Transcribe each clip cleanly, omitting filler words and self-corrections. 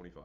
25.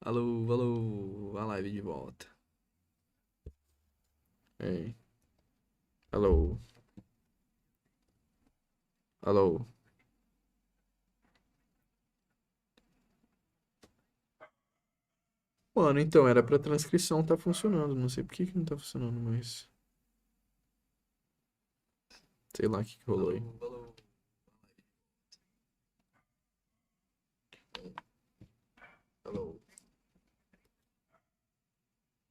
Alô, alô, a live de volta. Ei, alô, alô. Mano, então, era pra transcrição tá funcionando. Não sei por que que não tá funcionando, mas sei lá o que que rolou aí. Alô,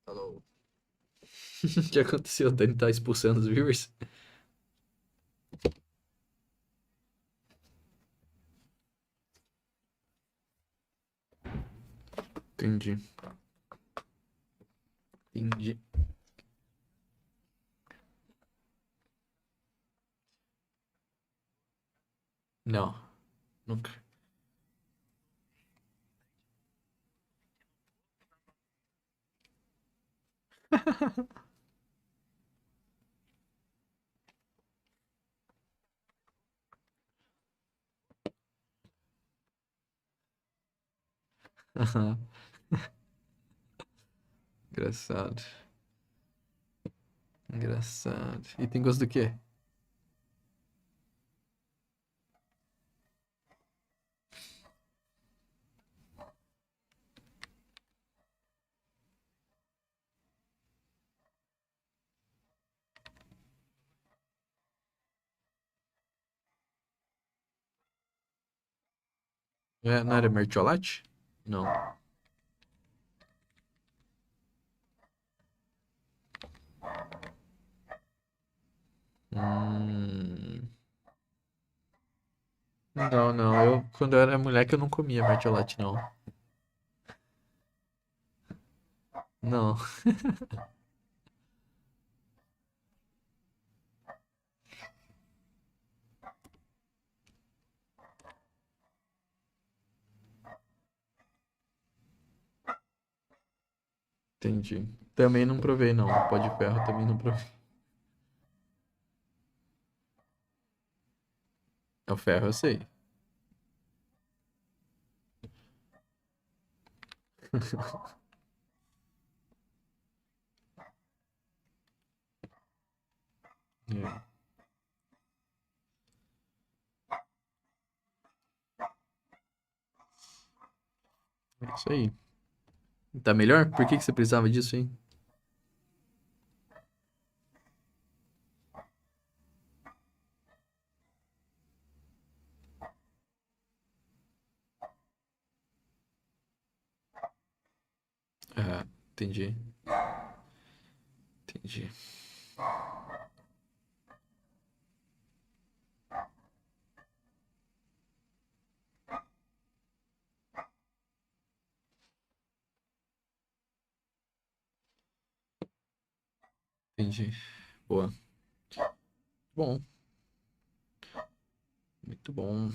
alô. O que aconteceu? Dani tá expulsando os viewers? Entendi, entendi. Não, nunca. Aham, engraçado, engraçado. E tem gosto do quê? É, não era mertiolate? Não. Hum... Não, não. Quando eu era moleque, eu não comia mertiolate, não. Não, entendi. Também não provei, não. Pó de ferro também não provei. É o ferro, eu sei. É isso aí. Tá melhor? Por que que você precisava disso, hein? Ah, entendi. Entendi. Entendi. Boa. Bom, muito bom.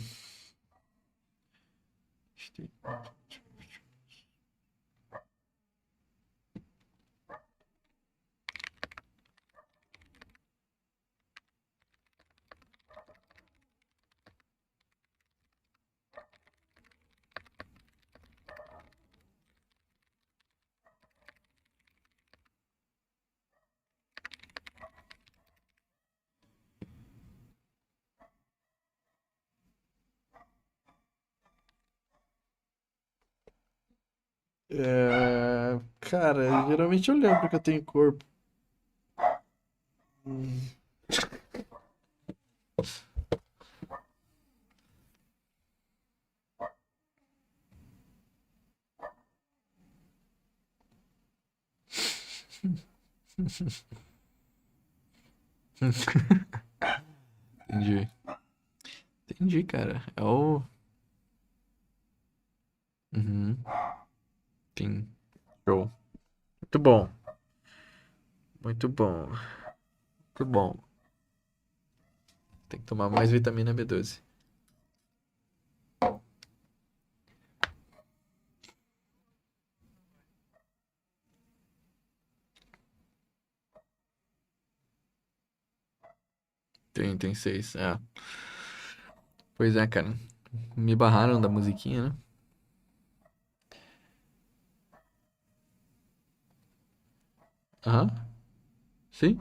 Cara, geralmente eu lembro que eu tenho corpo. Hum. Entendi. Entendi, cara. É o. Uhum. Sim. Show. Muito bom. Muito bom. Muito bom. Tem que tomar mais vitamina B12. Tem seis. É. Pois é, cara. Me barraram da musiquinha, né? Aham. Sim?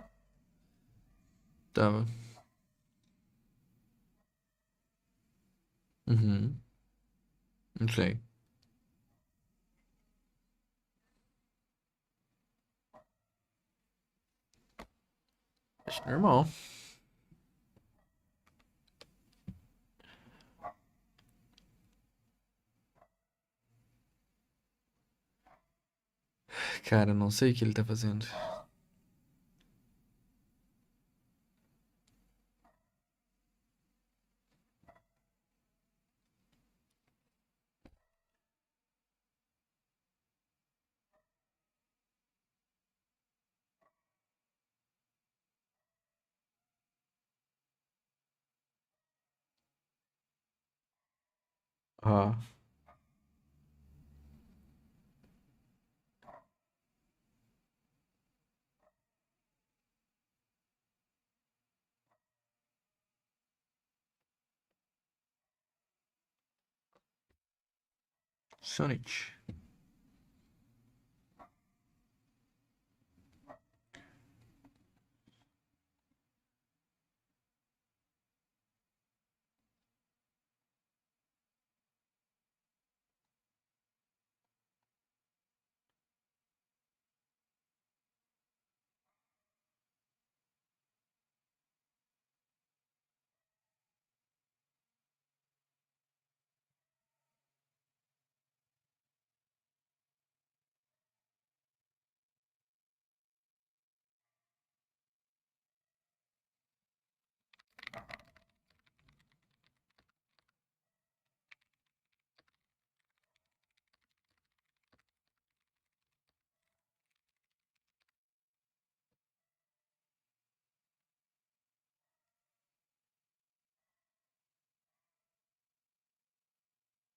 Tava. Uhum. Não sei. Acho normal. Cara, não sei o que ele tá fazendo. Ah, Sonnet.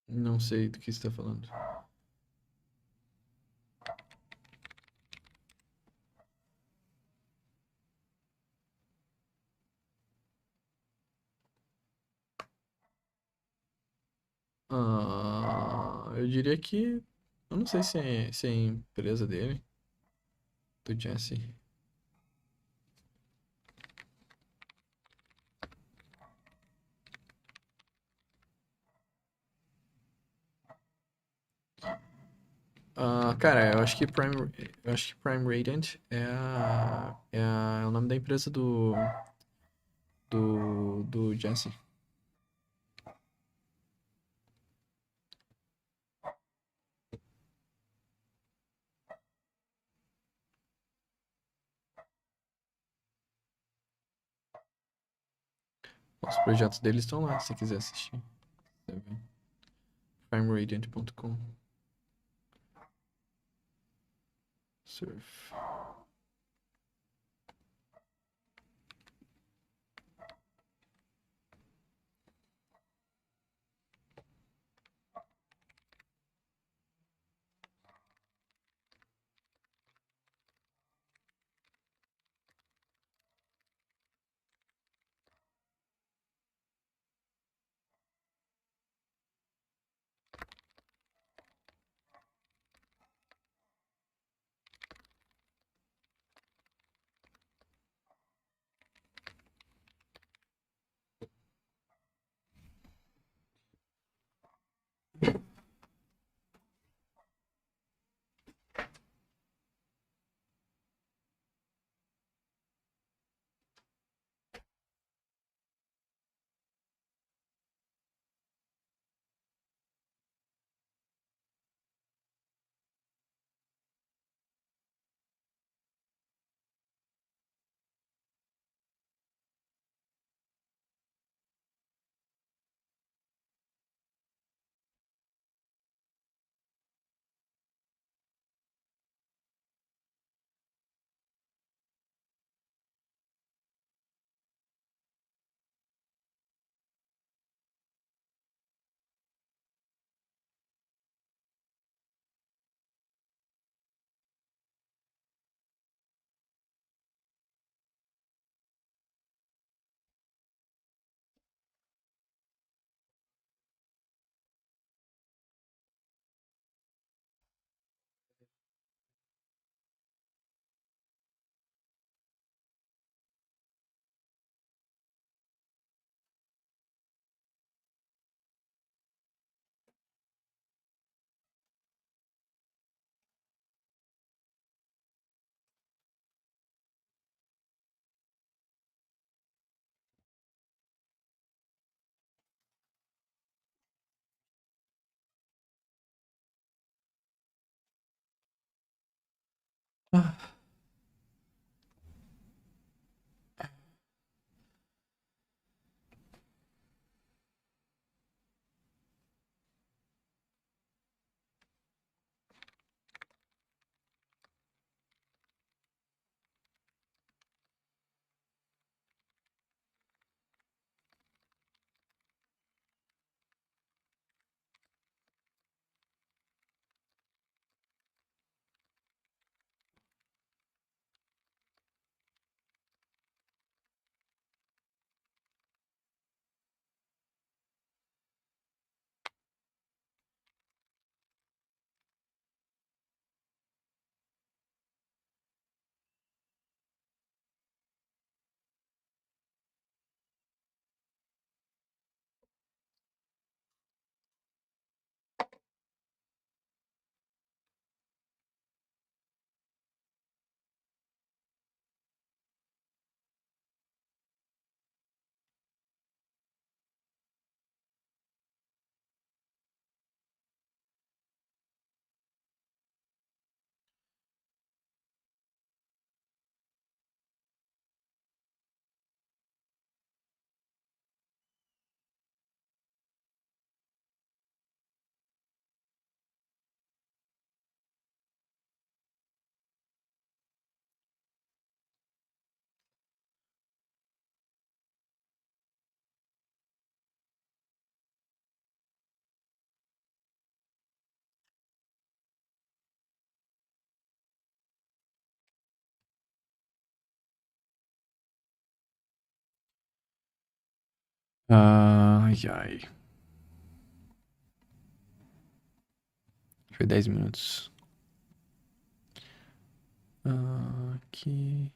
Não sei do que você tá falando. Eu diria que. Eu não sei se é a empresa dele, do Jesse. Cara, eu acho que Prime Radiant é o nome da empresa do Jesse. Os projetos deles estão lá, se você quiser assistir. Você vê. primeradiant.com. Surf. Ai, ai. Foi 10 minutos. Aqui.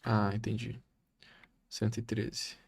Ah, entendi. 113.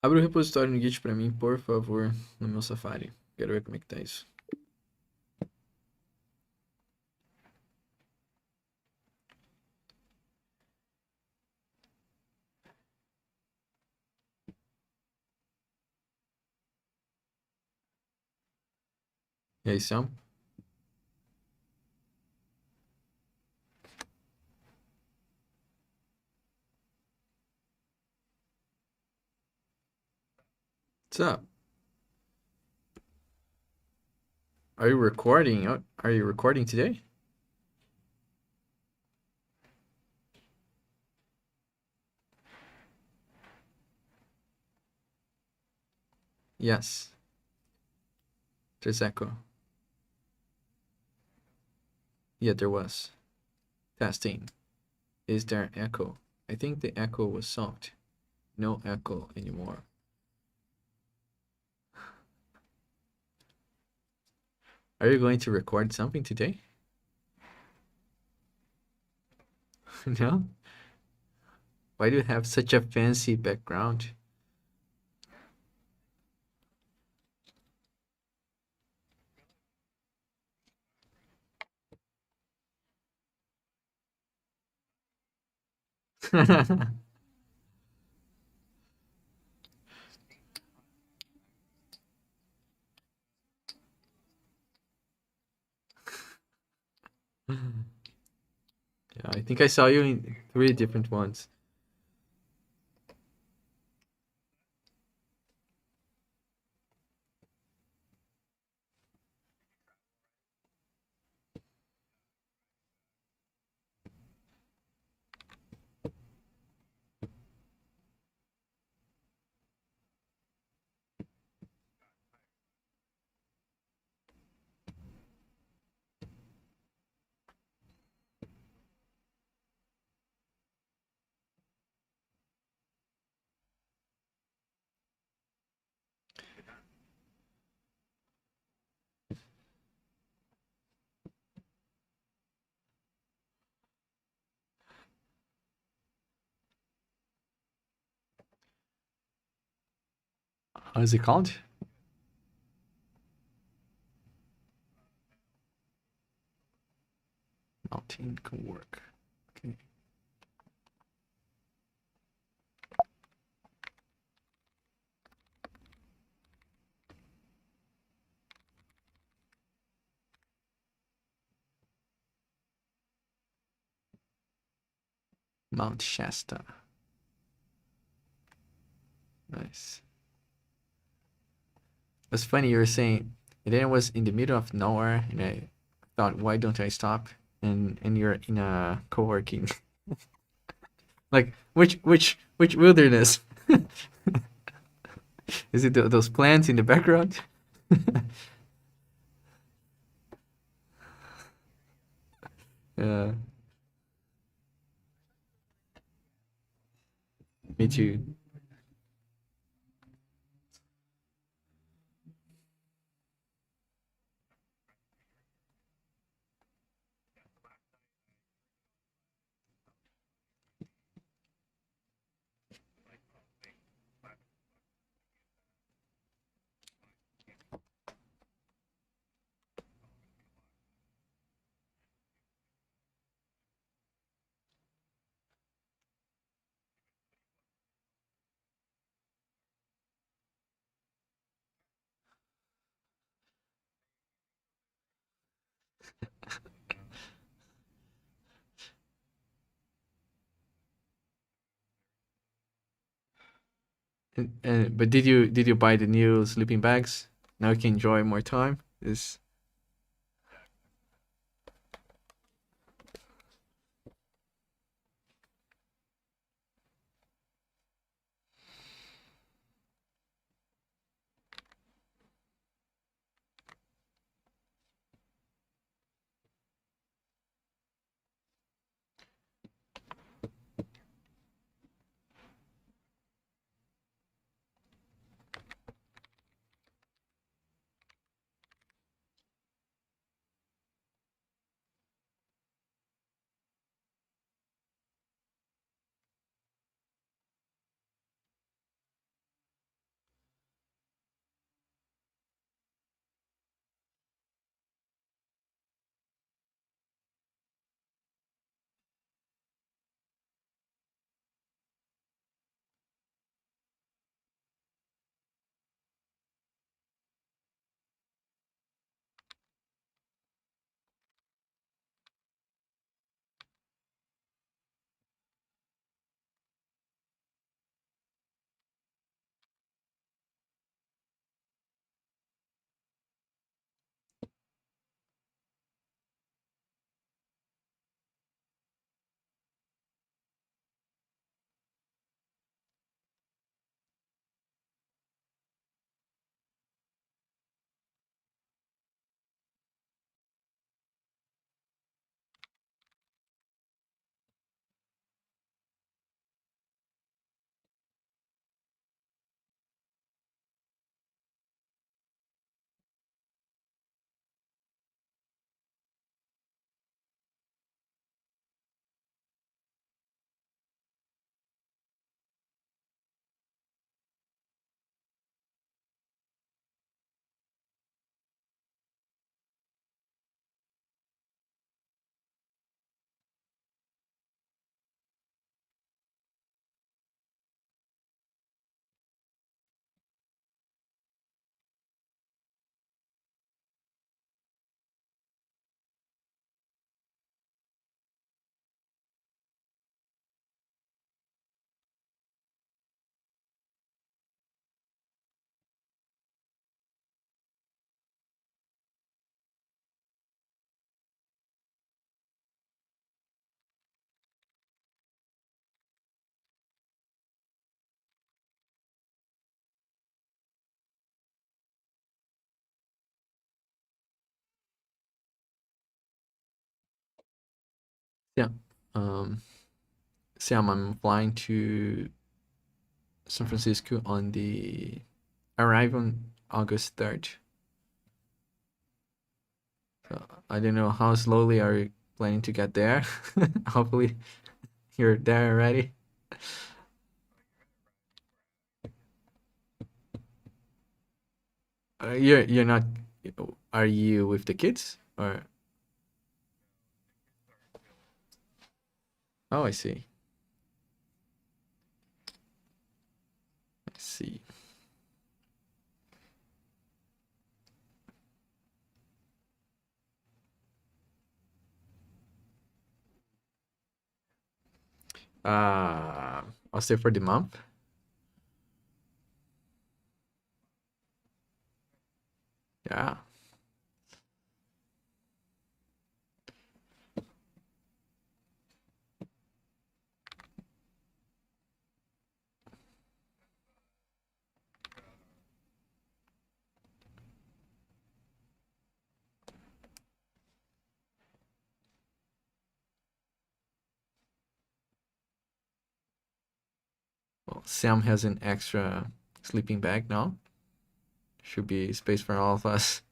Abre o repositório no Git pra mim, por favor, no meu Safari. Quero ver como é que tá isso. E aí, Sam? What's up? Are you recording? Are you recording today? Yes. There's echo. Yeah, there was. Testing. Is there echo? I think the echo was solved. No echo anymore. Are you going to record something today? No? Why do you have such a fancy background? Yeah, I think I saw you in 3 different ones. How is it called? Mountain can work. Okay. Mount Shasta. Nice. It's funny you were saying, and then it was in the middle of nowhere, and I thought, why don't I stop? And you're in a co-working, like which wilderness? Is it those plants in the background? Yeah, me too. And but did you buy the new sleeping bags? Now you can enjoy more time. Is yeah. Um, Sam, I'm flying to San Francisco on the arrive on August 3rd. So I don't know how slowly are you planning to get there. Hopefully you're there already. You're not. Are you with the kids or? Oh, I see. I see. I'll say for the month. Yeah. Well, Sam has an extra sleeping bag now. Should be space for all of us.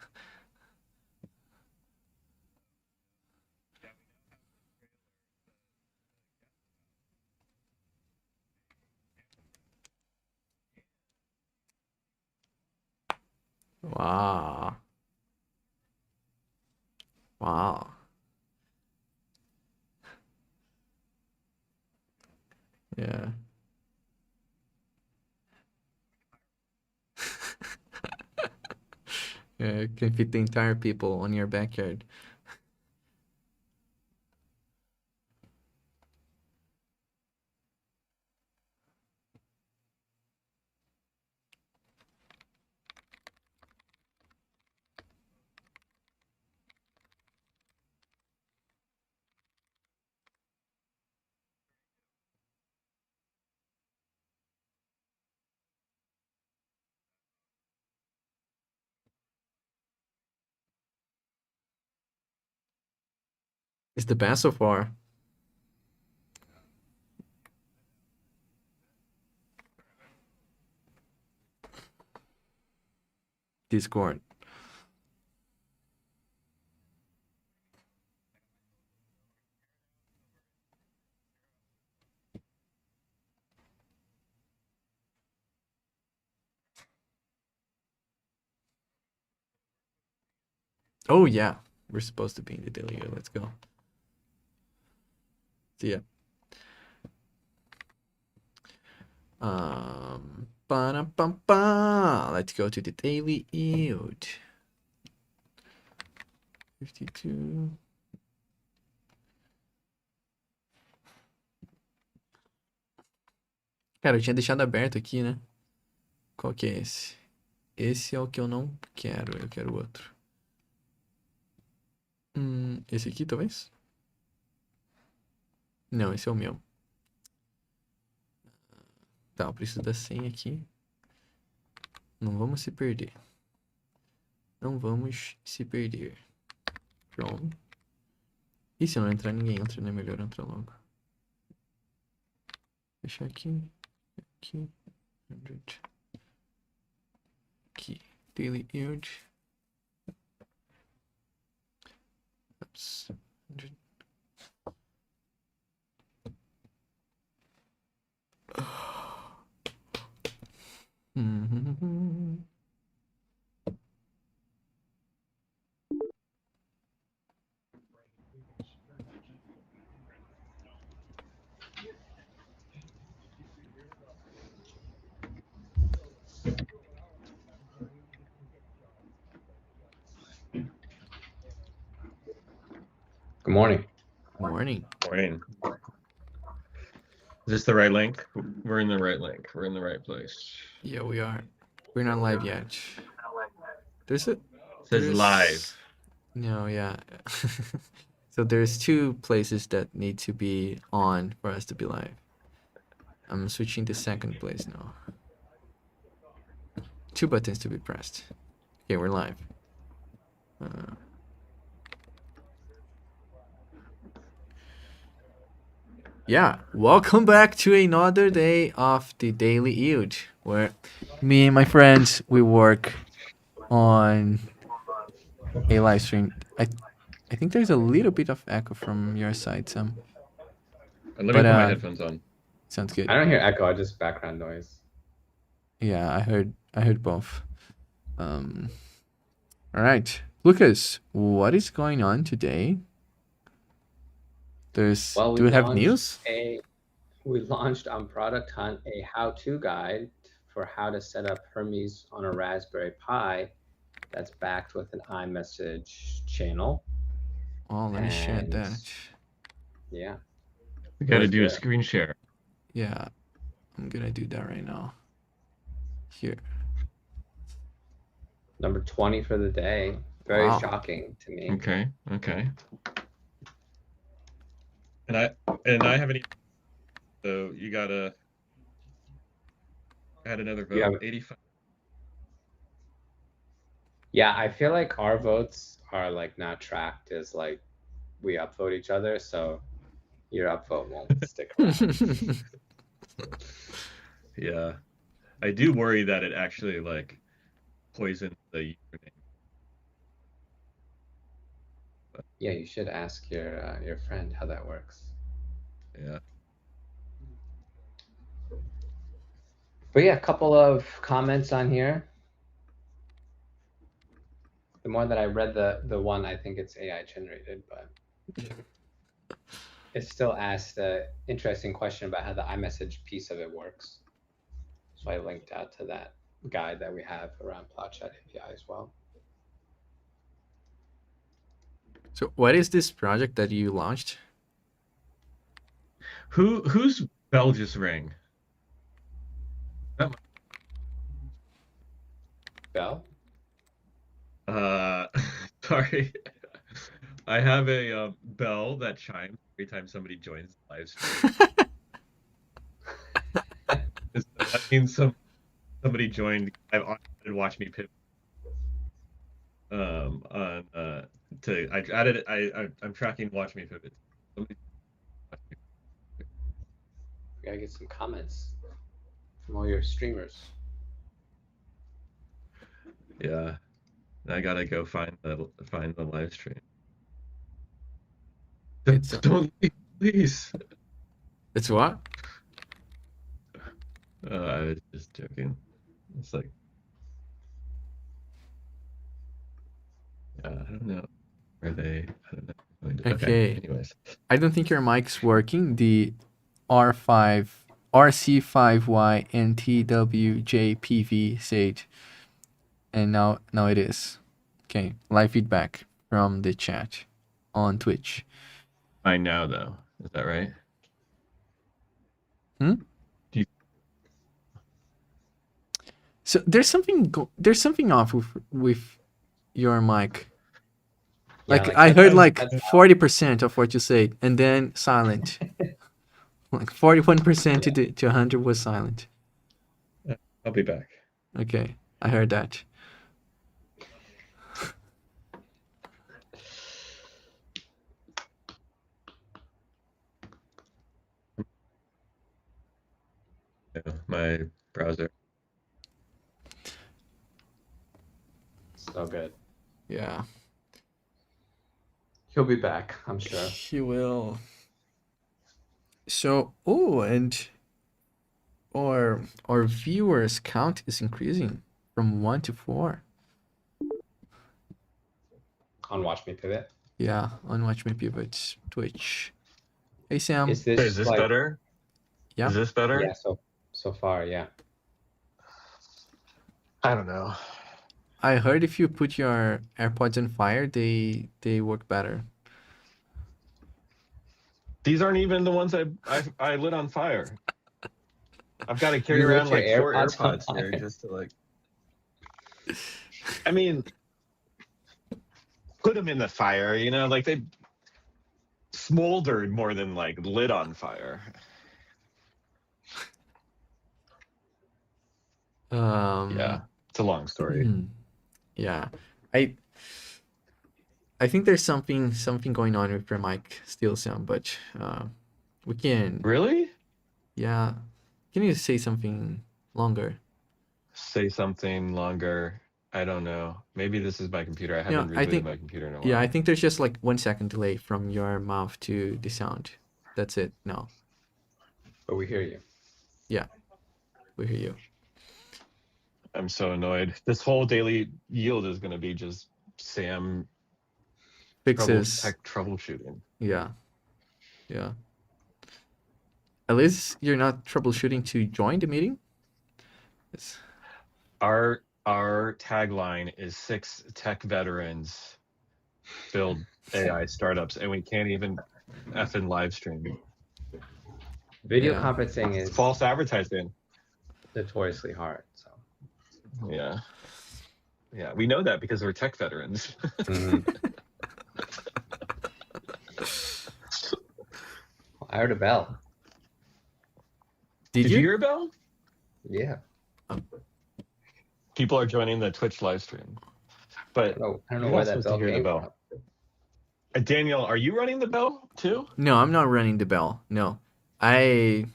Wow. Wow. Yeah. Yeah, can fit the entire people on your backyard. It's the best so far. Discord. Oh yeah, we're supposed to be in the daily. Let's go. See ya. Ba-da-bum-ba. Let's go to the daily yield. 52. Cara, eu tinha deixado aberto aqui, né? Qual que é esse? Esse é o que eu não quero, eu quero outro. Esse aqui, talvez? Não, esse é o meu. Tá, eu preciso da senha aqui. Não vamos se perder. Não vamos se perder. Pronto. E se não entrar ninguém entra, né? Melhor entrar logo. Fechar aqui. Aqui. 100. Aqui. Daily yield. Oops. 100. Good morning. Morning. Morning. Is this the right link? We're in the right link. We're in the right place. Yeah, we are. We're not live yet. There's a. It says there's- live. No, yeah. So there's two places that need to be on for us to be live. I'm switching to second place now. Two buttons to be pressed. Okay, we're live. Yeah, welcome back to another day of the Daily Yield, where me and my friends we work on a live stream. I think there's a little bit of echo from your side, Sam. And let me But, put my headphones on. Sounds good. I don't hear echo, just background noise. Yeah, I heard both. All right, Lucas, what is going on today? Well, Do we have news? we launched on Product Hunt a how-to guide for how to set up Hermes on a Raspberry Pi that's backed with an iMessage channel. Oh, let me share And- that. Yeah. We got to was do a the- screen share. Yeah, I'm gonna do that right now. Here. Number 20 for the day. Very Wow. shocking to me. Okay. And I haven't even, so you gotta add another You vote. have- 85. Yeah, I feel like our votes are like not tracked as like we upvote each other, so your upvote won't stick around. Yeah. I do worry that it actually like poisoned the username. Yeah, you should ask your friend how that works. Yeah. But yeah, a couple of comments on here. The more that I read the one, I think it's AI generated, but it still asked an interesting question about how the iMessage piece of it works. So I linked out to that guide that we have around PlotChat API as well. So, what is this project that you launched? Whose bell just rang? Bell? Sorry. I have a bell that chimes every time somebody joins the live stream. That means somebody joined. I've added Watch Me Pivot. On I added it. I'm tracking Watch Me Pivot. Somebody- We gotta get some comments from all your streamers. Yeah, I gotta go find the live stream. Don't leave, please. It's what? I was just joking. It's like, I don't know. Are they? I don't know. Okay. Anyways, I don't think your mic's working. The RC5Y NTWJPV said, and now it is. Okay, live feedback from the chat on Twitch. fine now though. Is that right? So there's something off with your mic. Yeah, Like I heard like that's 40% of what you said, and then silent. Like 41% to 100 was silent. I'll be back. Okay, I heard that. Yeah, my browser. so good. Yeah, He'll be back, I'm sure. he will. So, and our viewers count is increasing from 1 to 4. On Watch Me Pivot. Yeah, on Watch Me Pivot Twitch. Hey Sam. Is this like, better? Yeah. Is this better? Yeah, so far, yeah. I don't know. I heard if you put your AirPods on fire, they work better. These aren't even the ones I lit on fire. I've got to carry You lit around like your 4 AirPods on AirPods here fire. just to like. I mean, put them in the fire, like they smoldered more than like lit on fire. Yeah, it's a long story. Yeah, I think there's something going on with your mic still, Sam, but we can. Really? Yeah, can you say something longer? Say something longer. I don't know. Maybe this is my computer. I haven't I rebooted think- my computer in a while. Yeah, I think there's just like 1 second delay from your mouth to the sound. That's it. No, But we hear you. we hear you. I'm so annoyed. This whole daily yield is going to be just Sam Fixes. troubleshooting. Yeah. Yeah. At least you're not troubleshooting to join the meeting. It's... Our tagline is 6 tech veterans build AI startups, and we can't even effing live stream. Video Yeah. conferencing It's is false advertising. notoriously hard. So Yeah. Yeah, we know that because we're tech veterans. I heard a bell. Did you you? hear a bell? Yeah. People are joining the Twitch live stream. But I don't know you're where not that supposed to bell hear the came bell. from. Daniel, are you running the bell too? No, I'm not running the bell. No. The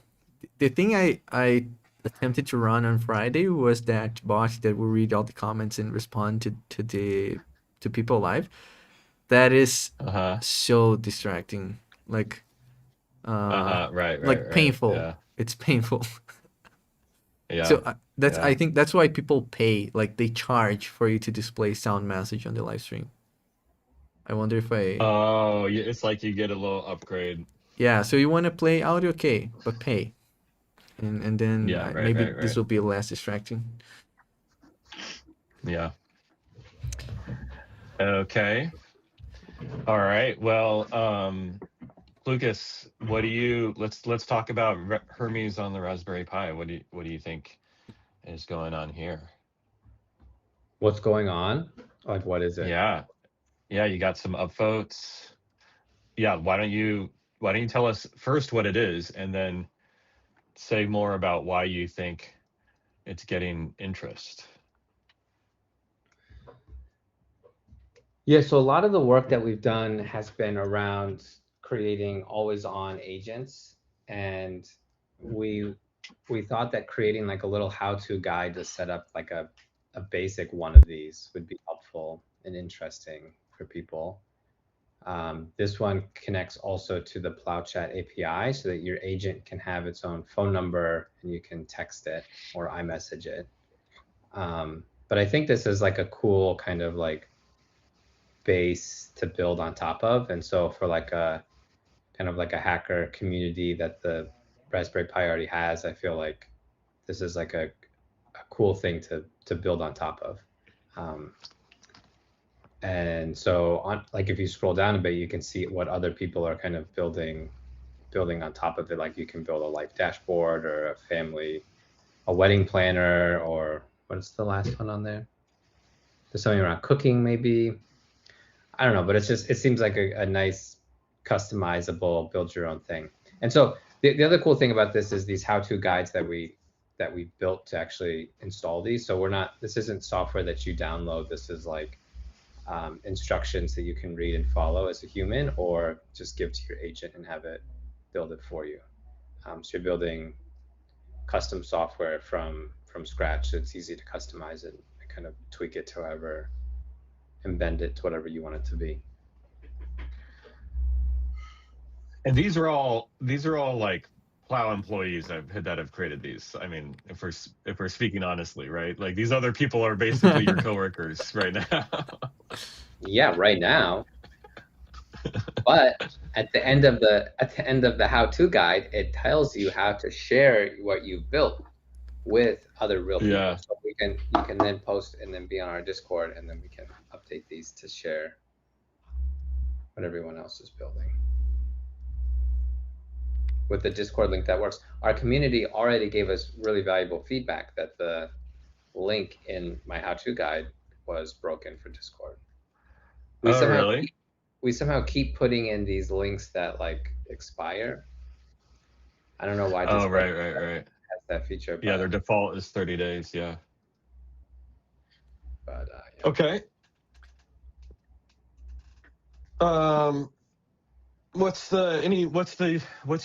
thing I attempted to run on Friday was that bot that will read all the comments and respond to people live. That is so distracting. Like Right. painful. Yeah. It's painful. Yeah. So I think that's why people pay, like they charge for you to display sound message on the live stream. I wonder if I Oh, it's like you get a little upgrade. Yeah, so you want to play audio, okay, but pay. And then maybe this will be less distracting. Yeah. Okay. All right. Well, Lucas, what do you let's talk about Hermes on the Raspberry Pi. What do you think is going on here? What's going on? Like, what is it? Yeah, you got some upvotes. Yeah, why don't you tell us first what it is, and then say more about why you think it's getting interest. Yeah, so a lot of the work that we've done has been around creating always-on agents, and we thought that creating like a little how-to guide to set up like a basic one of these would be helpful and interesting for people. This one connects also to the PlowChat API so that your agent can have its own phone number and you can text it or iMessage it. But I think this is like a cool kind of like base to build on top of. And so for like a kind of like a hacker community that the Raspberry Pi already has, I feel like this is like a cool thing to build on top of. And so on, like if you scroll down a bit, you can see what other people are kind of building on top of it. Like you can build a life dashboard or a wedding planner, or what's the last one on there? There's something around cooking maybe. I don't know, but it seems like a nice customizable build your own thing. And so the other cool thing about this is these how-to guides that we built to actually install these. So this isn't software that you download. This is like instructions that you can read and follow as a human, or just give to your agent and have it build it for you. So you're building custom software from scratch. So it's easy to customize it and kind of tweak it to however, and bend it to whatever you want it to be. And these are all like Plow employees that have created these. I mean, if we're speaking honestly, right? Like these other people are basically your coworkers right now. Yeah, right now. But at the end of the how-to guide, it tells you how to share what you've built with other real people. Yeah. So you can then post and then be on our Discord, and then we can update these to share what everyone else is building. With the Discord link that works. Our community already gave us really valuable feedback that the link in my how-to guide was broken for Discord. We somehow keep putting in these links that like expire. I don't know why Discord right. has that feature. Yeah, their default is 30 days. Yeah. But yeah. Okay. What's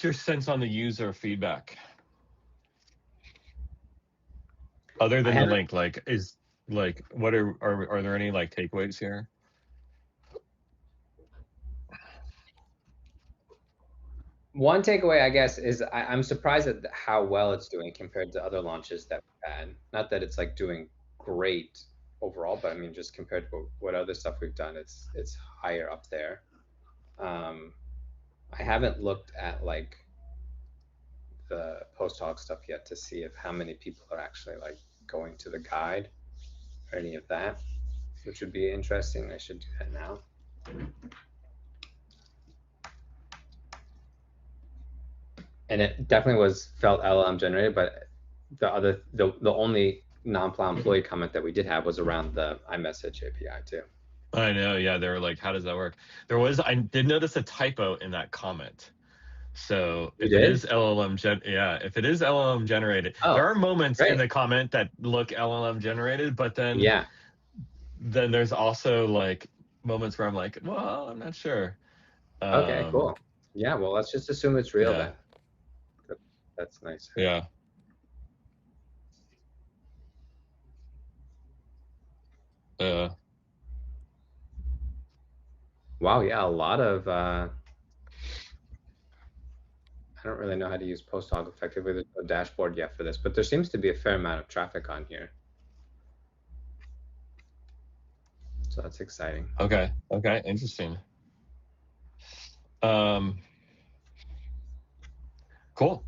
your sense on the user feedback? Other than the link, like what are there any like takeaways here? One takeaway, I guess, is I'm surprised at how well it's doing compared to other launches that we've had. Not that it's like doing great overall, but I mean, just compared to what other stuff we've done, it's higher up there. I haven't looked at like the post hoc stuff yet to see if how many people are actually like going to the guide or any of that, which would be interesting. I should do that now. And it definitely felt LLM generated, but the only non-plow employee comment that we did have was around the iMessage API too. I know, yeah. They were like, how does that work? I did notice a typo in that comment. So if it is LLM if it is LLM generated, there are moments in the comment that look LLM generated, but then then there's also like moments where I'm like, well, I'm not sure. Okay, cool. Yeah, well, let's just assume it's real then. That's nice. Yeah. Wow, yeah, a lot of I don't really know how to use post hoc effectively. There's no dashboard yet for this, but there seems to be a fair amount of traffic on here. So that's exciting. Okay, interesting. Cool.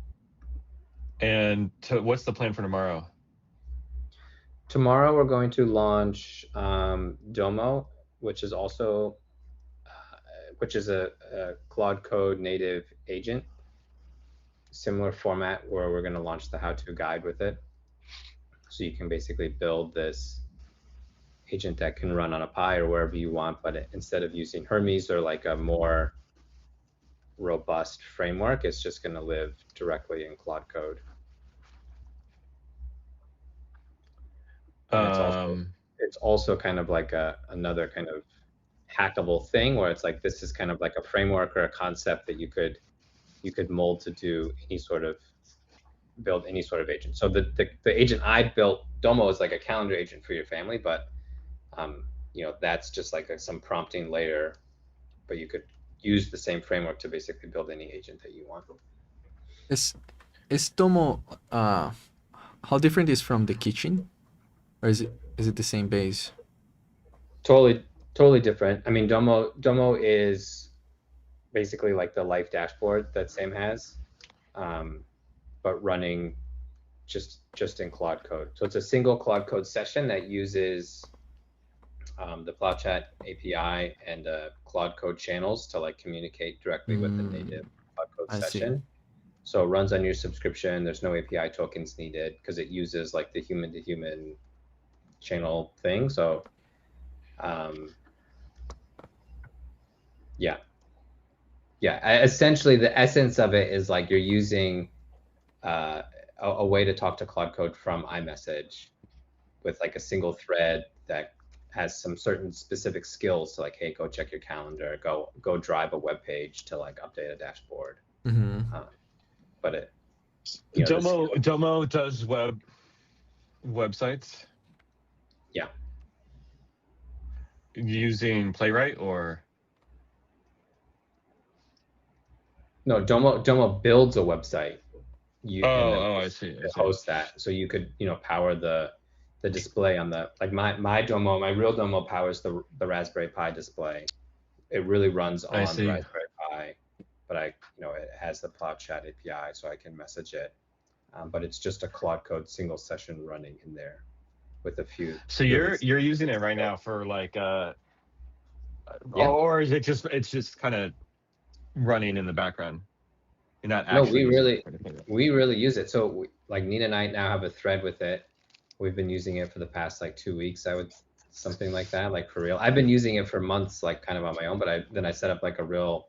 And what's the plan for tomorrow? Tomorrow we're going to launch Domo, which is also a Claude Code native agent. Similar format where we're going to launch the how-to guide with it. So you can basically build this agent that can run on a Pi or wherever you want, but instead of using Hermes or like a more robust framework, it's just going to live directly in Claude Code. It's also kind of like another kind of hackable thing where it's like this is kind of like a framework or a concept that you could mold to do build any sort of agent. So the agent I built, Domo, is like a calendar agent for your family, but that's just like some prompting layer, but you could use the same framework to basically build any agent that you want. Is Domo how different is from the kitchen, or is it the same base? Totally different. I mean, Domo is basically like the life dashboard that Sam has, but running just in Claude Code. So it's a single Claude Code session that uses the PlowChat API and Claude Code channels to like communicate directly with the native Claude Code session. So it runs on your subscription. There's no API tokens needed because it uses like the human-to-human channel thing. So essentially the essence of it is like you're using a way to talk to Claude Code from iMessage with like a single thread that has some certain specific skills to like, hey, go check your calendar, go drive a web page to like update a dashboard. But it Domo does websites. Yeah. Using Playwright or? No, Domo builds a website. I see. Host that, so you could power the display on the my Domo, my real Domo powers the Raspberry Pi display. It really runs on the Raspberry Pi, but it has the PlowChat API, so I can message it. But it's just a Claude Code single session running in there with a few. So you're using it right now for like or is it's just kind of running in the background? You're not actually. No, we really use it. So like Nina and I now have a thread with it. We've been using it for the past like 2 weeks, something like that, like for real. I've been using it for months, like kind of on my own, but I set up like a real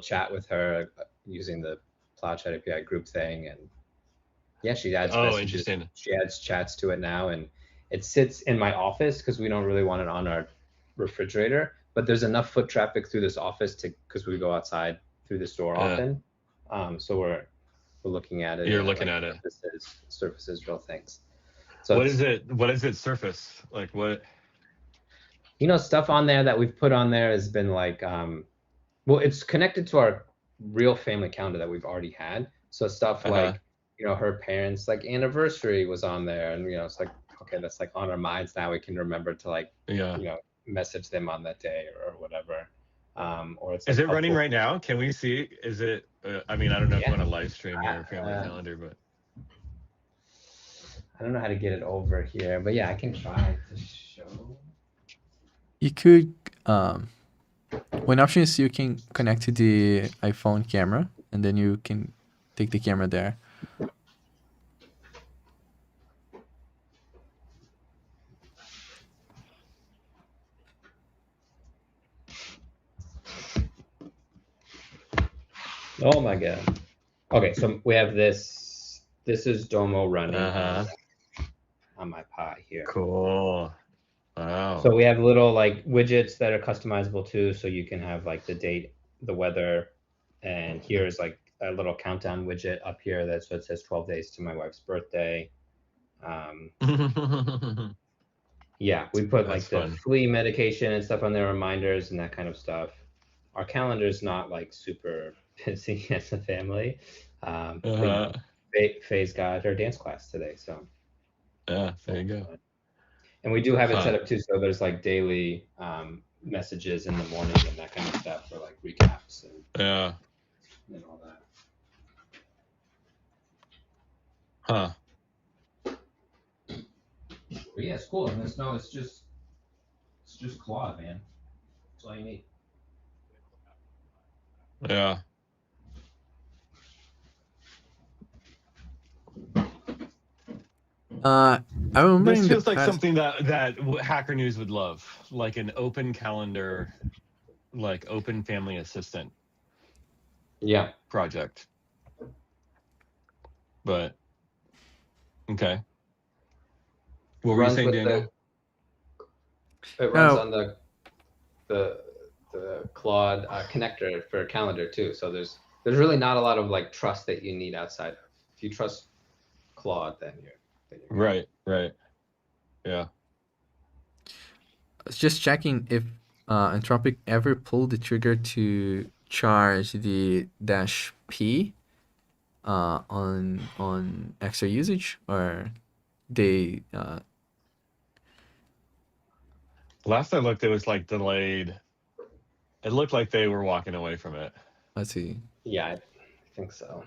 chat with her using the PlowChat API group thing, and she adds messages. Interesting. She adds chats to it now, and it sits in my office because we don't really want it on our refrigerator, but there's enough foot traffic through this office because we go outside through this door often. So we're looking at it. You're looking at it. Surfaces real things. So what is it surface? Like what? Stuff on there that we've put on there has been like, it's connected to our real family calendar that we've already had. So stuff like, her parents' like anniversary was on there, and it's like okay, that's like on our minds now. We can remember to like, Yeah. you know, message them on that day or whatever. Or it's Is like it running helpful. right now? Can we see? Is it? I mean, I don't know if you Yeah. want to live stream your family calendar, but I don't know how to get it over here, but yeah, I can try to show. You could one option is you can connect to the iPhone camera, and then you can take the camera there. Oh my god. Okay, so we have this. This is Domo running on my Pi here. Cool. Wow. So we have little like widgets that are customizable too. So you can have like the date, the weather, and here's like a little countdown widget up here that so it says 12 days to my wife's birthday. Yeah, we put like That's the fun. flea medication and stuff on their reminders and that kind of stuff. Our calendar's not like super busy as a family. But, you know, Faye's got her dance class today, so Yeah, there you go. and we do have it Huh. set up too, so there's like daily messages in the morning and that kind of stuff for like recaps and Yeah. all that. Huh. But yeah, it's cool. And it's just Claude, man. That's all you need. Yeah. I remember This in the feels like past. something that Hacker News would love, like an open calendar, like open family assistant Yeah. project. But okay. What were you saying, Daniel? It runs No. on the Claude connector for calendar too. So there's really not a lot of like trust that you need outside of. If you trust Claude, then you're Right. Yeah. I was just checking if Anthropic ever pulled the trigger to charge the dash P on extra usage, or they Last I looked, it was like delayed. It looked like they were walking away from it. let's see. Yeah, I think so.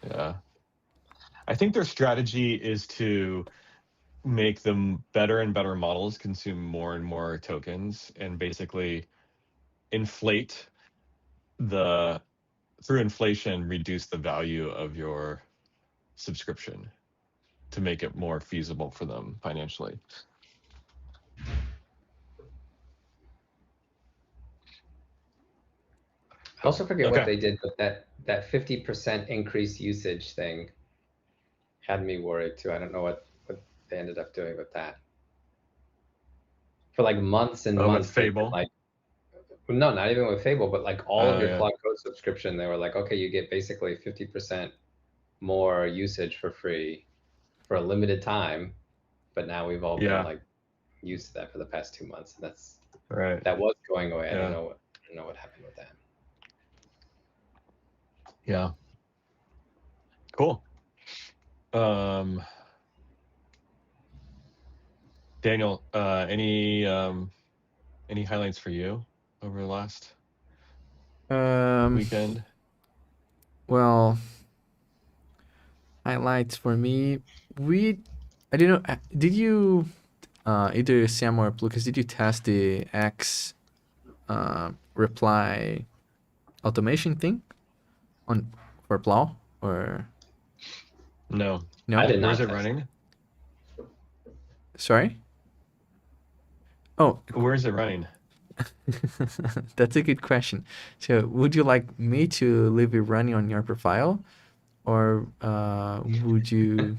Yeah. I think their strategy is to make them better and better models consume more and more tokens and basically inflate through inflation, reduce the value of your subscription to make it more feasible for them financially. I also forget what Okay. they did, but that 50% increase usage thing had me worried too. I don't know what they ended up doing with that. For like months and With months, they've been Fable. like, no, not even with Fable, but like all of your Yeah. Claude Code subscription, they were like, okay, you get basically 50% more usage for free for a limited time. But now we've all been like used to that for the past 2 months. And that was going away. I don't know what happened with that. Yeah. Cool. Daniel, any highlights for you over the last weekend? Well, highlights for me. I didn't know. Did you, either Sam or Lucas, did you test the X reply automation thing for Plow, or No. no? I did not Where's it test running? Sorry. Oh, Where's it running? that's a good question. So, would you like me to leave it running on your profile, or would you?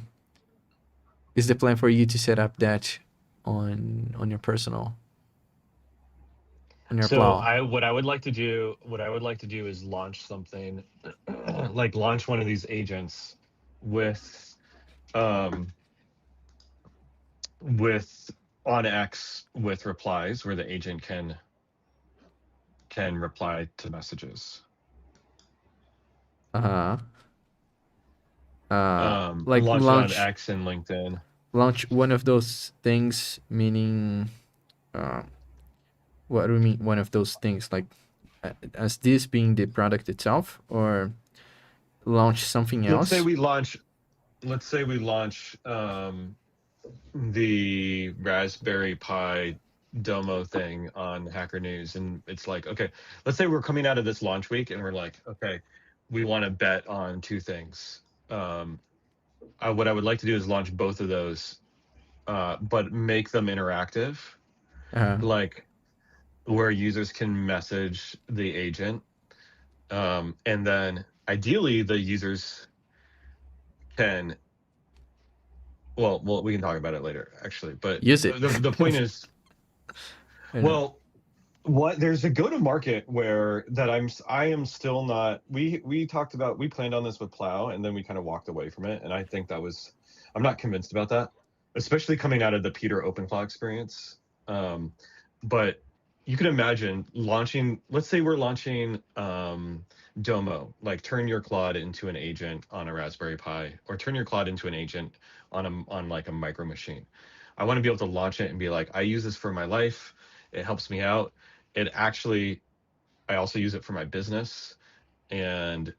Is the plan for you to set up that on your personal? On your So Plow? what I would like to do is launch something like launch one of these agents with on X with replies where the agent can reply to messages. Uh-huh. Like Launch it on X and LinkedIn. launch one of those things, meaning what do we mean one of those things, like as this being the product itself, or launch something Let's say else? we launch the Raspberry Pi Domo thing on Hacker News, and it's like, okay, let's say we're coming out of this launch week and we're like, okay, we want to bet on two things. What I would like to do is launch both of those, but make them interactive, like where users can message the agent, and then ideally the users can. Well, we can talk about it later, actually. But Use it. The point is, I know. well, what there's a go-to-market where that I am still not. We talked about, we planned on this with Plow, and then we kind of walked away from it, and I think I'm not convinced about that, especially coming out of the Peter OpenClaw experience. But you can imagine launching. Let's say we're launching Domo, like turn your Claude into an agent on a Raspberry Pi, or turn your Claude into an agent on like a micro machine. I want to be able to launch it and be like, I use this for my life. It helps me out. I also use it for my business, and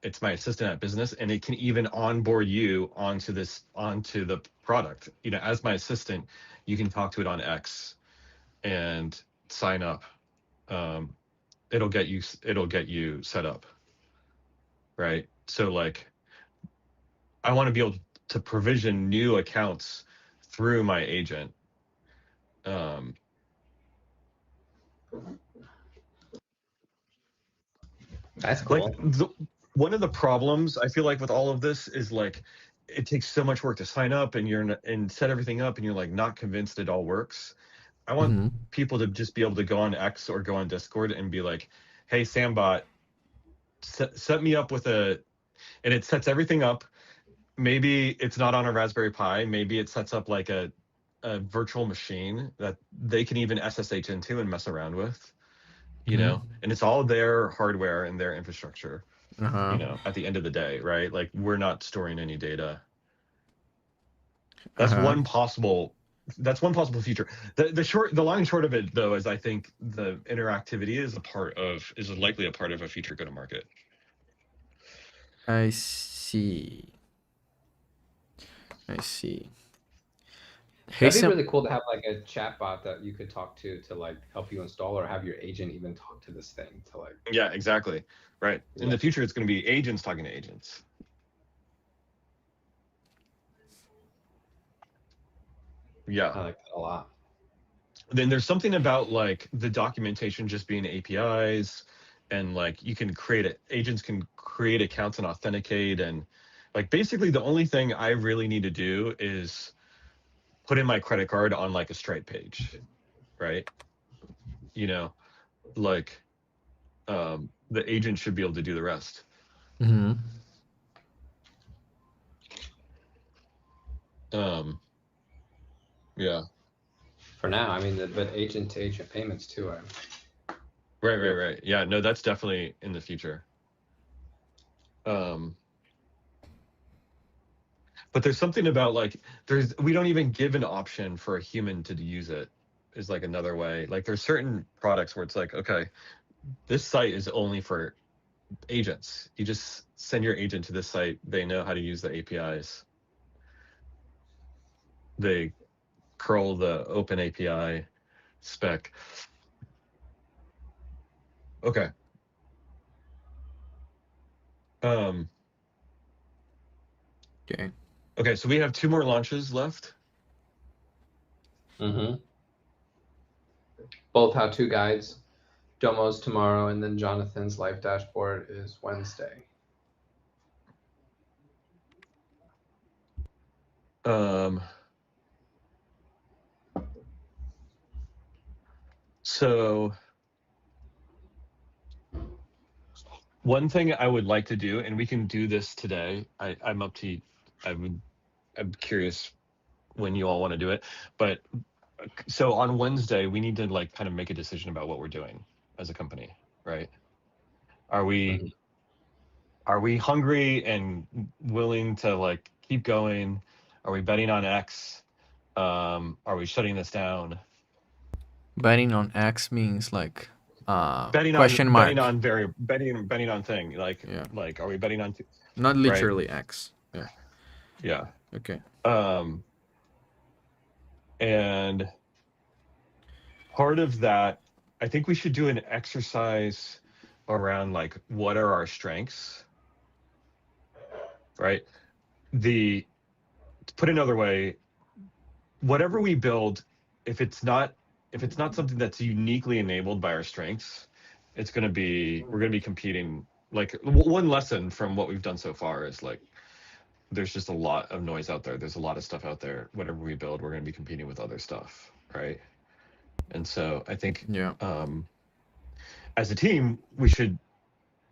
it's my assistant at business, and it can even onboard you onto the product. As my assistant, you can talk to it on X and sign up. It'll get you set up, right? So like, I want to be able to provision new accounts through my agent. That's cool. Like one of the problems I feel like with all of this is like, it takes so much work to sign up and set everything up, and you're like not convinced it all works. I want people to just be able to go on X or go on Discord and be like, hey, Sambot, set me up with and it sets everything up. Maybe it's not on a Raspberry Pi. Maybe it sets up like a virtual machine that they can even SSH into and mess around with, and it's all their hardware and their infrastructure, at the end of the day, right? Like, we're not storing any data. That's one possible feature. The long and short of it, though, is I think the interactivity is likely a part of a future go-to-market. I see. Hey, That'd be really cool to have like a chat bot that you could talk to like help you install, or have your agent even talk to this thing to like. Yeah, exactly. Right. In the future, it's going to be agents talking to agents. Yeah. I like that a lot. Then there's something about like the documentation just being APIs, and like agents can create accounts and authenticate, and like basically the only thing I really need to do is put in my credit card on like a Stripe page, right? Like the agent should be able to do the rest. Yeah. For now, I mean, but agent to agent payments too. Right. Yeah, no, that's definitely in the future. But there's something about like, we don't even give an option for a human to use it, is like another way. Like, there's certain products where it's like, okay, this site is only for agents. You just send your agent to this site. They know how to use the APIs. They curl the open API spec. Okay. Okay, so we have 2 more launches left. Both have 2 guides. Domo's tomorrow, and then Jonathan's live dashboard is Wednesday. So one thing I would like to do, and we can do this today. I'm up to. I'm curious when you all want to do it, but so on Wednesday we need to like kind of make a decision about what we're doing as a company, right? Are we are we hungry and willing to like keep going? Are we betting on X? Are we shutting this down? Betting on X means like Betting question on betting mark. on betting on thing like Yeah. like are we betting on Not right? literally X. Yeah. Yeah. Okay. And part of that, I think we should do an exercise around like what are our strengths, right? To put another way, whatever we build, if it's not something that's uniquely enabled by our strengths, we're going to be competing. Like one lesson from what we've done so far is like there's just a lot of noise out there. There's a lot of stuff out there. Whatever we build, we're going to be competing with other stuff, right? And so I think Yeah. as a team, we should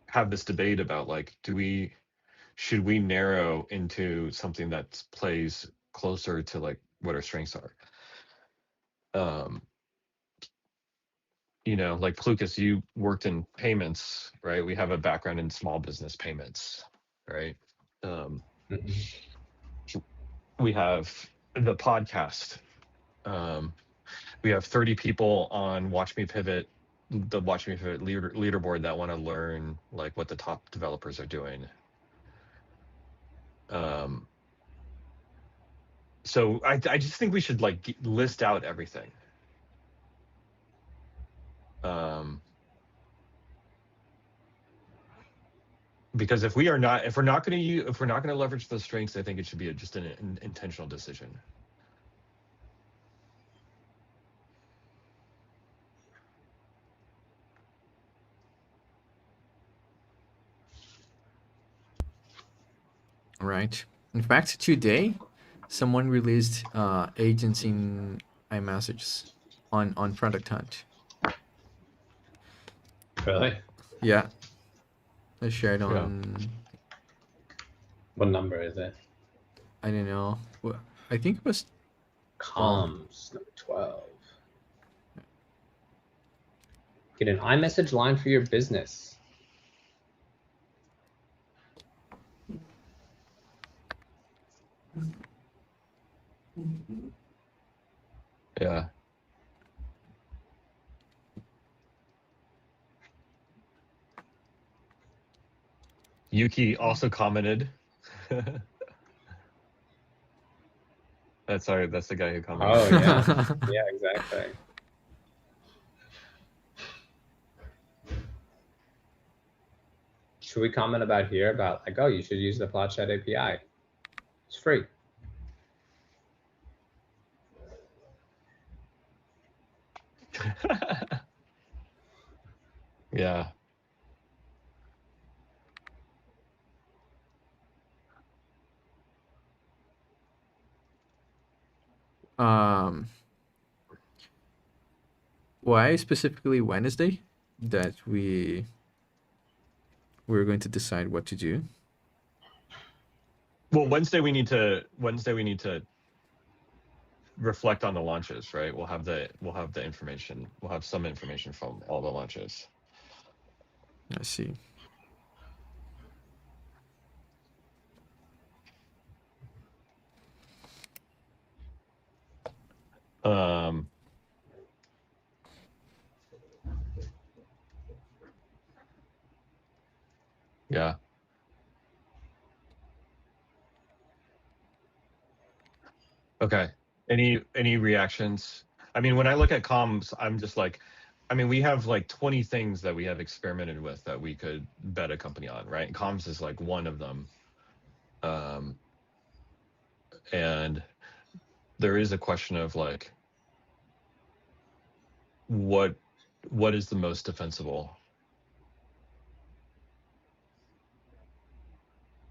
have this debate about like, should we narrow into something that plays closer to like what our strengths are? Like Lucas, you worked in payments, right? We have a background in small business payments, right? We have the podcast. We have 30 people on Watch Me Pivot, the Watch Me Pivot leaderboard that want to learn like what the top developers are doing. So I just think we should like list out everything. Because if we're not going to leverage those strengths, I think it should be just an intentional decision. Right. In fact, today, someone released agents in iMessages on Product Hunt. Really? Yeah. I shared Yeah. on. What number is it? I don't know. I think it was Comms number 12. Get an iMessage line for your business. Yeah. Yuki also commented. That's the guy who commented. Oh yeah, yeah, exactly. Should we comment about here about like, oh, you should use the Plot Chat API? It's free. Yeah. Why specifically Wednesday that we're going to decide what to do? Well, Wednesday we need to reflect on the launches, right? We'll have the information. We'll have some information from all the launches. I see. Yeah. Okay. Any reactions? I mean, when I look at comms, I'm just like, I mean, we have like 20 things that we have experimented with that we could bet a company on, right? And comms is like one of them. And there is a question of like, what is the most defensible?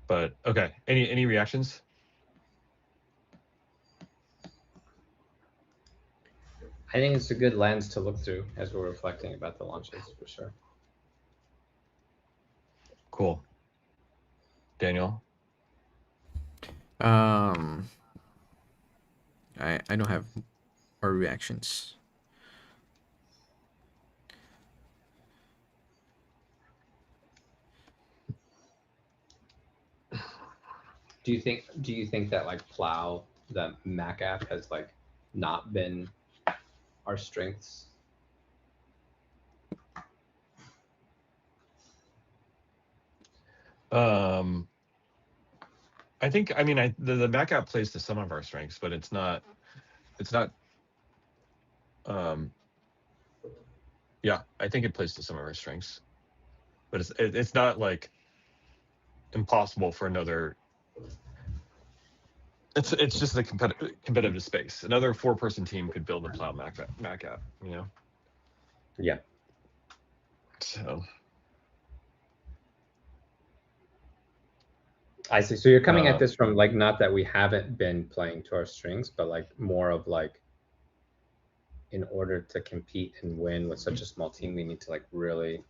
But okay, any reactions? I think it's a good lens to look through as we're reflecting about the launches for sure. Cool. Daniel? I don't have our reactions. Do you think that like Plow, the Mac app, has like not been our strengths? I think, I mean, the Mac app plays to some of our strengths, but it's not, yeah, I think it plays to some of our strengths, but it's not like impossible for another. It's just a competitive space. Another 4-person team could build a Plow Mac app, you know? Yeah. So I see. So you're coming at this from like, not that we haven't been playing to our strengths, but like more of like, in order to compete and win with such a small team, we need to like really,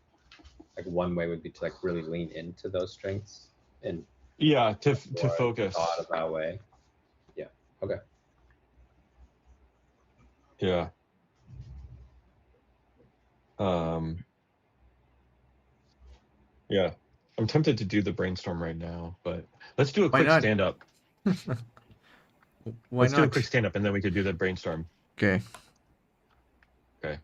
like one way would be to like really lean into those strengths and yeah, to more focus. thought about way. Yeah. Okay. Yeah. Yeah. I'm tempted to do the brainstorm right now, but let's do a Why quick not? stand up. Why Let's do a not? quick stand up and then we could do the brainstorm. Okay. Okay.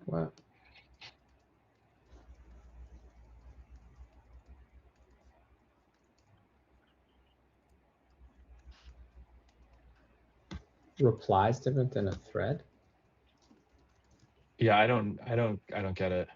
Wow. Replies different than a thread? Yeah, I don't get it.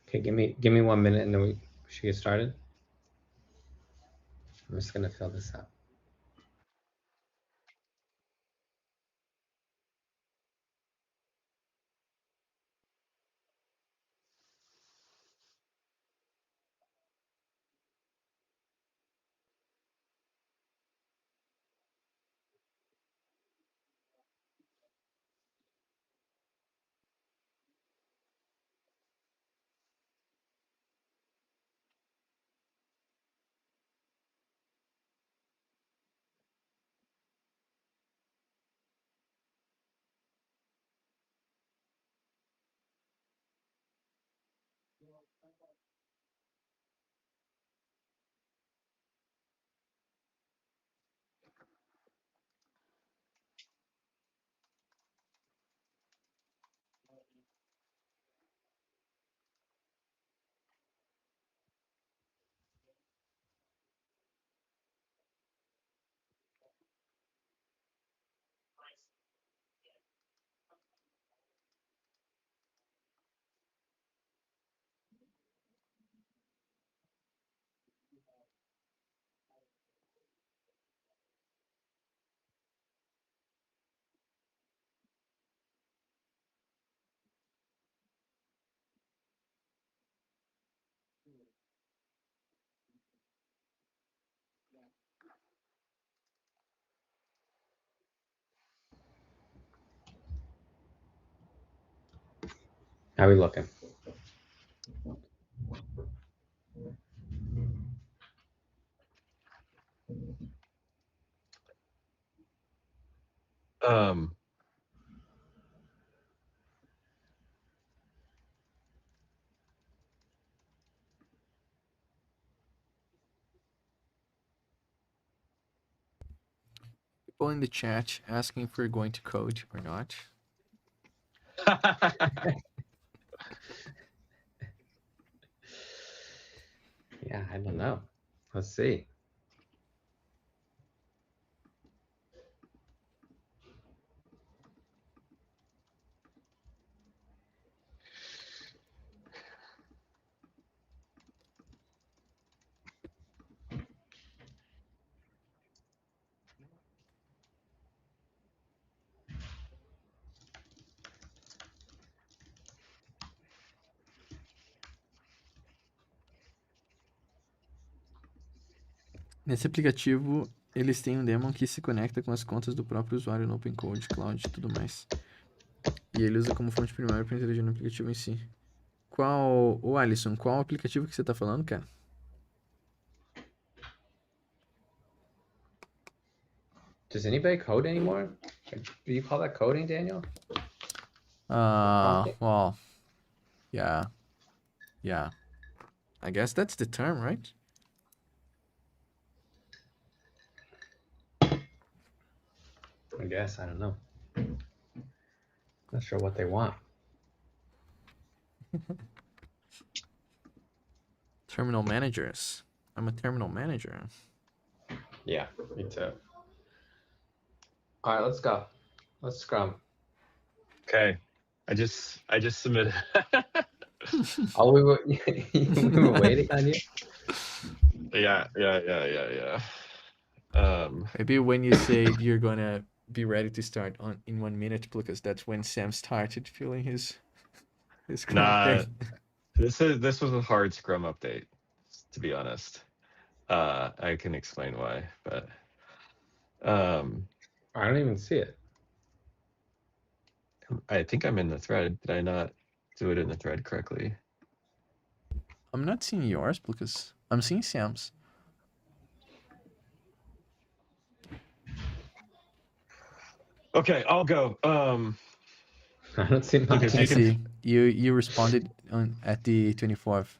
Okay, give me 1 minute and then we should get started. I'm just gonna fill this out. How are we looking? Um, People in the chat asking if we're going to code or not. Yeah, I don't know. Let's see. Nesse aplicativo, eles têm um daemon que se conecta com as contas do próprio usuário no OpenCode, Cloud e tudo mais. E ele usa como fonte primária para interagir no aplicativo em si. Ô Alisson, qual aplicativo que você tá falando, cara? Does anybody code anymore? Do you call that coding, Daniel? Well, yeah. Yeah. I guess that's the term, right? I guess, I don't know. Not sure what they want. Terminal managers. I'm a terminal manager. Yeah, me too. All right, let's go. Let's scrum. okay, I just submitted. Oh, we were waiting on you. Yeah. Maybe when you said you're gonna be ready to start in 1 minute, because that's when Sam started feeling his Nah, thing. this was a hard Scrum update, to be honest. I can explain why, but I don't even see it. I think I'm in the thread. Did I not do it in the thread correctly? I'm not seeing yours because I'm seeing Sam's. Okay, I'll go. I don't see mine. Lucas, I you can. see. You responded at the 24th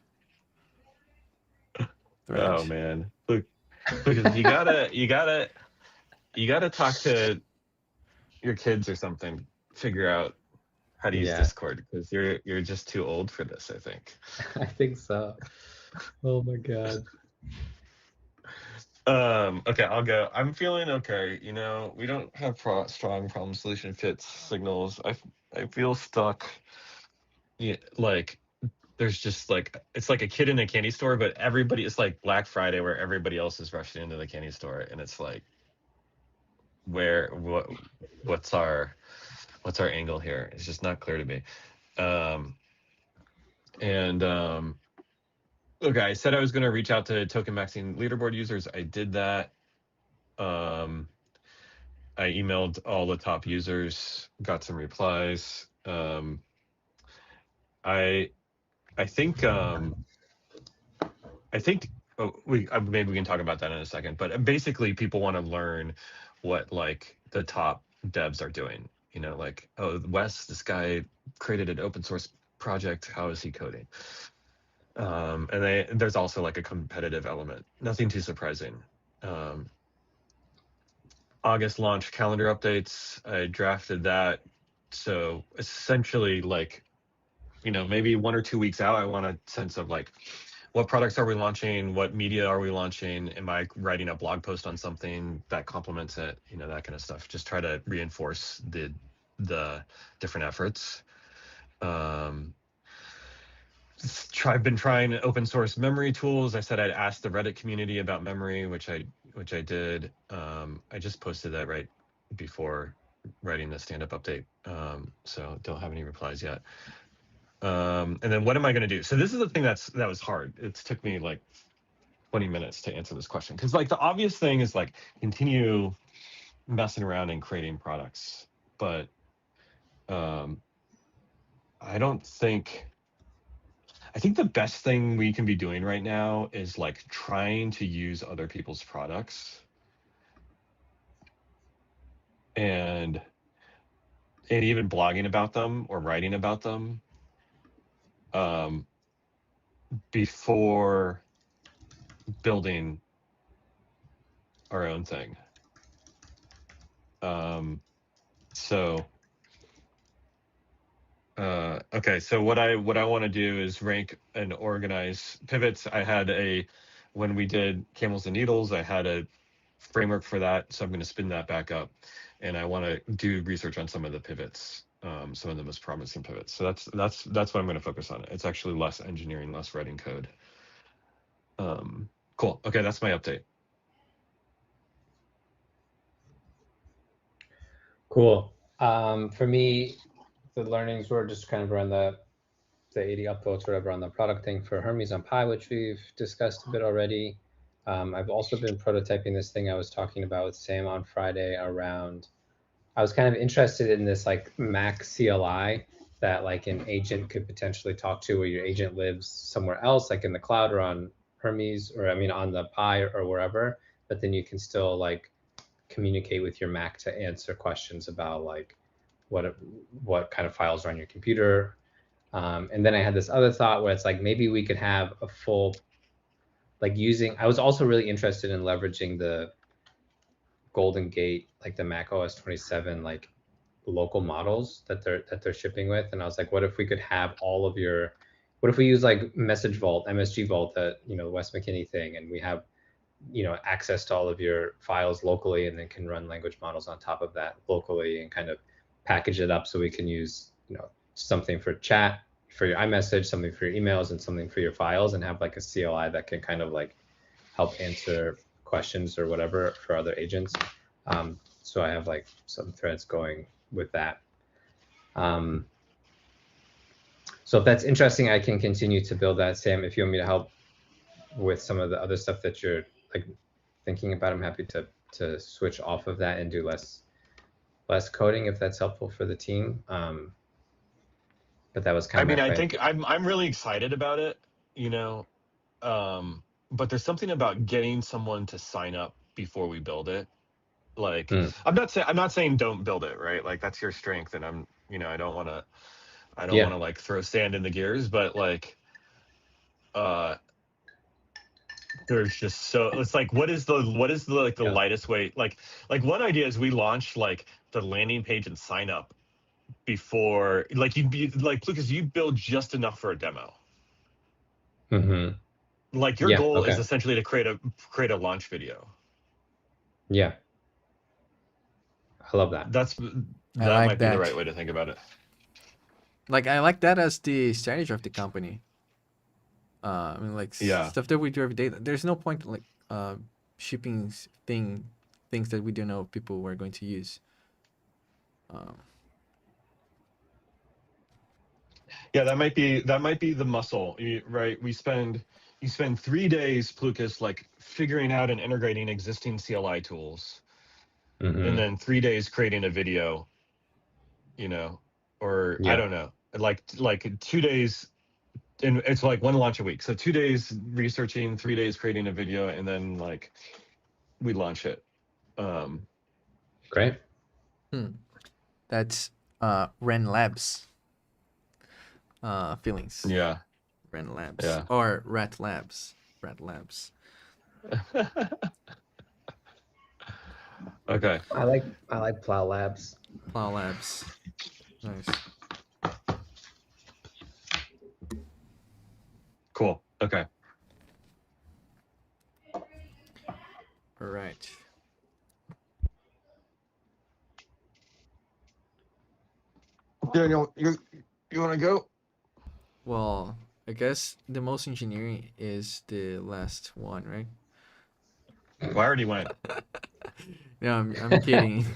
thread. Oh man, look, Lucas, you gotta talk to your kids or something. Figure out how to use Yeah. Discord because you're just too old for this, I think. I think so. Oh my god. Okay, I'll go. I'm feeling okay. You know, we don't have strong problem solution fit signals. I feel stuck. Yeah, like there's just like, it's like a kid in a candy store, but everybody, it's like Black Friday where everybody else is rushing into the candy store, and it's like, what's our angle here? It's just not clear to me. Okay, I said I was going to reach out to token maxing leaderboard users. I did that. I emailed all the top users, got some replies. I think maybe we can talk about that in a second. But basically, people want to learn what like the top devs are doing. You know, like, oh, Wes, this guy created an open source project. How is he coding? And there's also like a competitive element. Nothing too surprising. August launch calendar updates. I drafted that. So essentially, like, you know, maybe 1 or 2 weeks out, I want a sense of like, what products are we launching? What media are we launching? Am I writing a blog post on something that complements it? You know, that kind of stuff. Just try to reinforce the different efforts. I've been trying open source memory tools. I said I'd ask the Reddit community about memory, which I did. I just posted that right before writing the stand-up update, so don't have any replies yet. And then what am I going to do? So this is the thing that was hard. It took me like 20 minutes to answer this question, because like the obvious thing is like continue messing around and creating products, but I think the best thing we can be doing right now is like trying to use other people's products and even blogging about them or writing about them before building our own thing. Okay, so what I want to do is rank and organize pivots. I had when we did Camels and Needles, I had a framework for that, so I'm going to spin that back up, and I want to do research on some of the pivots, some of the most promising pivots. So that's what I'm going to focus on. It's actually less engineering, less writing code. Cool. Okay, that's my update. Cool. For me, the learnings were just kind of around the 80 upvotes, whatever, on the product thing for Hermes on Pi, which we've discussed a bit already. I've also been prototyping this thing I was talking about with Sam on Friday around, I was kind of interested in this like Mac CLI that like an agent could potentially talk to, where your agent lives somewhere else, like in the cloud or on Hermes, or I mean on the Pi or wherever, but then you can still like communicate with your Mac to answer questions about like what kind of files are on your computer. And then I had this other thought where it's like, maybe we could have a full, like I was also really interested in leveraging the Golden Gate, like the Mac OS 27, like local models that they're shipping with. And I was like, what if we could have what if we use like Message Vault, MSG Vault, that, you know, the Wes McKinney thing, and we have, you know, access to all of your files locally, and then can run language models on top of that locally, and kind of package it up so we can use, you know, something for chat for your iMessage, something for your emails, and something for your files, and have like a CLI that can kind of like help answer questions or whatever for other agents. So I have like some threads going with that. So if that's interesting, I can continue to build that. Sam, if you want me to help with some of the other stuff that you're like thinking about, I'm happy to switch off of that and do less coding if that's helpful for the team. But that was kind of I think I'm really excited about it, you know, but there's something about getting someone to sign up before we build it. Like, I'm not saying don't build it, right? Like, that's your strength, and I'm, you know, I don't want to like throw sand in the gears, but like, there's just so, it's like, what is the like the lightest way? Like one idea is we launch like the landing page and sign up before, like, you'd be like, Lucas, you build just enough for a demo. Like, your goal is essentially to create a launch video. Yeah, I love that. That might be the right way to think about it. Like, I like that as the strategy of the company. I mean, like Yeah. stuff that we do every day. There's no point like shipping things that we don't know if people are going to use. Um, Yeah, that might be the muscle, right? You spend 3 days, Plukas, like figuring out and integrating existing CLI tools, and then 3 days creating a video, or I Yeah. don't know, like 2 days, and it's like one launch a week. So 2 days researching, 3 days creating a video, and then like we launch it. Great. that's Ren Labs feelings. Yeah. Ren Labs Yeah. or Rat Labs. Rat Labs. Okay. I like Plow Labs. Plow Labs. Nice. Cool. Okay. All right. Daniel, you want to go? Well, I guess the most engineering is the last one, right? Well, I already went. No, I'm kidding.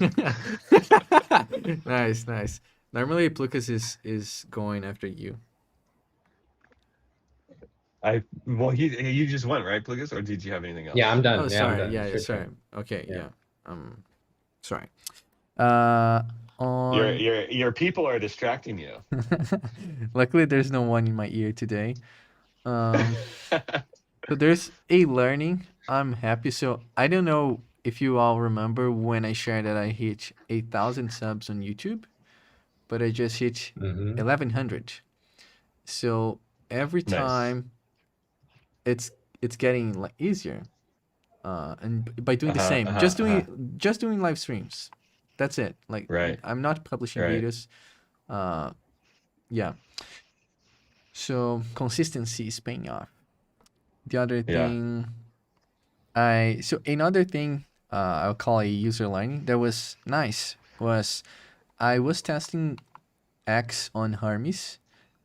Nice. Normally, Plukas is going after you. You just went, right, Plukas, or did you have anything else? Yeah, I'm done. Oh, I'm sorry. done. Yeah, It's your sorry. turn. Okay, Yeah. yeah. Sorry. On Your people are distracting you. luckily, there's no one in my ear today. So there's a learning. I'm happy. So I don't know if you all remember when I shared that I hit 8,000 subs on YouTube, but I just hit 1,100. So every Nice. time it's getting like easier. And by doing the same, just doing live streams. That's it. Like Right. I'm not publishing Right. videos. Yeah. So consistency is paying off. The other Yeah. thing another thing I'll call a user learning that was nice was I was testing X on Hermes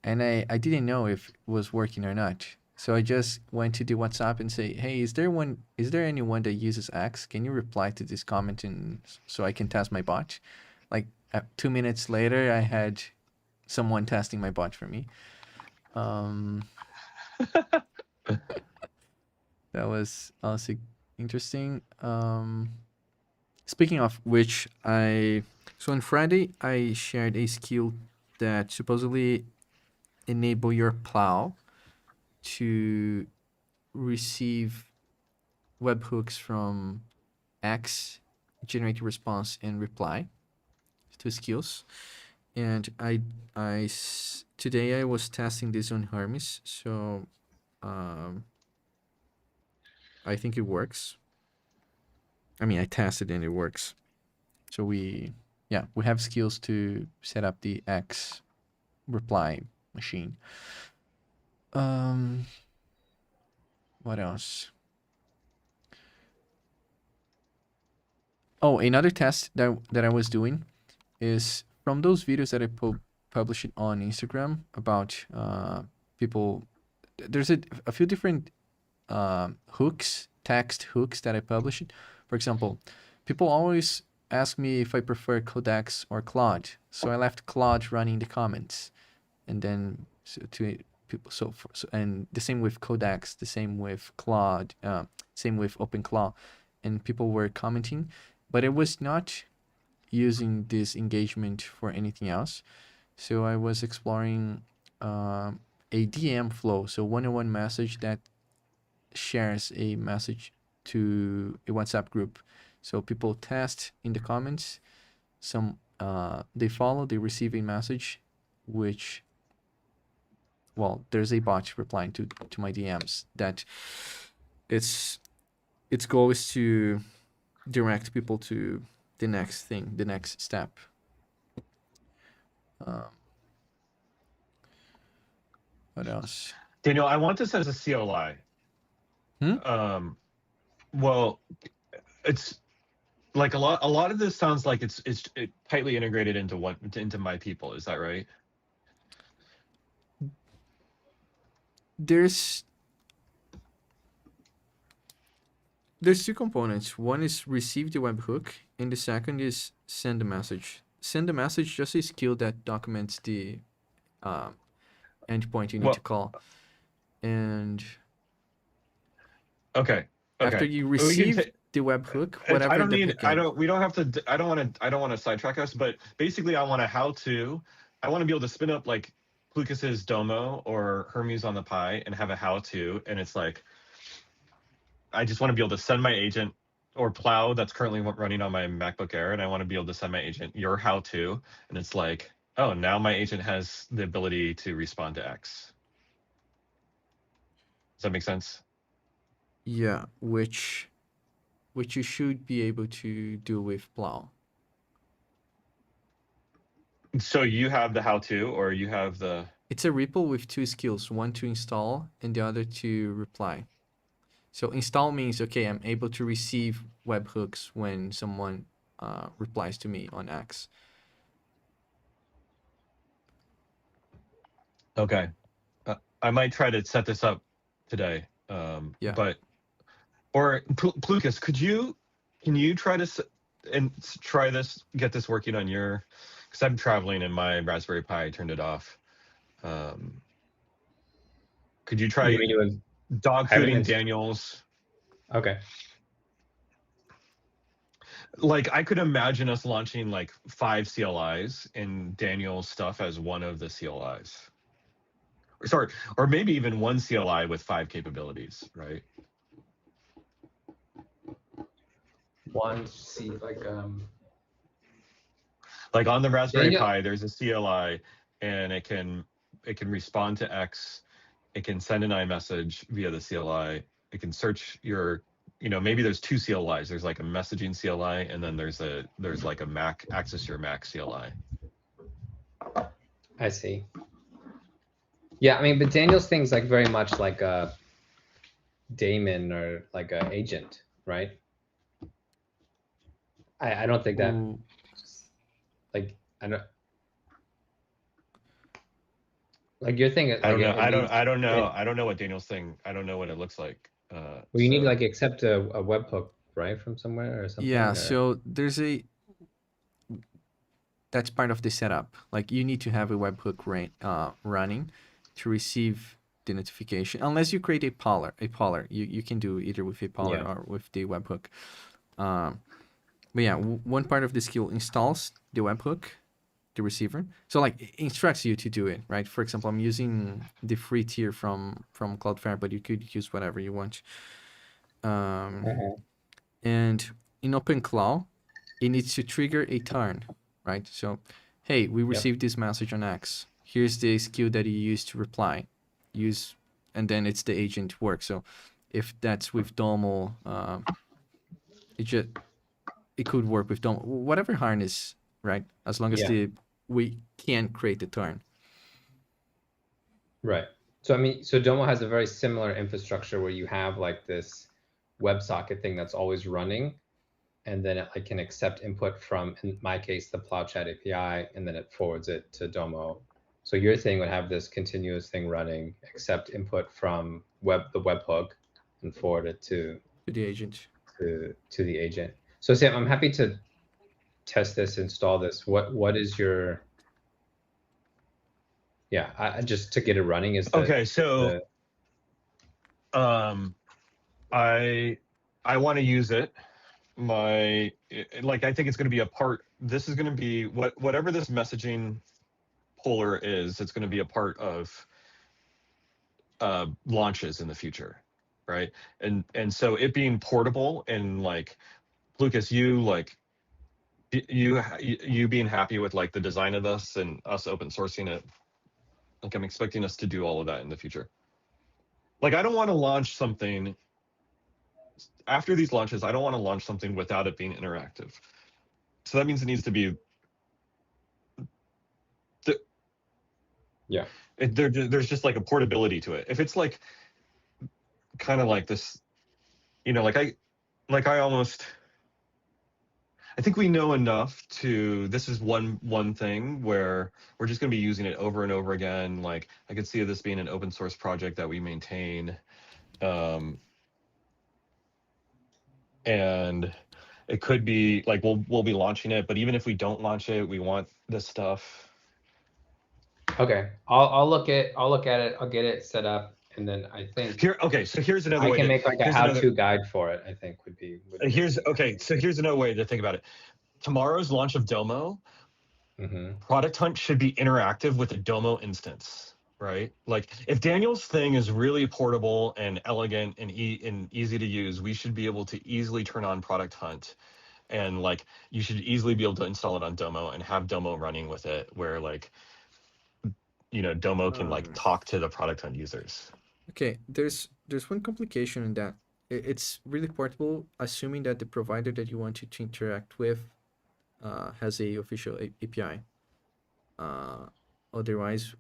and I didn't know if it was working or not. So I just went to the WhatsApp and say, hey, is there anyone that uses X? Can you reply to this comment so I can test my bot? Like 2 minutes later, I had someone testing my bot for me. That was also interesting. Speaking of which, so on Friday I shared a skill that supposedly enable your plow to receive webhooks from X, generate a response and reply to skills. And today I was testing this on Hermes, so I think it works. I mean, I tested and it works. So we have skills to set up the X reply machine. What else? Oh, another test that I was doing is from those videos that I publish it on Instagram about people. There's a few different text hooks that I publish it. For example, people always ask me if I prefer Codex or Claude, so I left Claude running in the comments, and then people. And the same with Codex, the same with Claude, same with OpenClaw, and people were commenting, but it was not using this engagement for anything else. So I was exploring a DM flow, so one-on-one message that shares a message to a WhatsApp group. So people test in the comments, they follow, they receive a message, which, well, there's a bot replying to my DMs that its goal is to direct people to the next thing, the next step. What else? Daniel, I want this as a CLI. Well, it's like a lot of this sounds like it's tightly integrated into my people. Is that right? There's there's two components. One is receive the webhook, and the second is send a message. Send a message just a skill that documents the endpoint you need to Well, call. And okay. after Okay. you We can receive take. the webhook, I whatever don't the need. I backend. don't. We don't have to. I don't want to. I don't want to sidetrack us. But basically, I want a how-to. I want to be able to spin up like Lucas's Domo or Hermes on the Pi and have a how-to, and it's like I just want to be able to send my agent or Plow that's currently running on my MacBook Air, and I want to be able to send my agent your how-to, and it's like, oh, now my agent has the ability to respond to X. Does that make sense? Yeah, which you should be able to do with Plow. So you have the how-to, or you have the. It's a REPL with two skills, one to install and the other to reply. So install means, okay, I'm able to receive webhooks when someone replies to me on X. Okay. I might try to set this up today. Yeah. But or Lucas, can you try to get this working on your, because I'm traveling and my Raspberry Pi turned it off. Could you try You mean you dog have it fooding in- Daniel's? Okay. Like I could imagine us launching like 5 CLIs and Daniel's stuff as one of the CLIs. Sorry, or maybe even one CLI with 5 capabilities, right? One see like on the Raspberry Daniel- Pi, there's a CLI, and it can respond to X. It can send an iMessage via the CLI. It can search your, maybe there's 2 CLIs. There's like a messaging CLI, and then there's like a Mac, access your Mac CLI. I see. Yeah, I mean, but Daniel's thing's like very much like a daemon or like an agent, right? I don't think that Ooh, like I don't like your thing. I don't know. Like, I don't know. I don't know what Daniel's thing. I don't know what it looks like. Well, you need to like accept a webhook, right, from somewhere or something. yeah, or... so that's part of the setup. Like you need to have a webhook running to receive the notification. Unless you create a poller, you can do either with a poller or with the webhook. But yeah, one part of the skill installs the webhook, the receiver. So like it instructs you to do it, right? For example, I'm using the free tier from Cloudflare, but you could use whatever you want. And in OpenClaw, it needs to trigger a turn, right? So, hey, we received this message on X. Here's the skill that you use to reply. And then it's the agent work. So if that's with Domo, it could work with Domo, whatever harness, right? As long as we can create the turn. Right. So I mean, so Domo has a very similar infrastructure where you have like this WebSocket thing that's always running, and then it like can accept input from, in my case, the PlowChat API, and then it forwards it to Domo. So your thing would have this continuous thing running, accept input from the webhook, and forward it to the agent. To the agent. So Sam, I'm happy to test this, install this. What is your? Yeah, I just to get it running is okay. So, I want to use it. I think it's going to be a part. This is going to be whatever this messaging poller is. It's going to be a part of launches in the future, right? And so it being portable, and like Lucas, you being happy with like the design of this and us open sourcing it. Like I'm expecting us to do all of that in the future. Like I don't want to launch something after these launches. I don't want to launch something without it being interactive. So that means it needs to be. There's just like a portability to it. If it's like kind of like this, I think we know enough to, this is one thing where we're just going to be using it over and over again. Like I could see this being an open source project that we maintain. and it could be like we'll be launching it, but even if we don't launch it, we want this stuff. Okay, I'll look at it. I'll get it set up, and then I think Here, okay, so here's another I way can to make like a here's how-to another guide for it. I think would be here's okay, so here's another way to think about it. Tomorrow's launch of Domo, Product Hunt should be interactive with a Domo instance, right? Like if Daniel's thing is really portable and elegant and easy to use, we should be able to easily turn on Product Hunt, and like you should easily be able to install it on Domo and have Domo running with it, where like Domo can like talk to the Product Hunt users. Okay, there's one complication in that. It's really portable, assuming that the provider that you want to interact with has a official API. Otherwise,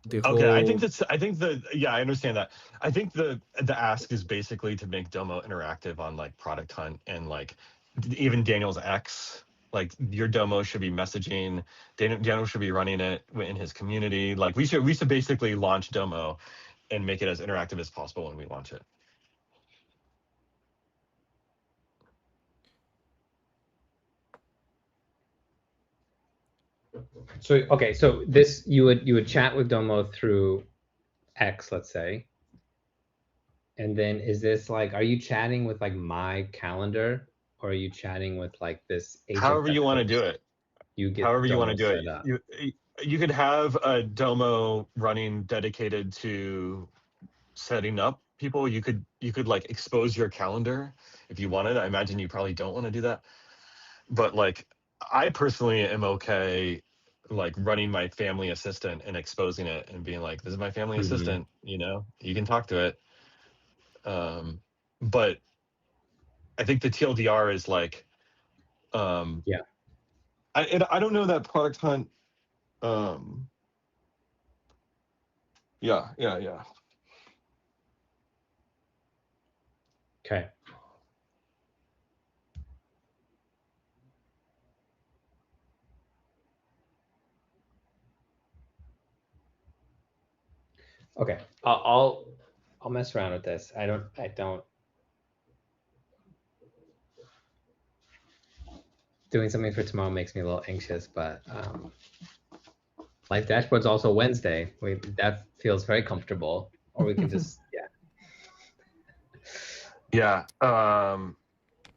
the Okay, whole I understand that. I think the ask is basically to make Domo interactive on like Product Hunt, and like even Daniel's X, like your Domo should be messaging. Daniel should be running it in his community. Like we should basically launch Domo and make it as interactive as possible when we launch it. So okay, so this you would chat with Domo through X, let's say, and then is this like, are you chatting with like my calendar, or are you chatting with like this agent? However you want to do it. You get however you want Domo to do set it. up. You could have a Domo running dedicated to setting up people. You could like expose your calendar if you wanted. I imagine you probably don't want to do that, but like I personally am okay like running my family assistant and exposing it and being like, this is my family assistant, you can talk to it. But I think the TLDR is like, Yeah. I don't know that Product Hunt. Yeah. Okay. Okay. I'll mess around with this. I don't. Doing something for tomorrow makes me a little anxious, but Life Dashboard's also Wednesday. That feels very comfortable. Or we can just Yeah.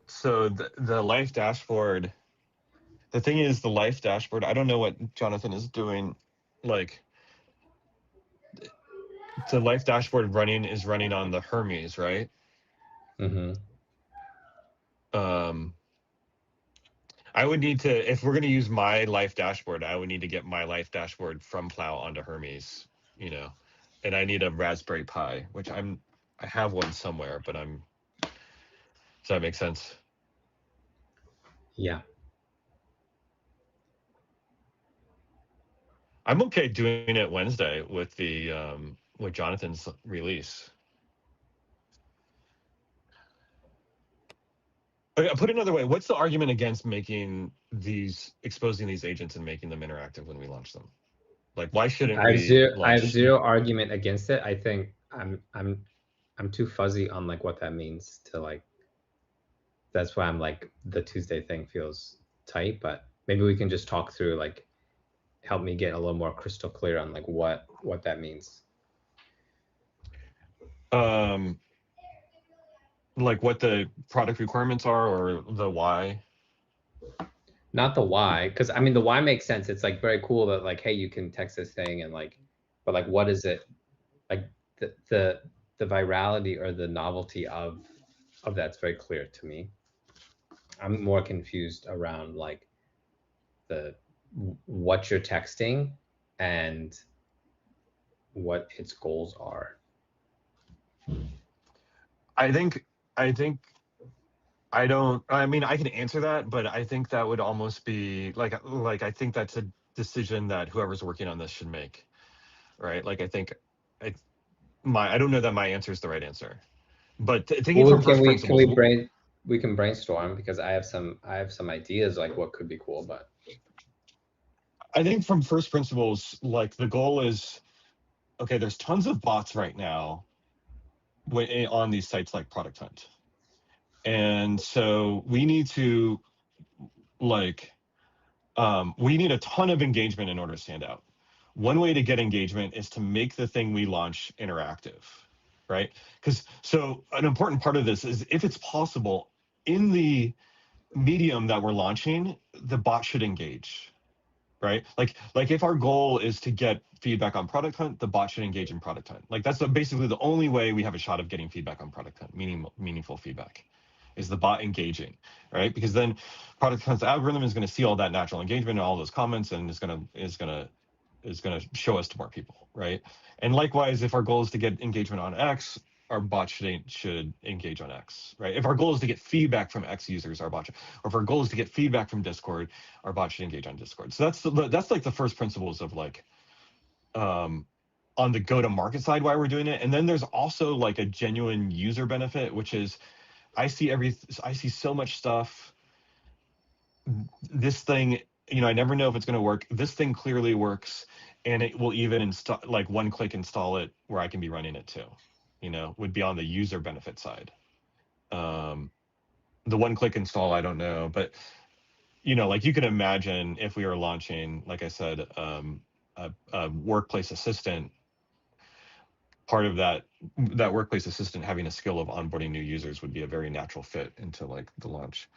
So the Life Dashboard, the thing is the Life Dashboard, I don't know what Jonathan is doing. Like the Life Dashboard is running on the Hermes, right? I would need to, if we're going to use my Life Dashboard, I would need to get my Life Dashboard from Plow onto Hermes, and I need a Raspberry Pi, which I have one somewhere, but does that make sense? Yeah. I'm okay doing it Wednesday with with Jonathan's release. Okay, put it another way, what's the argument against exposing these agents and making them interactive when we launch them? Like, why shouldn't we? I have zero argument against it. I think I'm too fuzzy on like what that means to like. That's why I'm like, the Tuesday thing feels tight, but maybe we can just talk through, like, help me get a little more crystal clear on like what that means. Like what the product requirements are, or the why? Not the why, because I mean the why makes sense. It's like very cool that like, hey, you can text this thing and like, but like, what is it? Like the virality or the novelty of that's very clear to me. I'm more confused around like what you're texting and what its goals are. I mean, I can answer that, but I think that would almost be like I think that's a decision that whoever's working on this should make, right? Like I don't know that my answer is the right answer, but thinking from first principles, we can brainstorm, because I have some ideas like what could be cool, but I think from first principles, like the goal is, okay, there's tons of bots right now on these sites like Product Hunt. And so we need to like, we need a ton of engagement in order to stand out. One way to get engagement is to make the thing we launch interactive, right? Because so an important part of this is, if it's possible, in the medium that we're launching, the bot should engage, right? Like if our goal is to get feedback on product hunt, the bot should engage in product hunt. Like that's basically the only way we have a shot of getting feedback on product hunt, meaningful feedback, is the bot engaging, right? Because then product hunt's algorithm is going to see all that natural engagement and all those comments, and is going to show us to more people, right? And likewise, if our goal is to get engagement on X, our bot should engage on X, right? If our goal is to get feedback from X users, our bot should, or if our goal is to get feedback from Discord, our bot should engage on Discord. So that's like the first principles of like, on the go-to-market side, why we're doing it. And then there's also like a genuine user benefit, which is I see so much stuff. This thing, I never know if it's going to work. This thing clearly works, and it will even install, like one click install it where I can be running it too. Would be on the user benefit side. The one click install, I don't know, but like you can imagine if we were launching, like I said, a workplace assistant. Part of that workplace assistant having a skill of onboarding new users would be a very natural fit into like the launch.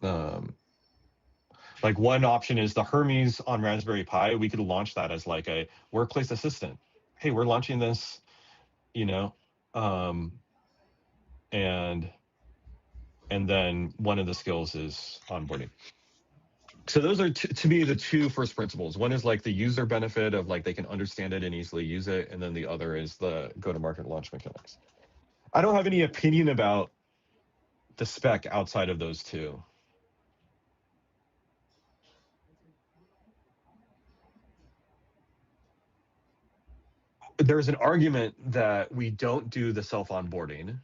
Like one option is the Hermes on Raspberry Pi. We could launch that as like a workplace assistant. Hey, we're launching this, and then one of the skills is onboarding. So those are to me the two first principles. One is like the user benefit of like they can understand it and easily use it, and then the other is the go-to-market launch mechanics. I don't have any opinion about the spec outside of those two. There's an argument that we don't do the self-onboarding.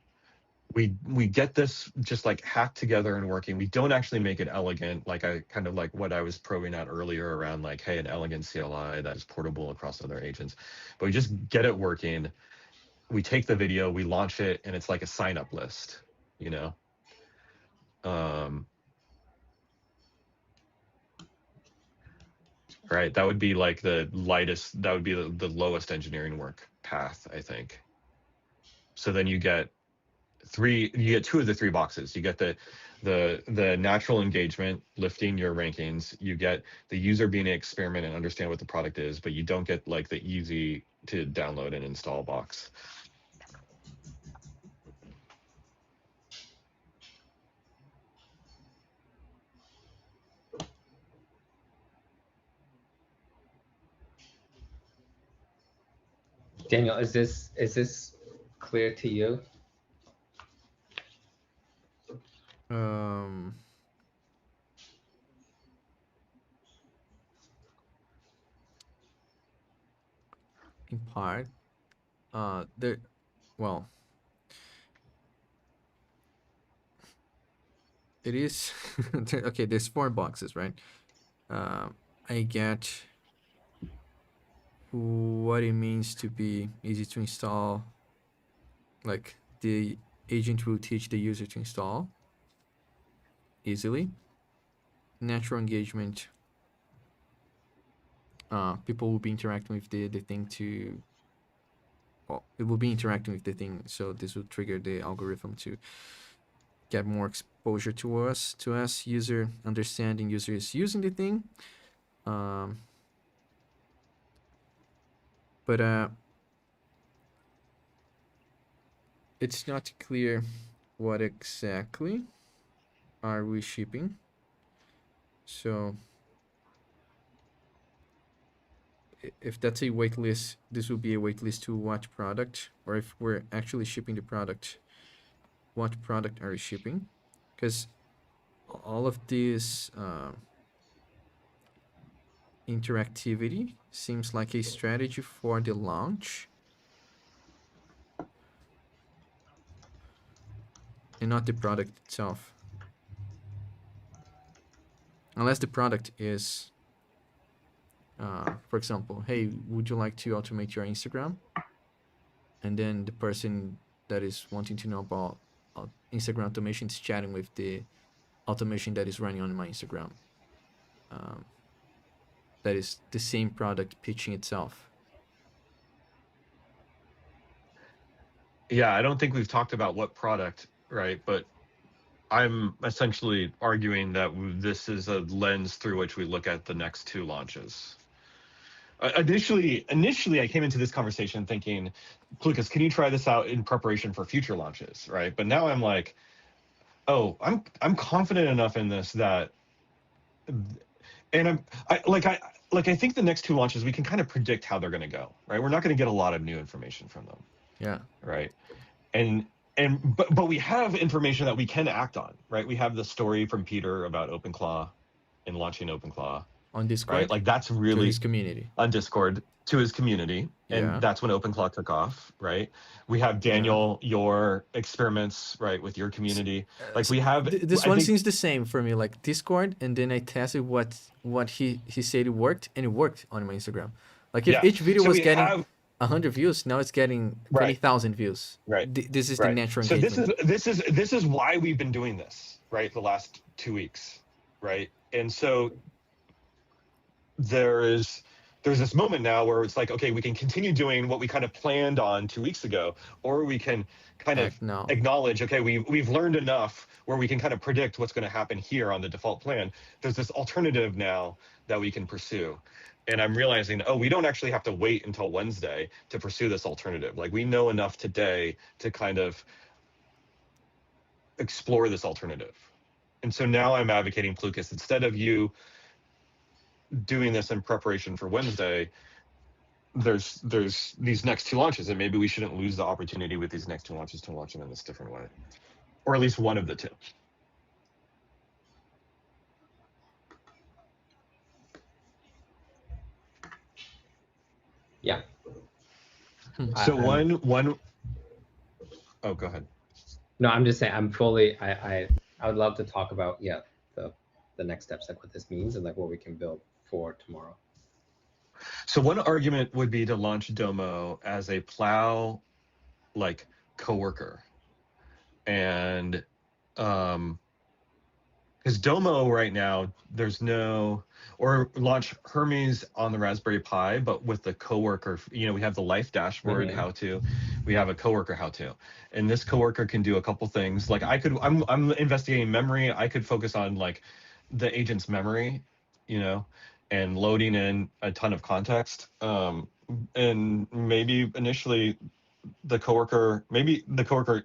We get this just like hacked together and working. We don't actually make it elegant, like I kind of like what I was probing at earlier around like, hey, an elegant CLI that is portable across other agents. But we just get it working. We take the video, we launch it, and it's like a sign-up list, right? That would be like the lightest, that would be the lowest engineering work path, I think. So then you get two of the three boxes. You get the natural engagement, lifting your rankings. You get the user being able to experiment and understand what the product is, but you don't get like the easy to download and install box. Daniel, is this clear to you? In part, it is okay. There's 4 boxes, right? I get what it means to be easy to install. Like the agent will teach the user to install easily. Natural engagement. People will be interacting with the thing to. Well, it will be interacting with the thing, so this will trigger the algorithm to get more exposure to us. User understanding, user is using the thing. But it's not clear what exactly are we shipping. So if that's a waitlist, this will be a waitlist to what product, or if we're actually shipping the product, what product are we shipping? Because all of this interactivity seems like a strategy for the launch and not the product itself. Unless the product is, for example, hey, would you like to automate your Instagram? And then the person that is wanting to know about Instagram automation is chatting with the automation that is running on my Instagram. That is the same product pitching itself. Yeah, I don't think we've talked about what product, right? But I'm essentially arguing that this is a lens through which we look at the next 2 launches. Initially, I came into this conversation thinking, Lucas, can you try this out in preparation for future launches, right? But now I'm like, oh, I'm confident enough in this that, and I think the next 2 launches we can kind of predict how they're going to go, right? We're not going to get a lot of new information from them, Yeah. right? But we have information that we can act on, right? We have the story from Peter about OpenClaw and launching OpenClaw, On Discord, right? Like that's to really his community. on Discord to his community, and Yeah. that's when OpenClaw took off, right? We have Daniel, your experiments, right, with your community. Like we have This I one think- seems the same for me, like Discord, and then I tested what he said it worked, and it worked on my Instagram. Like if Yeah. each video So was we getting have- 100 views, now it's getting Right. 20,000 views. Right. This is the Right. natural So engagement. this is why we've been doing this, right? The last 2 weeks, right? And so there's this moment now where it's like, okay, we can continue doing what we kind of planned on 2 weeks ago, or we can kind of Act now. acknowledge, okay, we've learned enough where we can kind of predict what's going to happen here on the default plan. There's this alternative now that we can pursue. And I'm realizing, oh, we don't actually have to wait until Wednesday to pursue this alternative. Like we know enough today to kind of explore this alternative. And so now I'm advocating, Lucas, instead of you doing this in preparation for Wednesday, there's these next 2 launches, and maybe we shouldn't lose the opportunity with these next 2 launches to launch them in this different way, or at least one of the 2. Yeah. So I'm- one. Oh, go ahead. No, I'm just saying I'm fully. I would love to talk about the next steps, like what this means and like what we can build for tomorrow. So one argument would be to launch Domo as a plow, like coworker, and because Domo right now there's no, or launch Hermes on the Raspberry Pi, but with the coworker. We have the life dashboard how to, we have a coworker how to, and this coworker can do a couple things. Like I'm investigating memory. I could focus on like the agent's memory, and loading in a ton of context. And maybe initially the coworker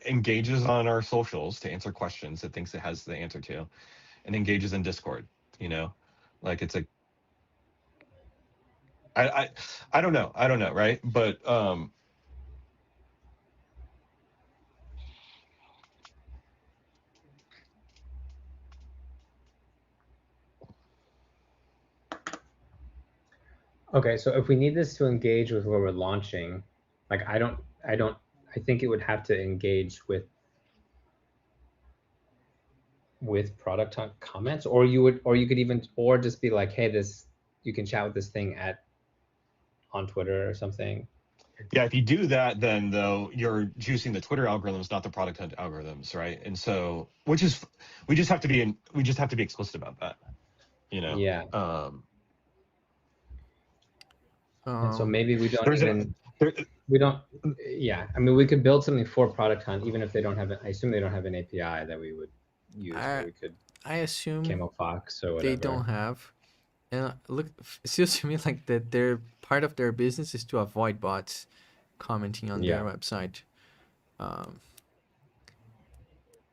engages on our socials to answer questions it thinks it has the answer to, and engages in Discord, like it's a, I don't know, right? But Okay, so if we need this to engage with what we're launching, like I think it would have to engage with product comments, or you could even, or just be like, hey, you can chat with this thing on Twitter or something. yeah, if you do that, then though you're juicing the Twitter algorithms, not the product hunt algorithms, right? And so, we just have to be explicit about that, Yeah. And so Um, maybe we don't There's even, yeah. I mean, we could build something for Product Hunt, even if they don't have I assume they don't have an API that we would use, or we could I assume Camo Fox or whatever. they don't have. And look, it feels to me like that their part of their business is to avoid bots commenting on their website.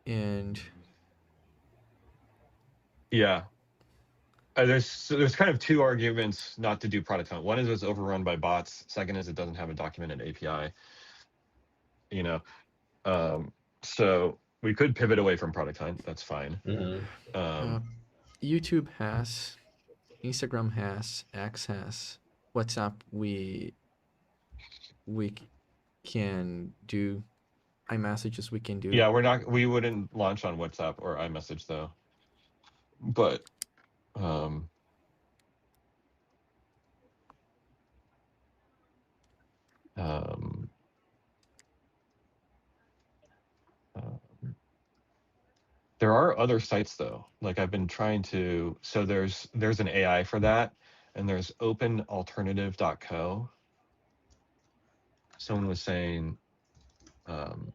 And yeah. There's kind of 2 arguments not to do product hunt. One is it's overrun by bots. Second is it doesn't have a documented API. So we could pivot away from product hunt. That's fine. YouTube has, Instagram has, X has, WhatsApp we can do, iMessages we can do. Yeah, we wouldn't launch on WhatsApp or iMessage though. But There are other sites though. Like I've been trying to. So there's an AI for that, and there's openalternative.co. Someone was saying, um,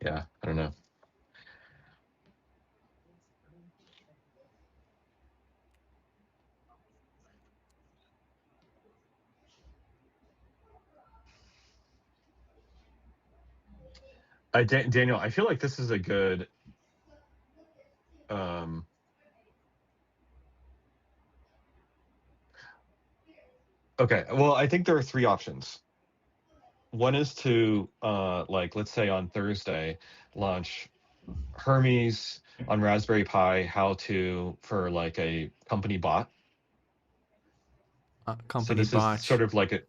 yeah, I don't know. Daniel, I feel like this is a good. Okay, well, I think there are three options. One is to, like, let's say on Thursday, launch Hermes on Raspberry Pi how to for like a company bot. So Company this is bot. sort of like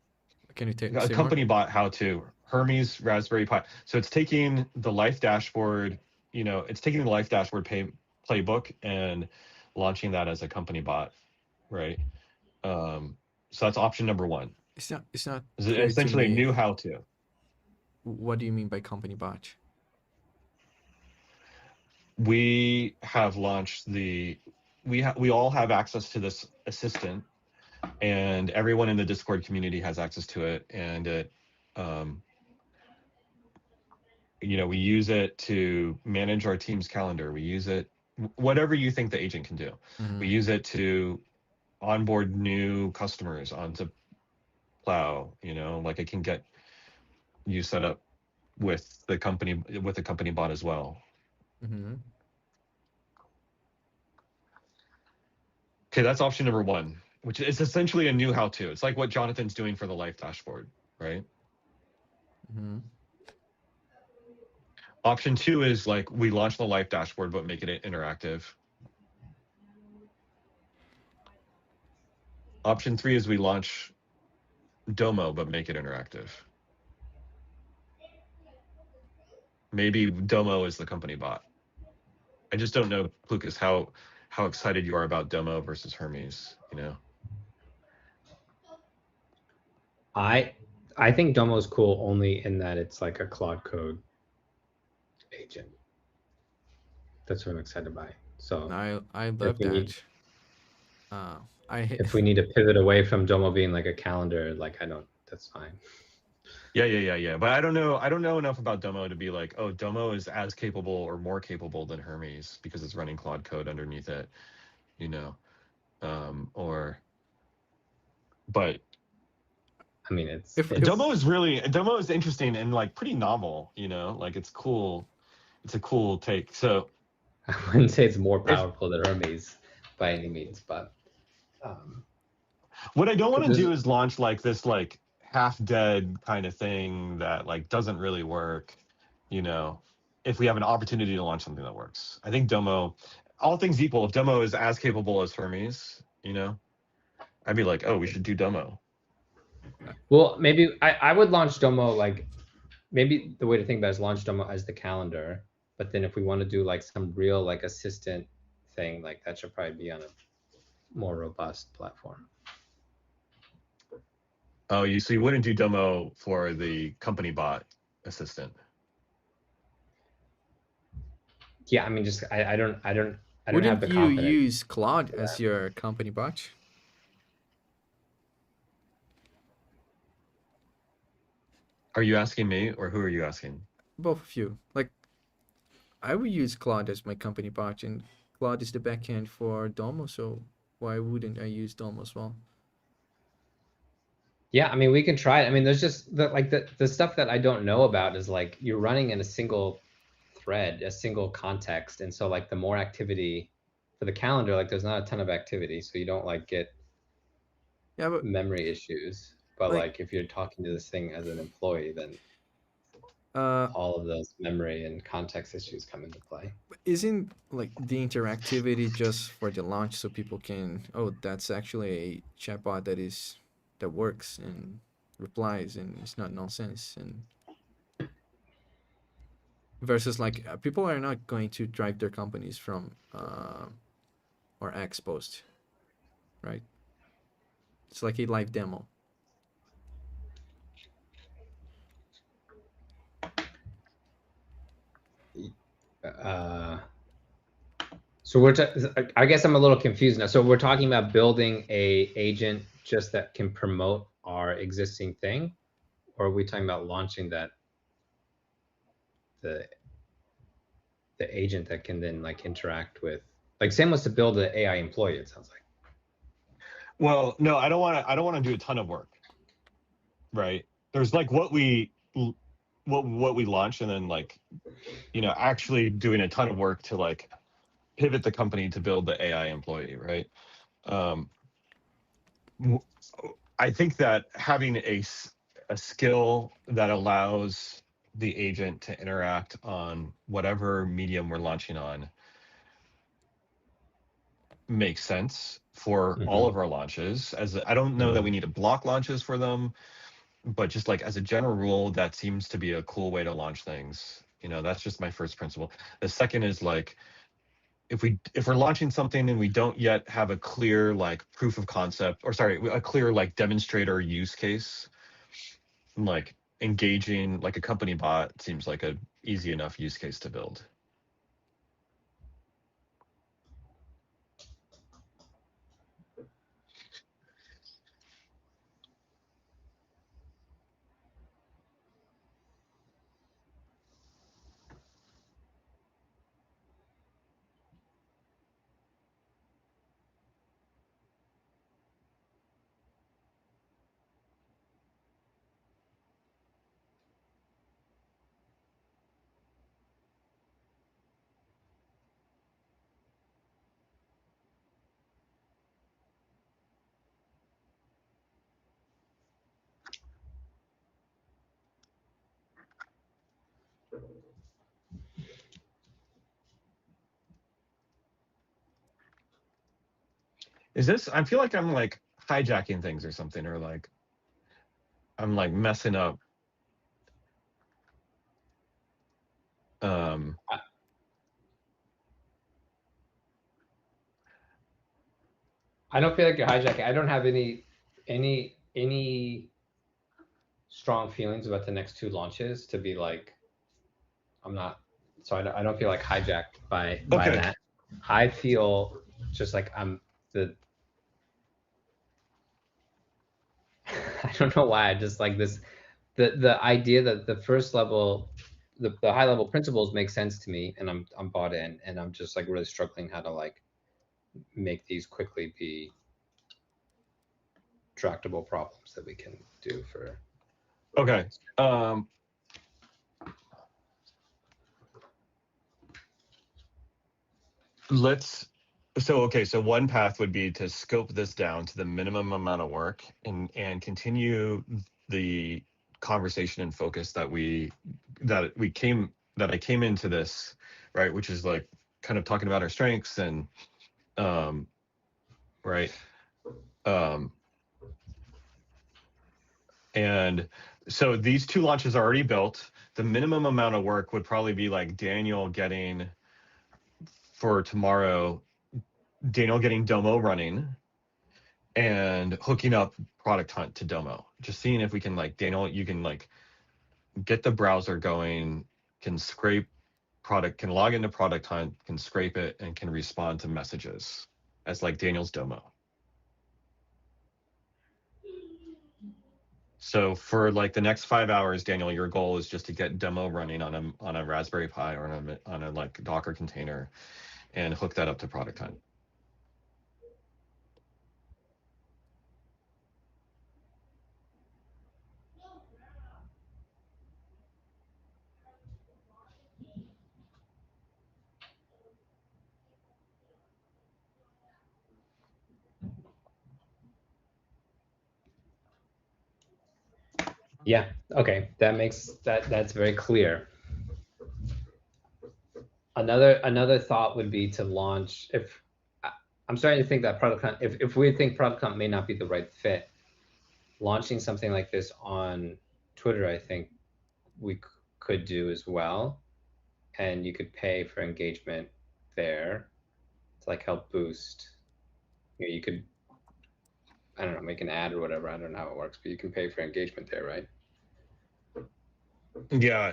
Can you a say company more? bot how to Hermes Raspberry Pi. So it's taking the life dashboard, it's taking the life dashboard playbook and launching that as a company bot, right? So that's option number one. It's not. It's not It's clear to essentially a me. new how to. What do you mean by company bot? We have launched we all have access to this assistant, and everyone in the Discord community has access to it, and it we use it to manage our team's calendar. We use it whatever you think the agent can do. Mm-hmm. We use it to onboard new customers onto Plow. Like it can get you set up with the company bot as well. Mm-hmm. Okay, that's option number one, which is essentially a new how-to. It's like what Jonathan's doing for the life dashboard, right? Mm-hmm. Option two is like we launch the life dashboard but make it interactive. Option three is we launch Domo but make it interactive. Maybe Domo is the company bot. I just don't know, Lucas, how excited you are about Domo versus Hermes. I think Domo is cool only in that it's like a Claude Code agent. That's what I'm excited by. So I if love we need that. if we need to pivot away from Domo being like a calendar, that's fine. Yeah. But I don't know enough about Domo to be like, oh, Domo is as capable or more capable than Hermes because it's running Claude Code underneath it, but I mean, Domo is interesting and like pretty novel, like it's cool. It's a cool take. So I wouldn't say it's more powerful than Hermes by any means, but what I don't want to do is launch like this like half dead kind of thing that like doesn't really work, if we have an opportunity to launch something that works. I think Domo, all things equal, if Domo is as capable as Hermes, I'd be like, oh, we should do Domo. Well, maybe I would launch Domo like maybe the way to think about it is launch Domo as the calendar, but then if we want to do like some real like assistant thing, like that should probably be on a more robust platform. Oh, so you wouldn't do Domo for the company bot assistant? Yeah, I mean, just I don't have the Wouldn't you confidence. use Claude as your company bot? Are you asking me or who are you asking? Both of you. Like, I would use Claude as my company bot, and Claude is the backend for Domo, so why wouldn't I use Domo as well? Yeah, I mean, we can try it. I mean, there's just the stuff that I don't know about is like you're running in a single thread, a single context, and so like the more activity for the calendar, like there's not a ton of activity, so you don't like get memory issues. But like if you're talking to this thing as an employee, then all of those memory and context issues come into play. Isn't like the interactivity just for the launch so people can, oh, that's actually a chatbot that works and replies and it's not nonsense? And versus like people are not going to drive their companies from or X post, right? It's like a live demo. So I guess I'm a little confused now. So we're talking about building a agent just that can promote our existing thing, or are we talking about launching that the agent that can then like interact with, like Sam wants to build an AI employee, it sounds like. Well, no, I don't want to do a ton of work, right? There's like what we launch, and then like, you know, actually doing a ton of work to like pivot the company to build the AI employee, right? I think that having a skill that allows the agent to interact on whatever medium we're launching on makes sense for all of our launches. As I don't know that we need to block launches for them, but just like as a general rule, that seems to be a cool way to launch things. You know, that's just my first principle. The second is like, if we're launching something and we don't yet have a clear like proof of concept, or sorry, a clear like demonstrator use case, like engaging like a company bot seems like a easy enough use case to build. Is this, I feel like I'm like hijacking things or something, or like I'm like messing up. I don't feel like you're hijacking. I don't have any strong feelings about the next two launches to be like, I'm not, so I don't feel like hijacked by that. I feel just like I'm I don't know why, I just like this, the idea that the first level, the high level principles make sense to me, and I'm bought in, and I'm just like really struggling how to like make these quickly be tractable problems that we can do for. Okay. So one path would be to scope this down to the minimum amount of work and continue the conversation and focus that I came into this, right, which is like kind of talking about our strengths and right. And so these two launches are already built. The minimum amount of work would probably be like Daniel getting Domo running and hooking up Product Hunt to Domo. Just seeing if we can like, Daniel, you can like get the browser going, can log into Product Hunt, can scrape it, and can respond to messages as like Daniel's Domo. So for like the next 5 hours, Daniel, your goal is just to get demo running on a Raspberry Pi or on a like Docker container, and hook that up to Product Hunt. Yeah, okay, that's very clear. Another thought would be to launch, if I'm starting to think that Product Hunt, if we think Product Hunt may not be the right fit, launching something like this on Twitter, I think we could do as well. and you could pay for engagement there to like help boost. You could, I don't know, make an ad or whatever. I don't know how it works, but you can pay for engagement there, right? Yeah.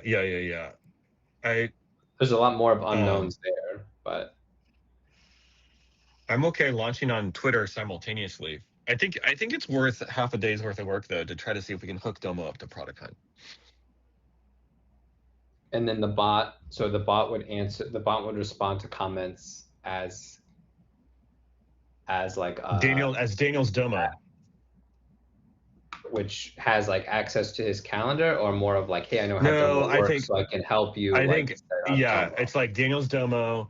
There's a lot more of Um, unknowns there, but I'm okay launching on Twitter simultaneously. I think it's worth half a day's worth of work though to try to see if we can hook Domo up to Product Hunt. and then the bot the bot would respond to comments as like Daniel's Domo. which has like access to his calendar, or more of like, hey, I know how No, Domo I works, think so I can help you. I like think set up yeah, Domo. it's like Daniel's Domo.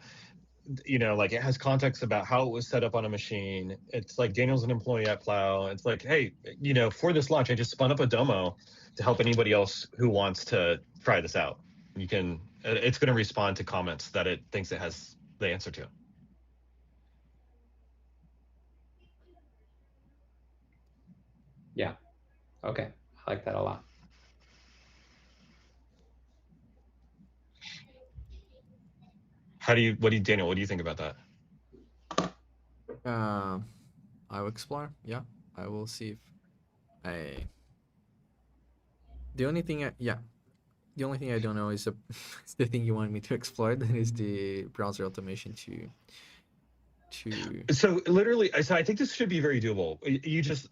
You know, like it has context about how it was set up on a machine. It's like Daniel's an employee at Plow. It's like, hey, you know, for this launch, I just spun up a Domo to help anybody else who wants to try this out. You can, it's going to respond to comments that it thinks it has the answer to. Yeah. Okay. I like that a lot. Daniel, what do you think about that? I will explore. Yeah, I will see if I. The only thing I don't know is is the thing you want me to explore. That is the browser automation to. So literally, so I think this should be very doable. You just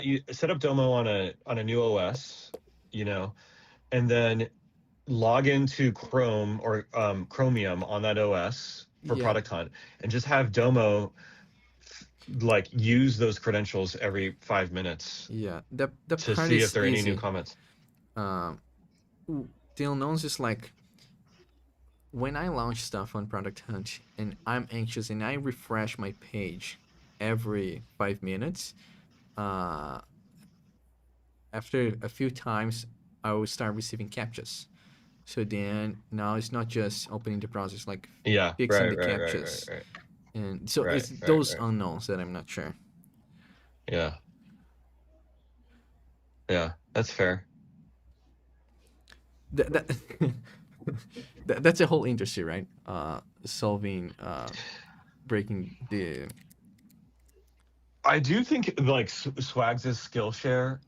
you set up Domo on a new OS, you know, and then log into Chrome or Chromium on that OS for Yeah. Product Hunt, and just have Domo like use those credentials every 5 minutes. Yeah, the to part see is if there are any easy. new comments. The unknowns is like when I launch stuff on Product Hunt and I'm anxious and I refresh my page every 5 minutes. After a few times, I will start receiving captchas. So then now it's not just opening the browser, it's like fixing the captchas. Right. And so Right, it's right, those right. unknowns that I'm not sure. Yeah, that's fair. That that's a whole industry, right? Solving, breaking the. I do think like Swags' Skillshare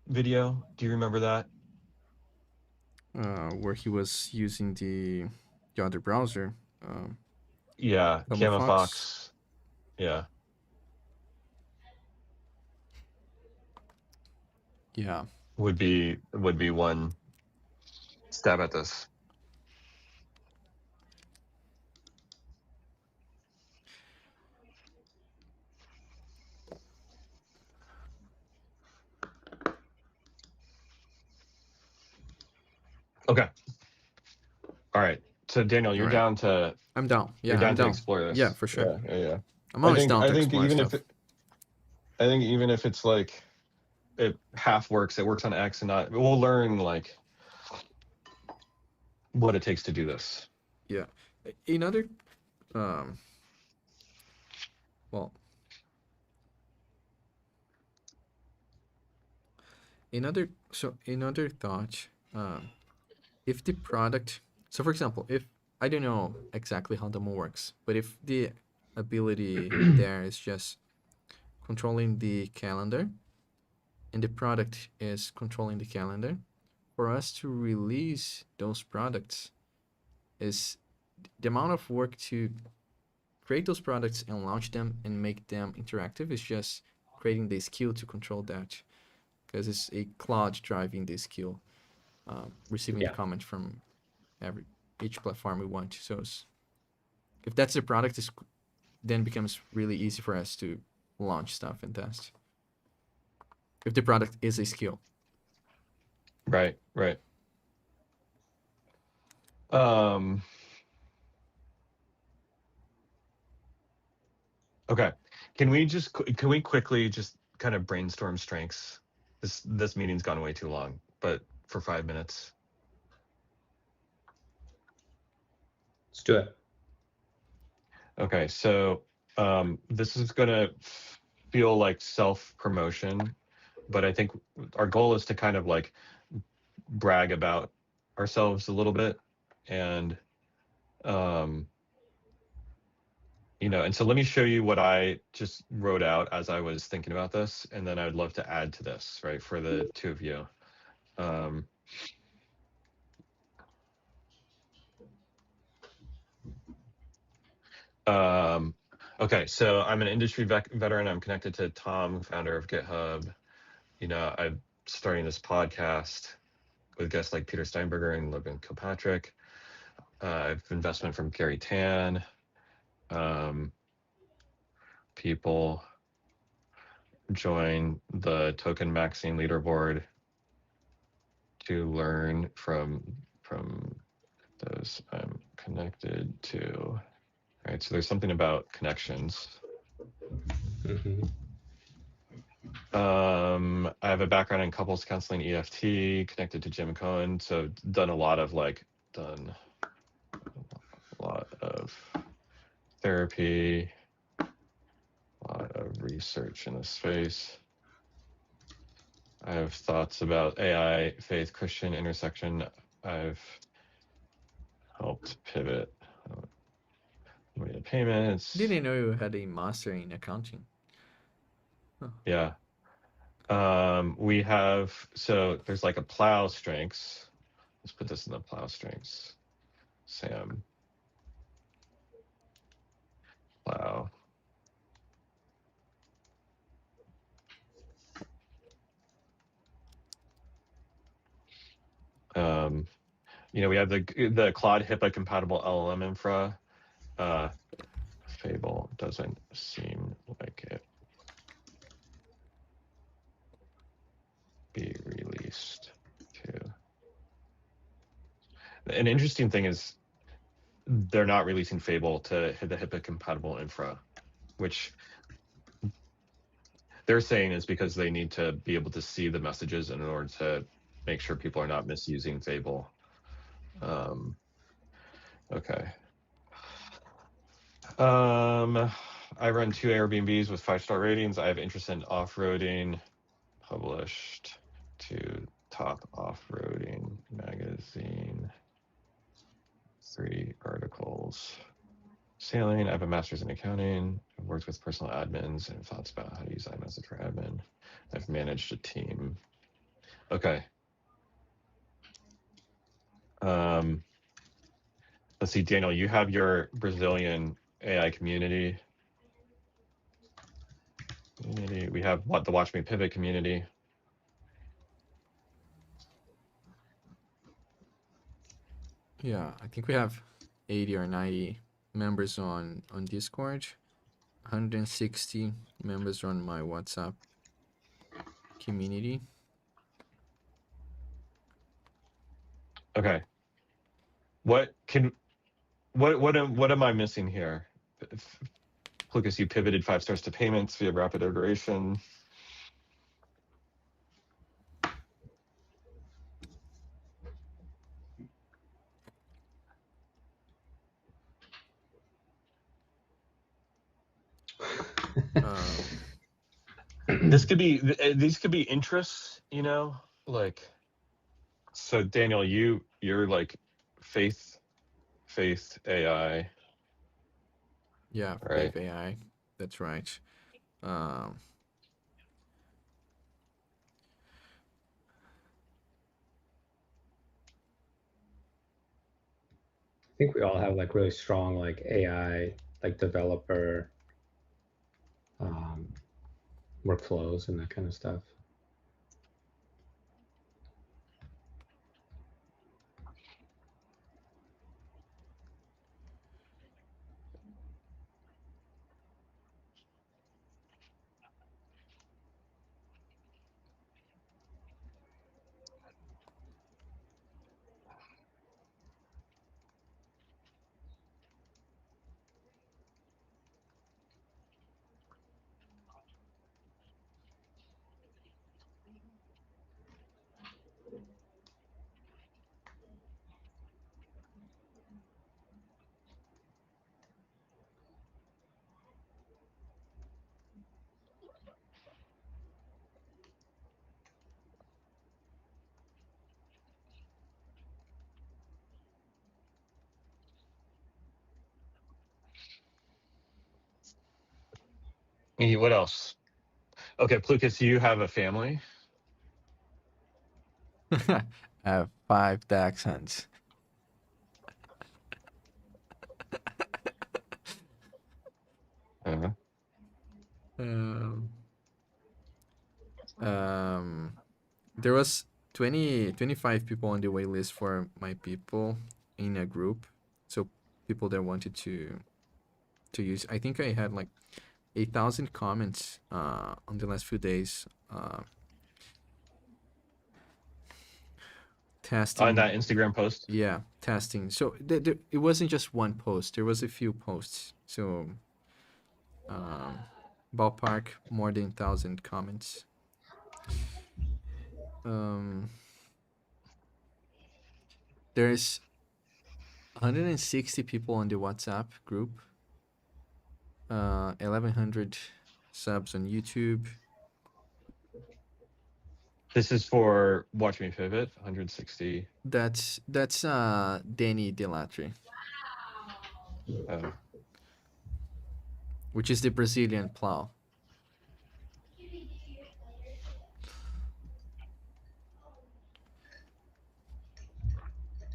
video. Do you remember that? Where he was using the other browser. Yeah, Fox. Yeah. Yeah. Would be one stab at this. Okay. All right. So Daniel, you're All right. down to I'm down. Yeah, you're down I'm to down. explore this. Yeah, for sure. Yeah. I'm always down to I think explore even stuff. I think even if it's like it half works, it works on X and not, we'll learn like what it takes to do this. Yeah. Another well, another thought, if the product, so for example, if I don't know exactly how Domo works, but if the ability there is just controlling the calendar and the product is controlling the calendar, for us to release those products is the amount of work to create those products and launch them and make them interactive is just creating the skill to control that, because it's a cloud driving the skill, receiving the comment from each platform we want. So if that's the product, it then becomes really easy for us to launch stuff and test. If the product is a skill. Right. Okay. Can we quickly just kind of brainstorm strengths? This meeting's gone way too long, but for 5 minutes. Let's do it. Okay, so this is gonna feel like self-promotion, but I think our goal is to kind of like brag about ourselves a little bit and And so let me show you what I just wrote out as I was thinking about this, and then I would love to add to this, right, for the two of you. Okay, so I'm an industry veteran. I'm connected to Tom, founder of GitHub. I'm starting this podcast with guests like Peter Steinberger and Logan Kilpatrick. I have investment from Gary Tan. People join the token maxing leaderboard to learn from those I'm connected to. All right, so there's something about connections. Mhm. I have a background in couples counseling, EFT, connected to Jim Cohen, so done a lot of therapy, a lot of research in this space. I have thoughts about AI, faith, Christian intersection. I've helped pivot payments. Didn't know you had a master in accounting. Yeah. We have, so there's like a plow strengths. Let's put this in the plow strengths. Sam. Plow. We have the Claude HIPAA compatible LLM infra. Fable doesn't seem like it be released too. An interesting thing is they're not releasing Fable to the HIPAA compatible infra, which they're saying is because they need to be able to see the messages in order to make sure people are not misusing Fable. Okay. I run 2 Airbnbs with 5-star ratings. I have interest in off-roading, published to top off-roading magazine, 3 articles. Sailing, I have a master's in accounting. I've worked with personal admins and thoughts about how to use iMessage for admin. I've managed a team. Okay. Let's see, Daniel, you have your Brazilian AI community. We have the Watch Me Pivot community. Yeah, I think we have 80 or 90 members on Discord, 160 members on my WhatsApp community. Okay. What am I missing here? Lucas, you pivoted 5 stars to payments via rapid iteration. These could be interests, like. So Daniel, you're like faith AI. Yeah, right? Faith AI. That's right. I think we all have like really strong like AI like developer workflows and that kind of stuff. What else? Okay, Plukas, you have a family. I have 5 dachshunds. Uh, Um, there was 25 people on the wait list for my people in a group. So people that wanted to use. I think I had like 8,000 comments on the last few days. Testing. on that Instagram post. Yeah, testing. So it wasn't just one post. There was a few posts. So ballpark more than 1,000 comments. There's 160 people on the WhatsApp group. 1,100 subs on YouTube. This is for Watch Me Pivot, 160. That's Danny Delattre, which is the Brazilian plow.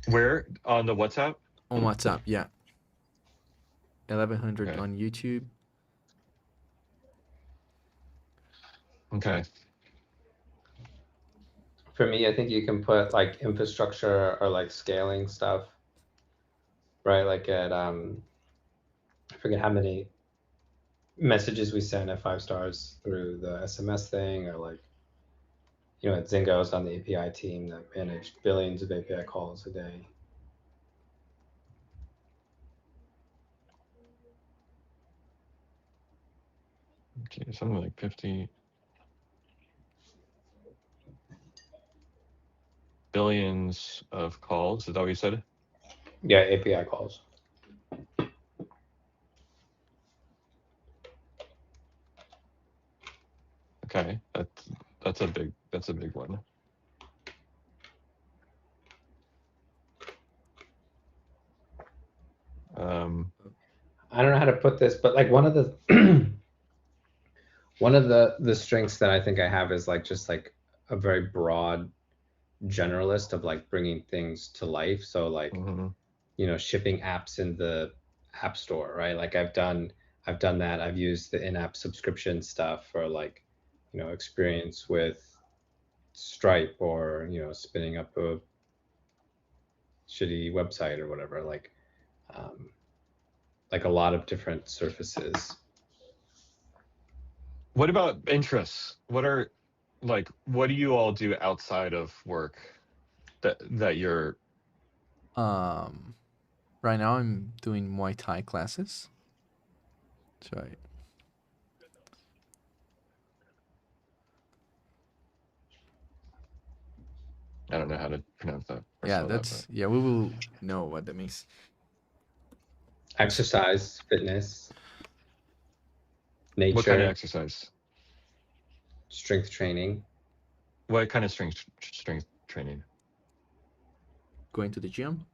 Where on the WhatsApp? On WhatsApp, yeah. 1,100 Okay. on YouTube. Okay. For me, I think you can put like infrastructure or like scaling stuff, right? Like at I forget how many messages we send at 5 stars through the SMS thing, or like, you know, at Zingo's on the API team that managed billions of API calls a day. Okay, something like 50 billions of calls. Is that what you said? Yeah, API calls. Okay, that's a big one. I don't know how to put this, but like one of the one of the strengths that I think I have is like just like a very broad generalist of like bringing things to life. So like, you know, shipping apps in the app store, right? Like I've done that. I've used the in-app subscription stuff for like, you know, experience with Stripe, or, you know, spinning up a shitty website or whatever, like a lot of different surfaces. What about interests? What do you all do outside of work that you're Right now I'm doing Muay Thai classes. So I don't know how to pronounce that. yeah, that's we will know what that means. Exercise, fitness, nature. What kind of exercise? Strength training. What kind of strength training? Going to the gym.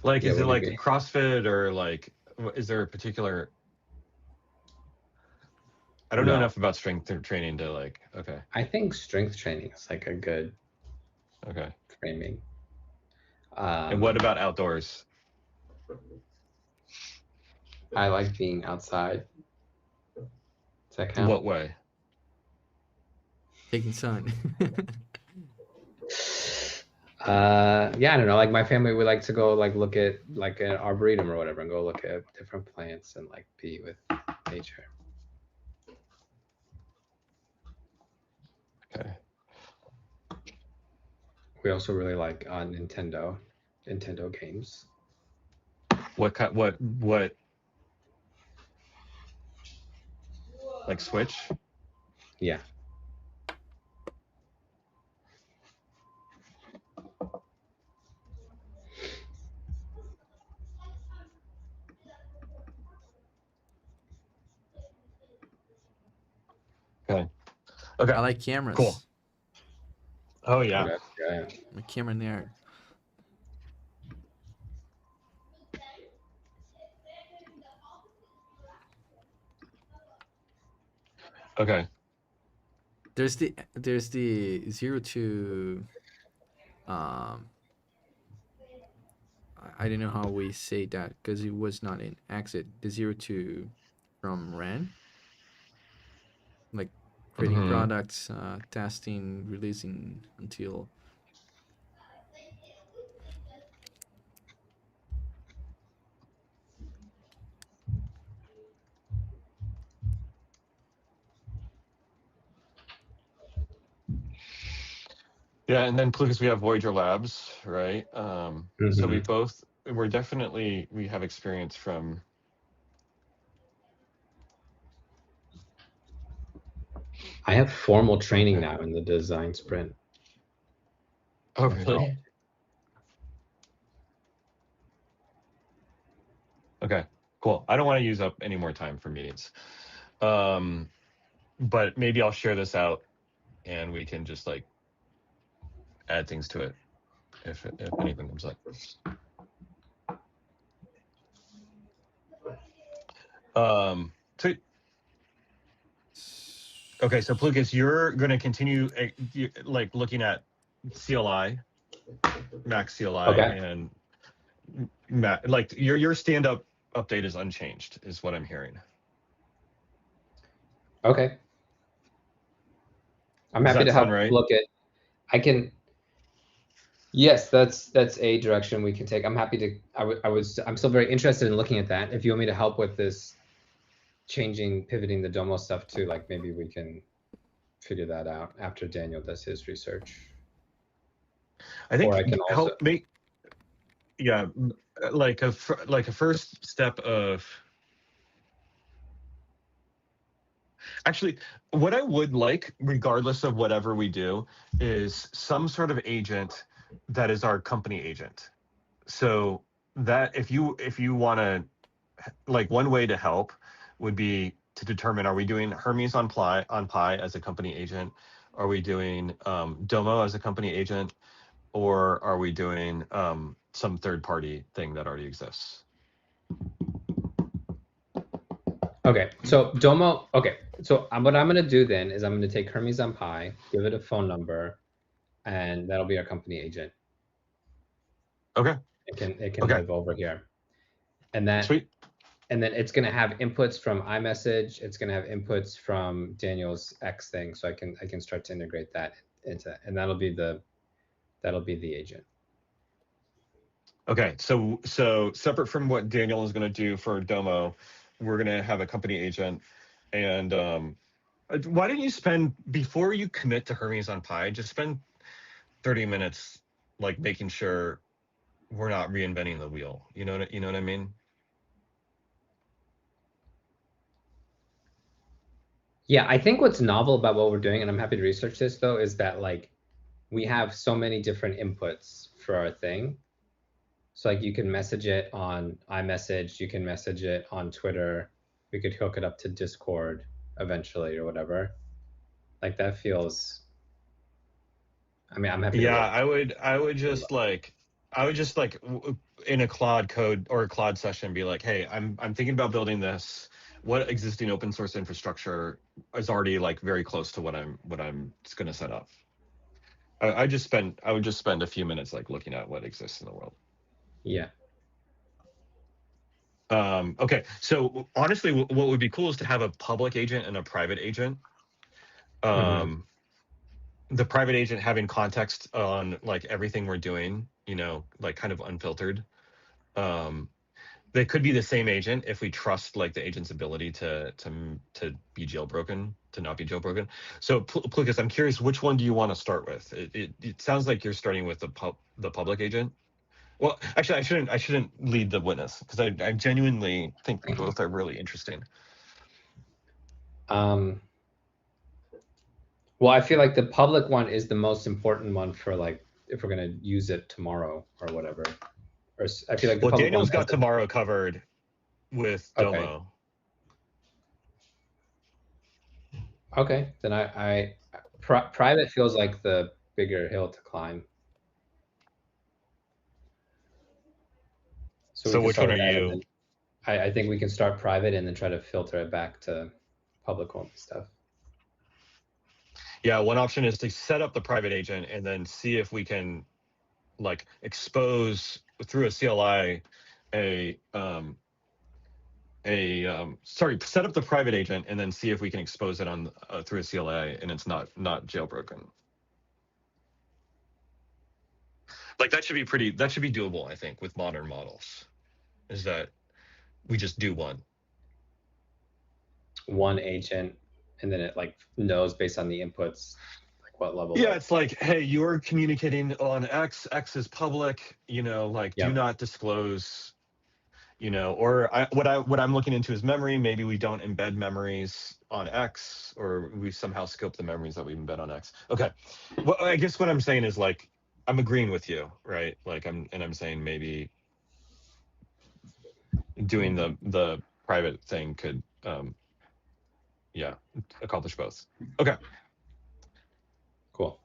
Like, Yeah, is it what like do you mean? CrossFit, or like, is there a particular? I don't know No. enough about strength training to like. Okay. I think strength training is like a good Okay. framing. And what about outdoors? I like being outside. Does that count? What way? Taking sun. Yeah, I don't know. Like my family would like to go like look at like an arboretum or whatever, and go look at different plants and like be with nature. Okay. We also really like Nintendo games. What like Switch? Yeah. Okay. Okay. I like cameras. Cool. Oh yeah. Yeah. I'm a camera nerd. Okay. There's the 0 to I don't know how we say that because it was not an exit. The 0 to from Ran, like creating Hmm. products, testing, releasing until Yeah, and then Lucas, we have Voyager Labs, right? So Mhm. we have experience from. I have formal training now in the design sprint. Oh, That's really? all. Okay, cool. I don't want to use up any more time for meetings. But maybe I'll share this out and we can just like add things to it if anything comes up. Sweet. Okay, so Plukas, you're going to continue like looking at CLI, Max CLI, Okay. and like your stand-up update is unchanged, is what I'm hearing. Okay. I'm Does happy that to sound help right? look at. I can. Yes, that's a direction we can take. I'm happy to. I'm still very interested in looking at that. If you want me to help with this, pivoting the Domo stuff too, like maybe we can figure that out after Daniel does his research. I Or think I can also. help make, yeah, like a first step of. Actually, what I would like, regardless of whatever we do, is some sort of agent that is our company agent. So that if you want to, like, one way to help would be to determine, are we doing Hermes on Pi as a company agent? Are we doing Domo as a company agent? Or are we doing some third party thing that already exists? Okay, so Domo. Okay, so what I'm gonna do then is I'm gonna take Hermes on Pi, give it a phone number, and that'll be our company agent. Okay. It can Okay. live over here, and Sweet. then it's gonna have inputs from iMessage. It's gonna have inputs from Daniel's X thing, so I can start to integrate that into, and that'll be the agent. Okay. So separate from what Daniel is going to do for Domo, we're going to have a company agent. And why don't you spend, before you commit to Hermes on Pi, just spend 30 minutes like making sure we're not reinventing the wheel. You know what I mean? Yeah, I think what's novel about what we're doing, and I'm happy to research this though, is that like we have so many different inputs for our thing. So like you can message it on iMessage, you can message it on Twitter, we could hook it up to Discord eventually or whatever. Like that feels. I mean, I'm happy to Yeah, work. I would just like in a Claude code or a Claude session be like, hey, I'm thinking about building this. What existing open source infrastructure is already like very close to what I'm just going to set up. I would just spend a few minutes like looking at what exists in the world. Yeah. Okay, so honestly, what would be cool is to have a public agent and a private agent. Mhm. The private agent having context on like everything we're doing, like kind of unfiltered. They could be the same agent if we trust like the agent's ability to be jailbroken, to not be jailbroken. So Plukas, I'm curious, which one do you want to start with? It sounds like you're starting with the public agent. Well, actually, I shouldn't lead the witness because I genuinely think both are really interesting. Well, I feel like the public one is the most important one for like if we're gonna use it tomorrow or whatever. Or I feel like the Well, public one Daniel's has got tomorrow covered with Okay. Domo. Okay. Then private feels like the bigger hill to climb. So we So can which start one with are that, and you? then I think we can start private and then try to filter it back to public one stuff. Yeah, one option is to set up the private agent and then see if we can like expose through a CLI set up the private agent and then see if we can expose it on through a CLI and it's not jailbroken. Like that should be doable, I think, with modern models. Is that we just do one agent, and then it like knows based on the inputs like what level. Yeah, it's like, hey, you're communicating on X is public, you know, like do not disclose, you know, or what I'm looking into is memory. Maybe we don't embed memories on X, or we somehow scope the memories that we embed on X. Okay. Well, I guess what I'm saying is like I'm agreeing with you, right? Like I'm saying maybe doing the private thing could accomplish both. Okay. Cool.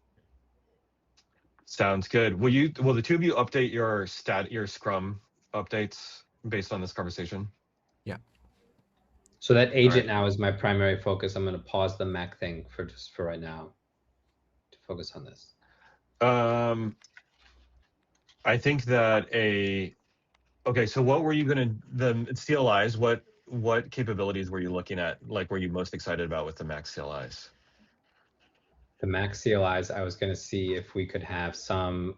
Sounds good. Will the two of you update your Scrum updates based on this conversation? Yeah. So that agent now is my primary focus. I'm going to pause the Mac thing for right now to focus on this. I think that okay, so what were you going to, the CLIs, what capabilities were you looking at? Like, were you most excited about with the Mac CLIs? The Mac CLIs, I was going to see if we could have some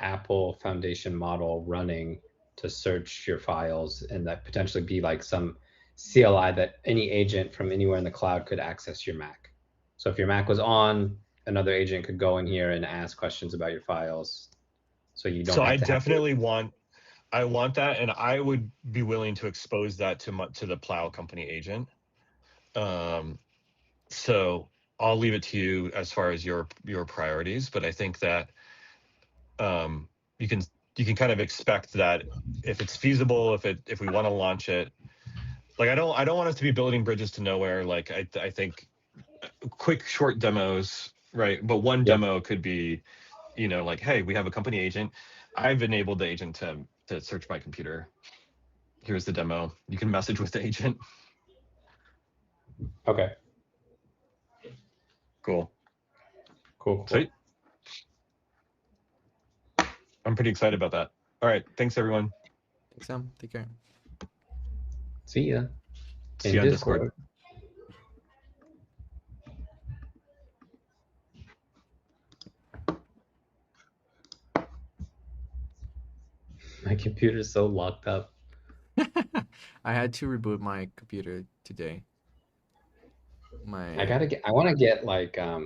Apple Foundation model running to search your files, and that potentially be like some CLI that any agent from anywhere in the cloud could access your Mac. So if your Mac was on, another agent could go in here and ask questions about your files. So you don't. So I definitely want that, and I would be willing to expose that to the Plow company agent. So I'll leave it to you as far as your priorities, but I think that you can kind of expect that if it's feasible, if we want to launch it, like I don't want us to be building bridges to nowhere. Like I think quick short demos, right? But one demo could be, you know, like, hey, we have a company agent. I've enabled the agent to search my computer. Here's the demo. You can message with the agent. Okay. Cool. Sweet. I'm pretty excited about that. All right. Thanks, everyone. Thanks, Sam. Take care. See ya. See you on Discord. My computer's so locked up. I had to reboot my computer today. I want to get like a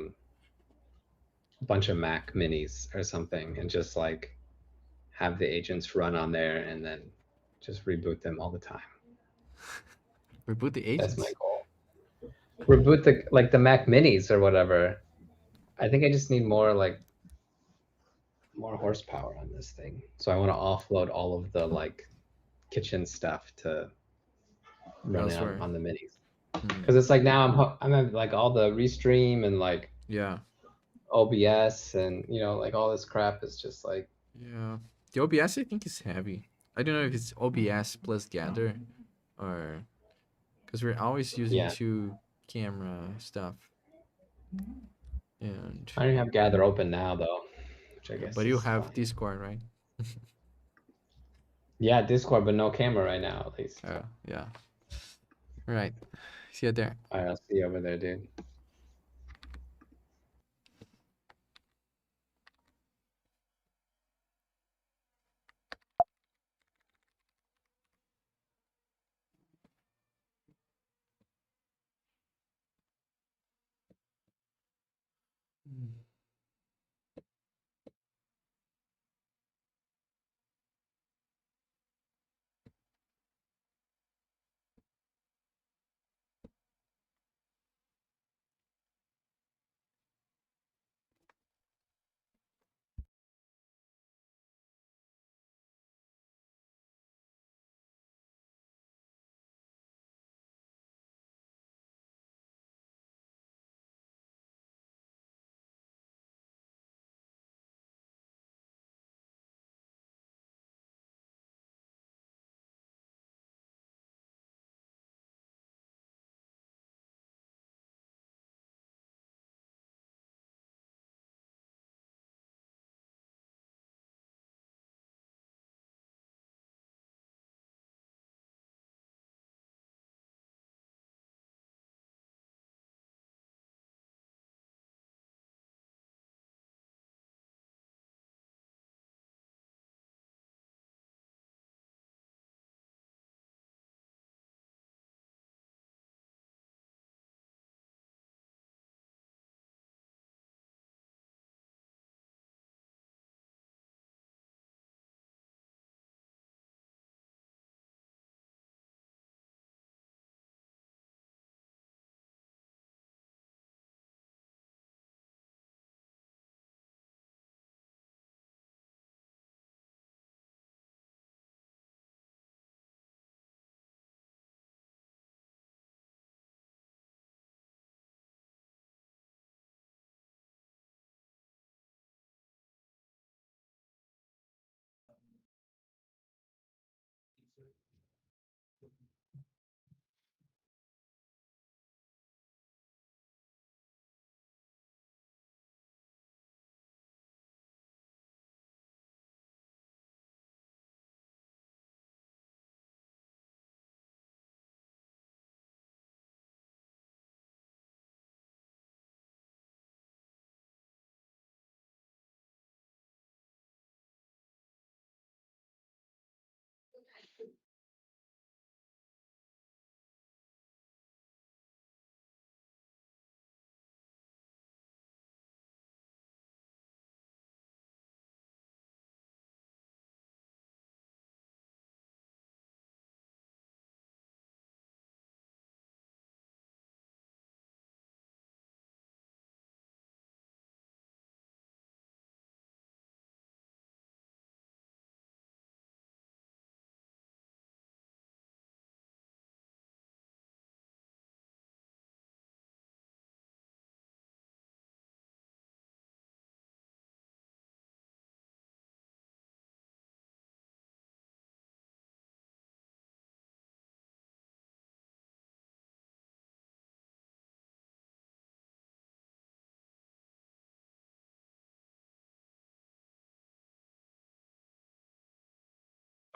bunch of Mac minis or something and just like have the agents run on there and then just reboot them all the time. Reboot the agents. That's my goal. Reboot the Mac minis or whatever. I think I just need more horsepower on this thing. So I want to offload all of the like kitchen stuff to run on the minis. Because it's like now I'm having like all the restream and like OBS and you know like all this crap is just like the OBS I think is heavy. I don't know if it's OBS plus Gather or because we're always using two camera stuff. And I don't have Gather open now though, which I guess. But you have Discord, right? Yeah, Discord, but no camera right now at least. Oh yeah. All right. See you there. All right, I'll see you over there, dude.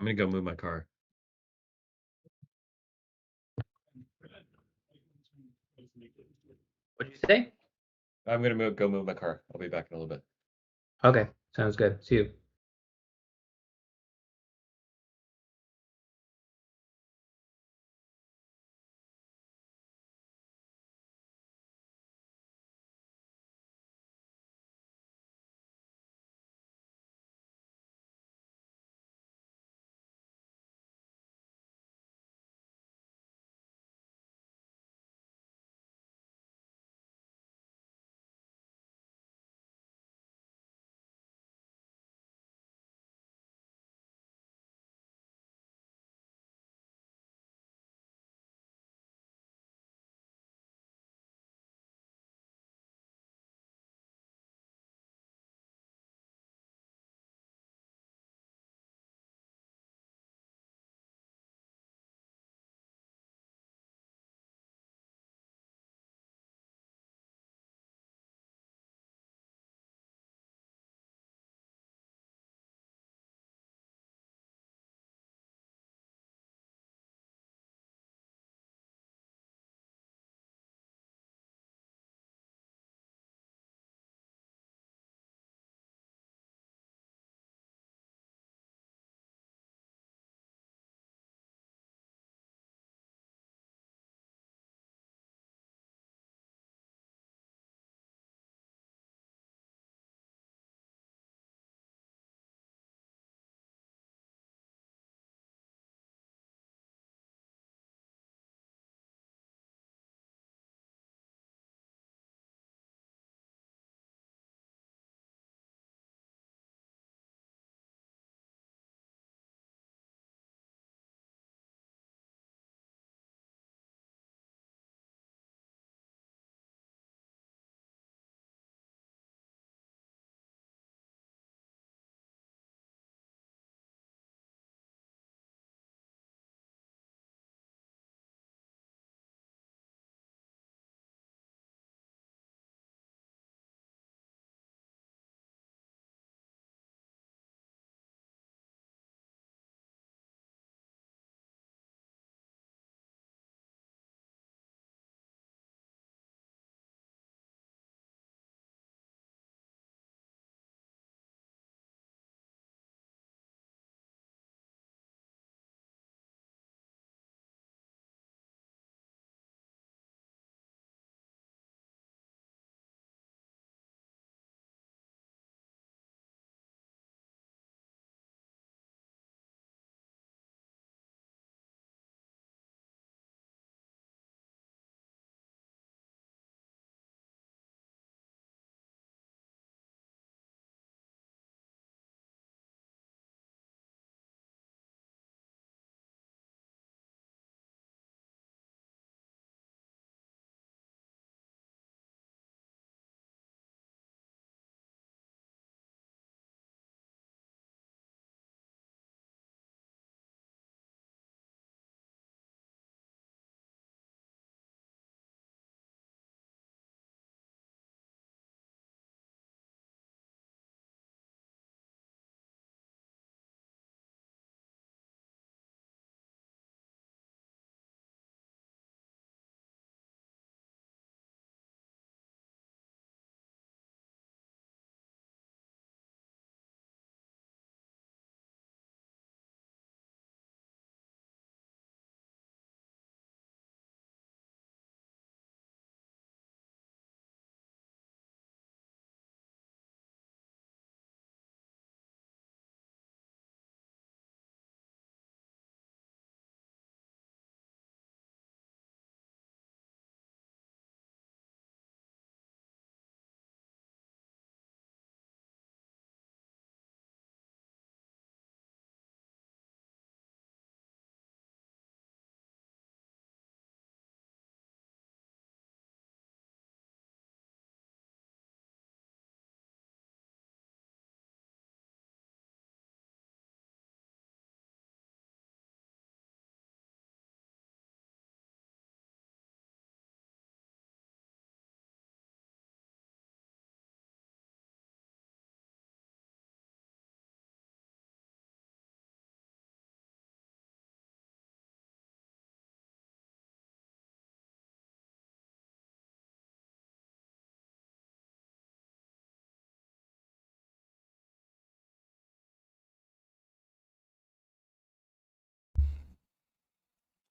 I'm gonna go move my car. What did you say? I'm gonna go move my car. I'll be back in a little bit. Okay, sounds good. See you.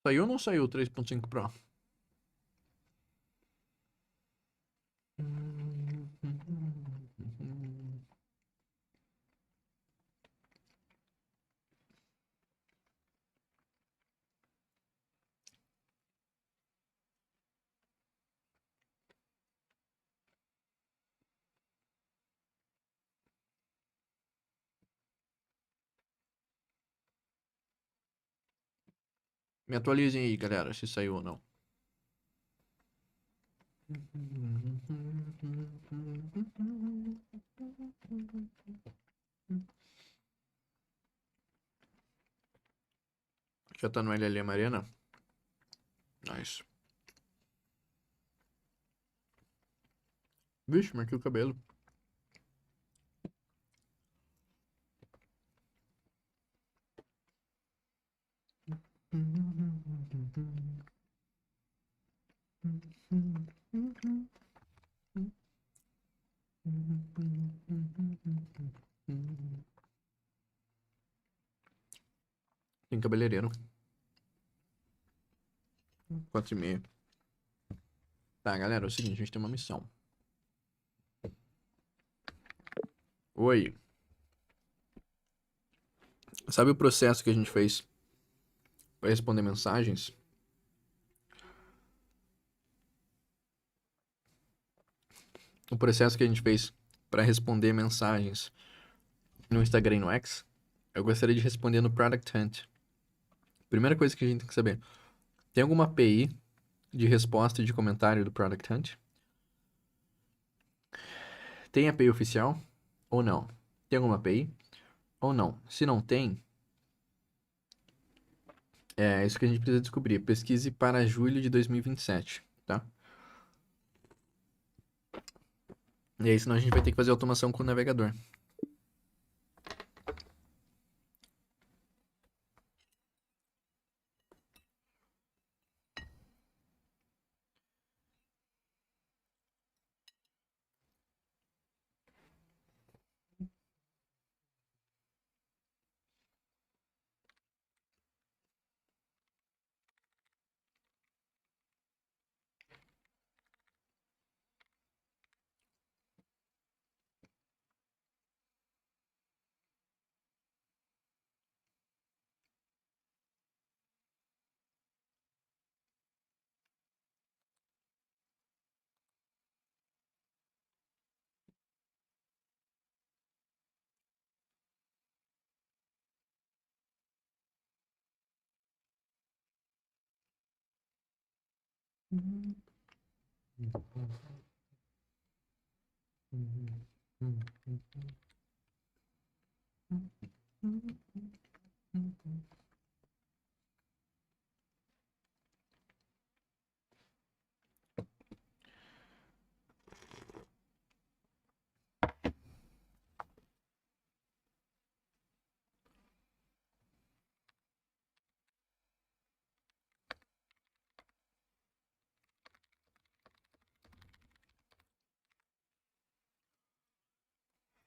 Saiu ou não saiu o 3.5 Pro? Me atualizem aí, galera, se saiu ou não. Já tá no LLM Arena? Nice. Vixe, marquei o cabelo. Tem cabeleireiro. 4h30. Tá, galera, é o seguinte, a gente tem uma missão. Oi. Sabe o processo que a gente fez para responder mensagens? O processo que a gente fez para responder mensagens no Instagram e no X? Eu gostaria de responder no Product Hunt. Primeira coisa que a gente tem que saber. Tem alguma API de resposta e de comentário do Product Hunt? Tem API oficial ou não? Tem alguma API ou não? Se não tem, é isso que a gente precisa descobrir. Pesquise para julho de 2027, tá? E aí, senão a gente vai ter que fazer automação com o navegador.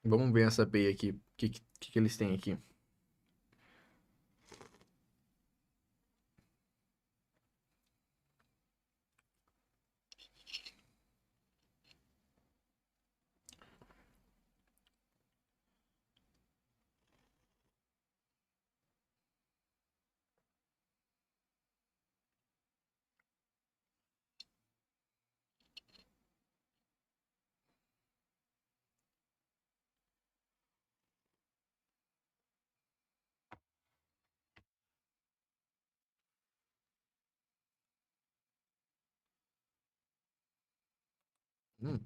Vamos ver essa API aqui. O que eles têm aqui? Hum.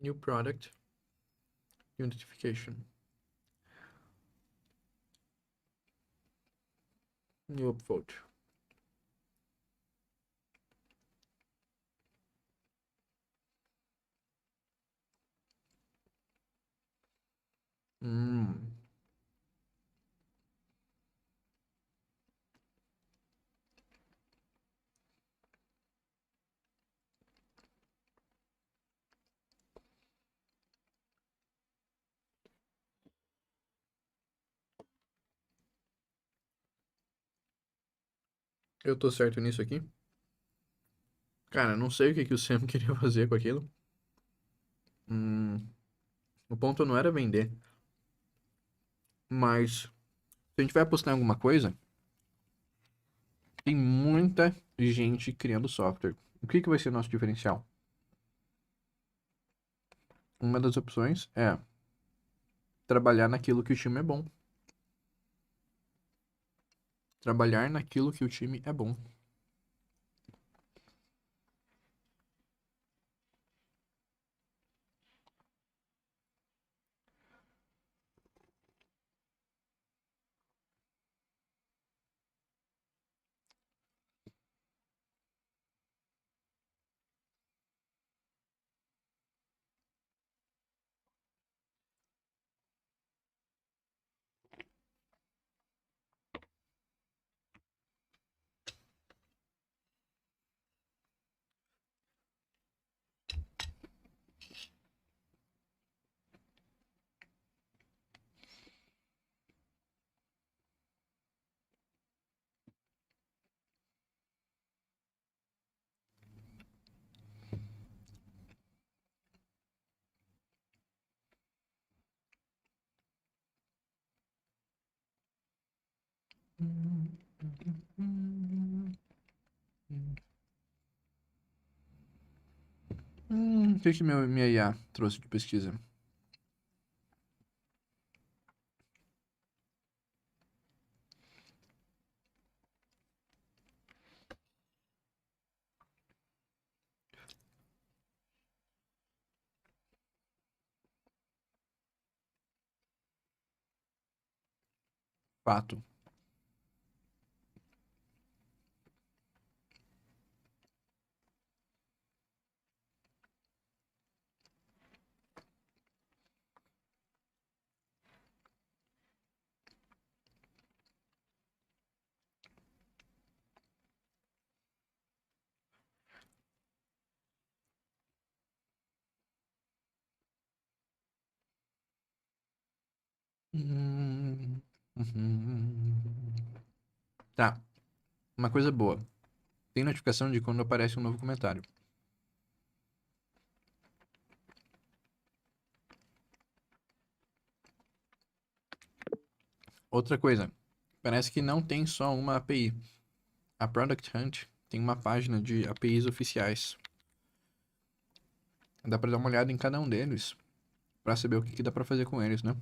New product. New notification. New upvote. Eu tô certo nisso aqui? Cara, não sei o que o Sam queria fazer com aquilo. O ponto não era vender. Mas, se a gente vai apostar em alguma coisa, tem muita gente criando software. O que vai ser o nosso diferencial? Uma das opções é trabalhar naquilo que o time é bom. Trabalhar naquilo que o time é bom. O que minha IA trouxe de pesquisa? Fato. Tá. Uma coisa boa. Tem notificação de quando aparece um novo comentário. Outra coisa. Parece que não tem só uma API. A Product Hunt tem uma página de APIs oficiais. Dá pra dar uma olhada em cada um deles pra saber o que dá pra fazer com eles, né?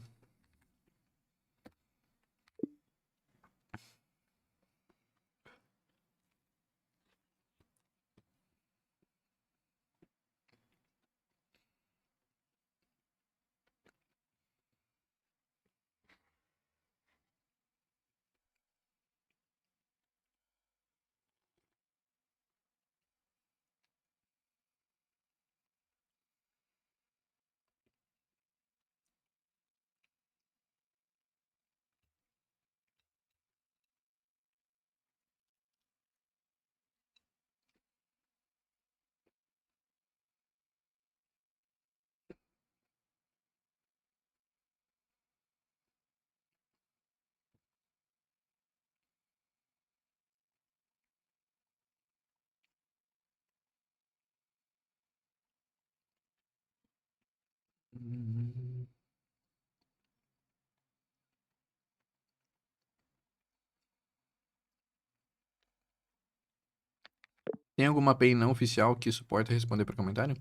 Tem alguma API não oficial que suporta responder por comentário?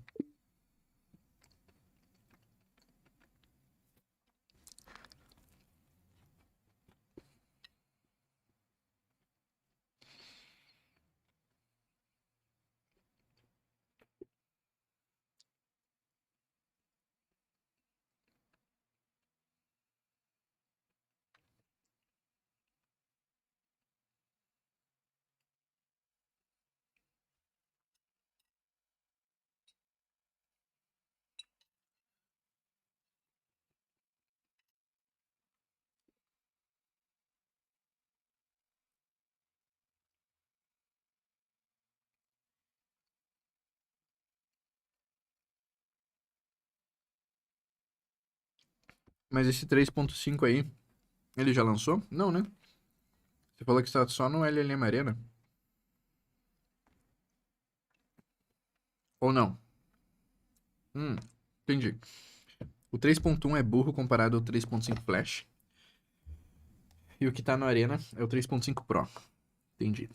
Mas esse 3.5 aí, ele já lançou? Não, né? Você falou que está só no LLM Arena? Ou não? Entendi. O 3.1 é burro comparado ao 3.5 Flash. E o que tá no Arena é o 3.5 Pro. Entendi.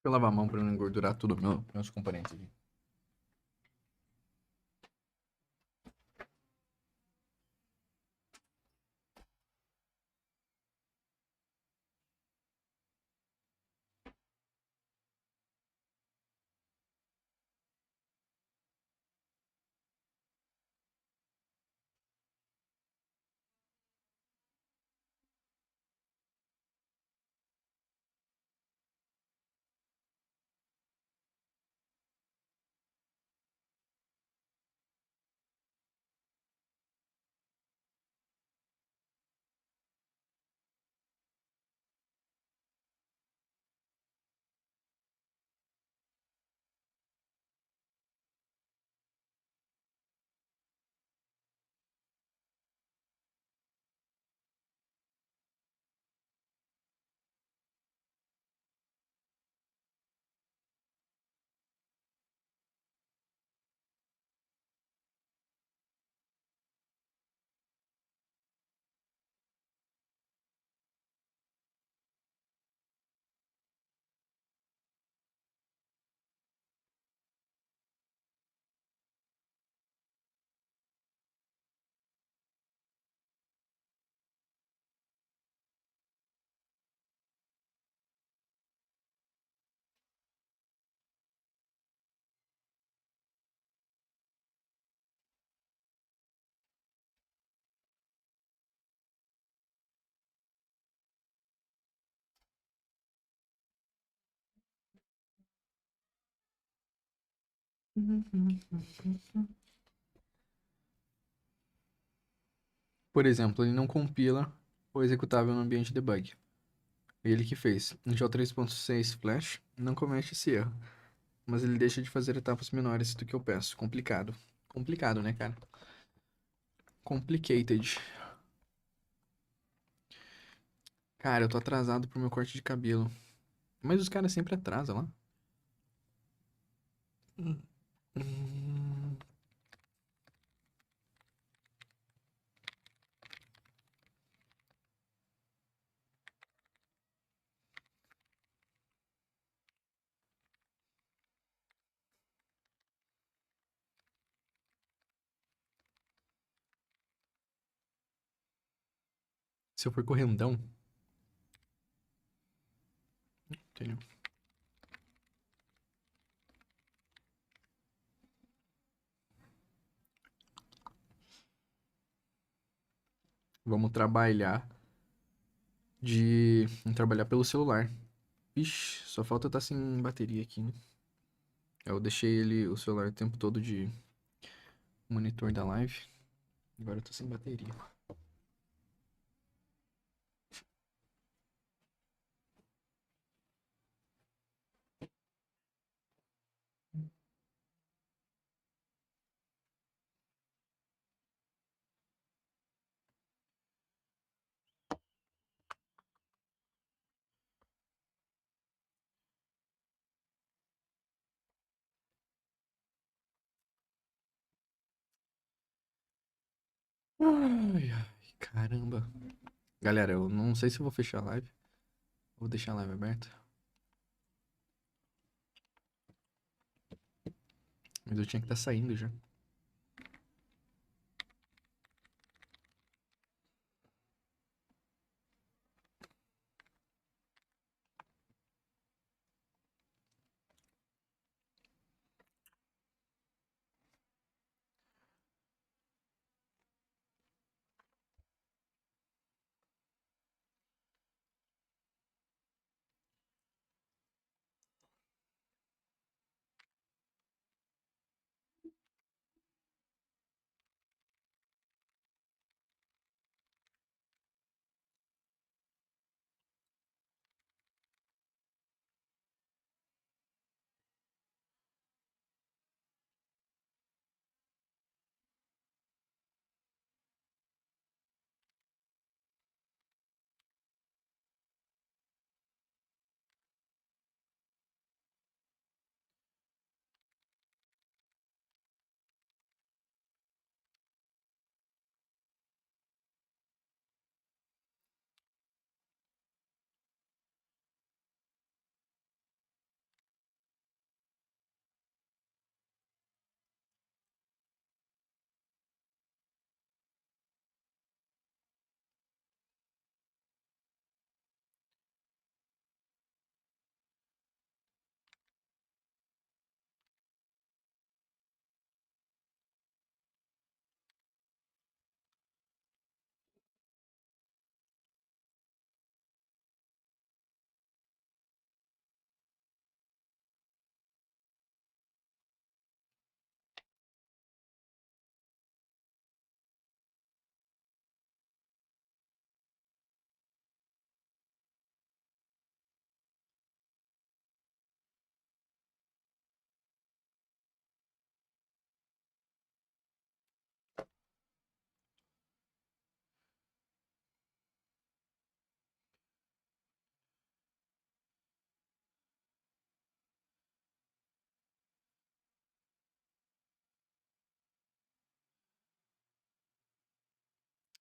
Deixa eu lavar a mão pra não engordurar tudo meus componentes aqui. Por exemplo, ele não compila o executável no ambiente debug. Ele que fez. Já o 3.6 Flash não comete esse erro, mas ele deixa de fazer etapas menores do que eu peço. Complicado. Complicado, né, cara? Complicated. Cara, eu tô atrasado pro meu corte de cabelo. Mas os caras sempre atrasam lá. Hum, Se eu for correndão. Entendeu? Vamos trabalhar Vamos trabalhar pelo celular. Ixi, só falta estar sem bateria aqui, né? Eu deixei o celular o tempo todo de monitor da live. Agora eu tô sem bateria. Ai, ai, caramba. Galera, eu não sei se eu vou fechar a live. Vou deixar a live aberta. Mas eu tinha que estar saindo já.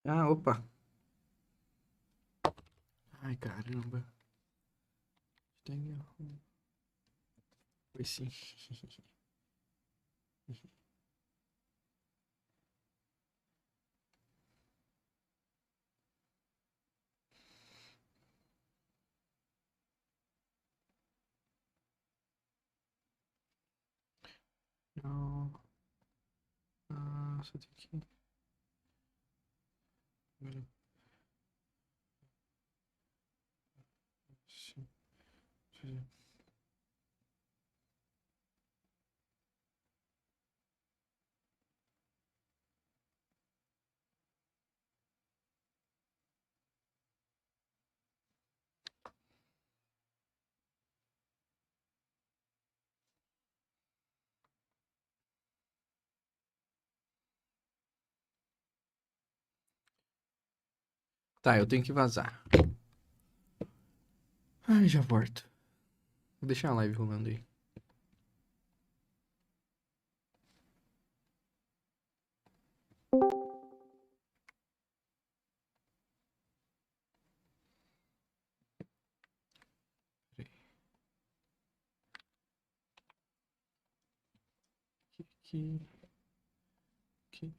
Ah, opa. Ai, caramba. Foi sim. Não. Ah, só tem que. Sim. Tá, eu tenho que vazar. Ai, já volto. Vou deixar a live rolando aí. aqui. Aqui.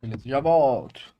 Beleza, já volto.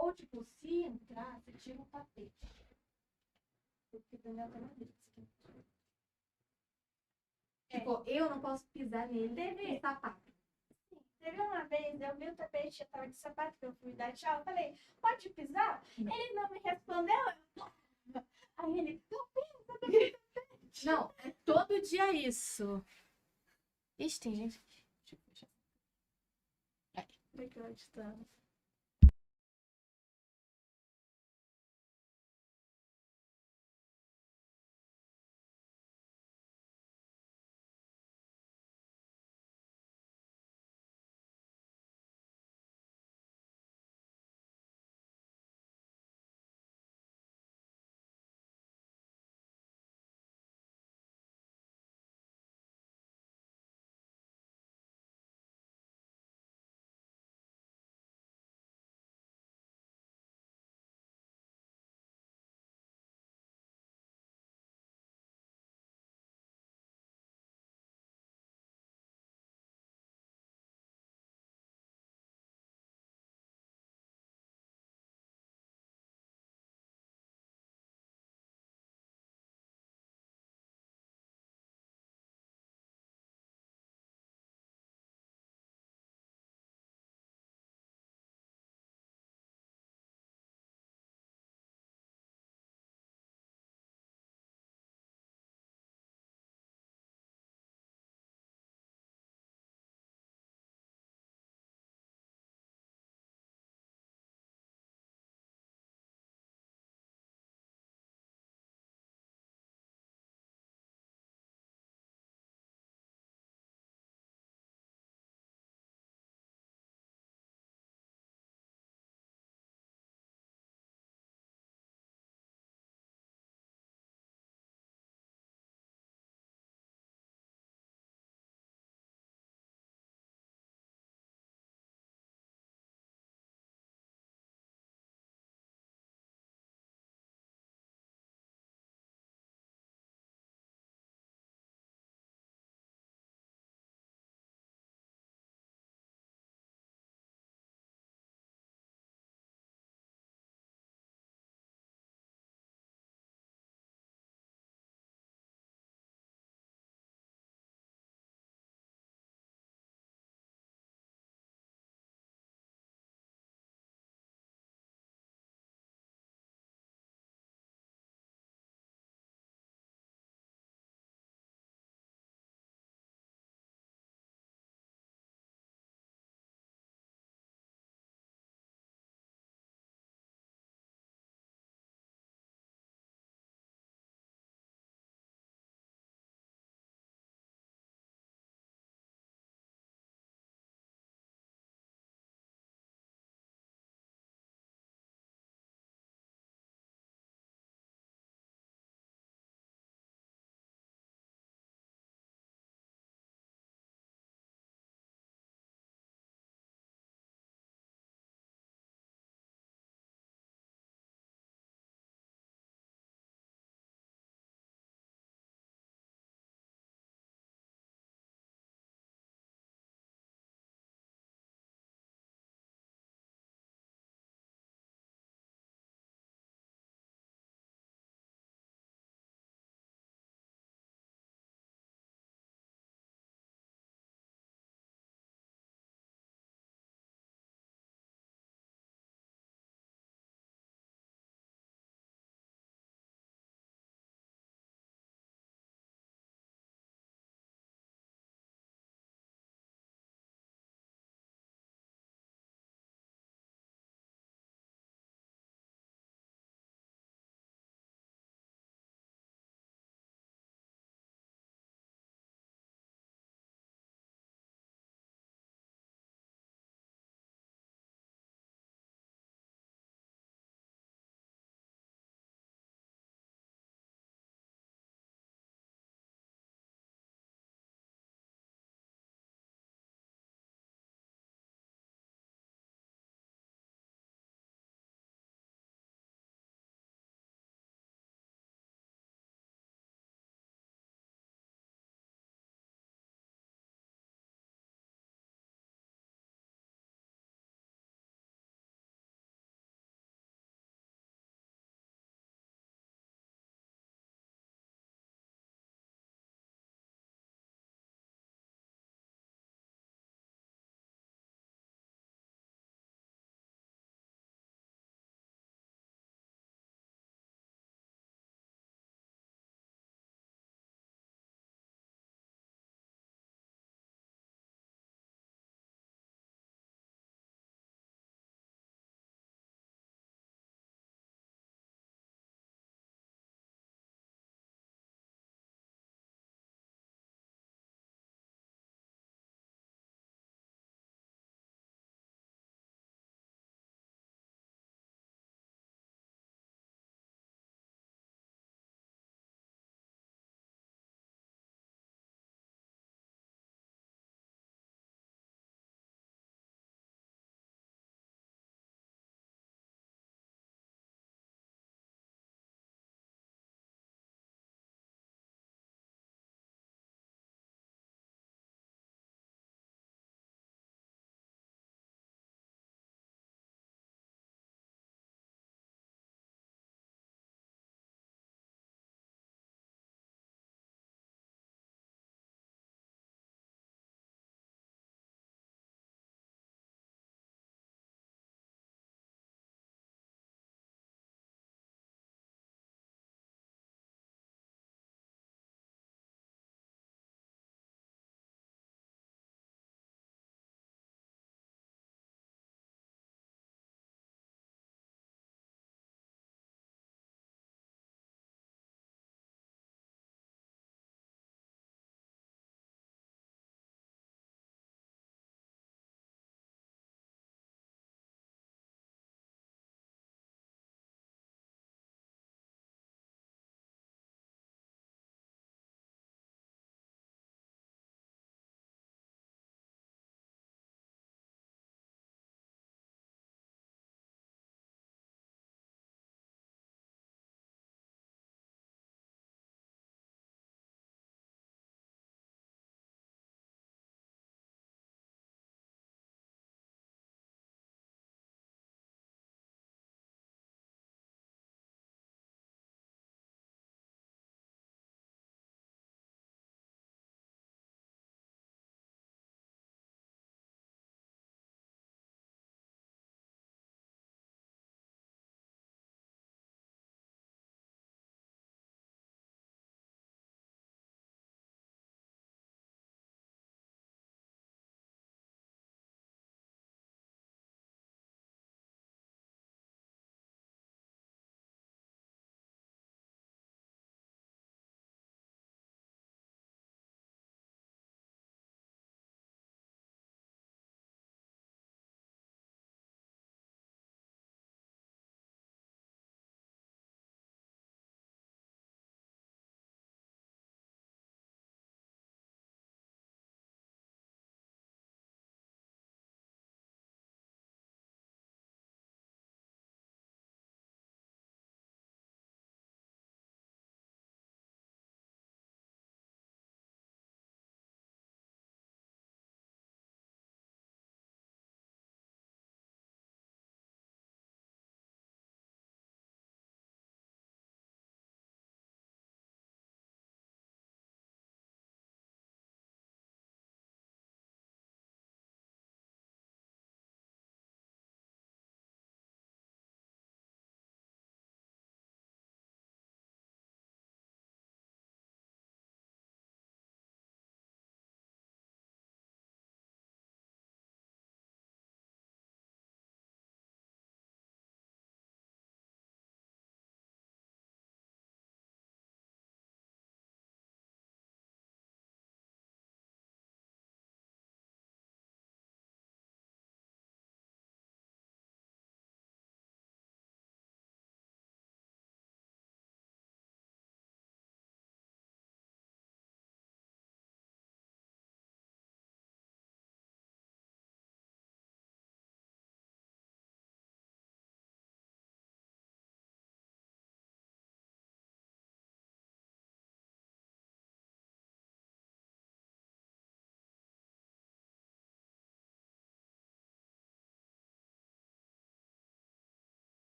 Ou, tipo, se entrar, você tira um tapete. Porque o Daniel tá na vida. Tipo, eu não posso pisar nele com sapato. Teve uma vez, eu vi o tapete, eu tava de sapato, que eu fui dar tchau. Eu falei, pode pisar? Não. Ele não me respondeu. Aí ele, não pisa, não pisa. Não, é todo dia isso. Ixi, tem gente. Deixa eu fechar. Daqui onde estamos.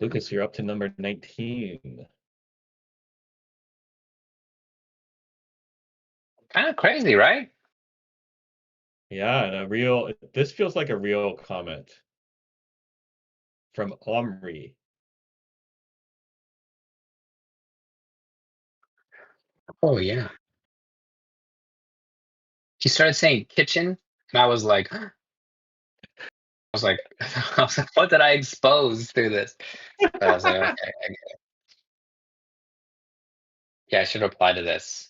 Lucas, you're up to number 19. Kind of crazy, right? Yeah, and this feels like a real comment from Omri. Oh yeah. She started saying kitchen, and I was like, I was like, I was like, what did I expose through this? But I was like, okay, yeah, I should reply to this.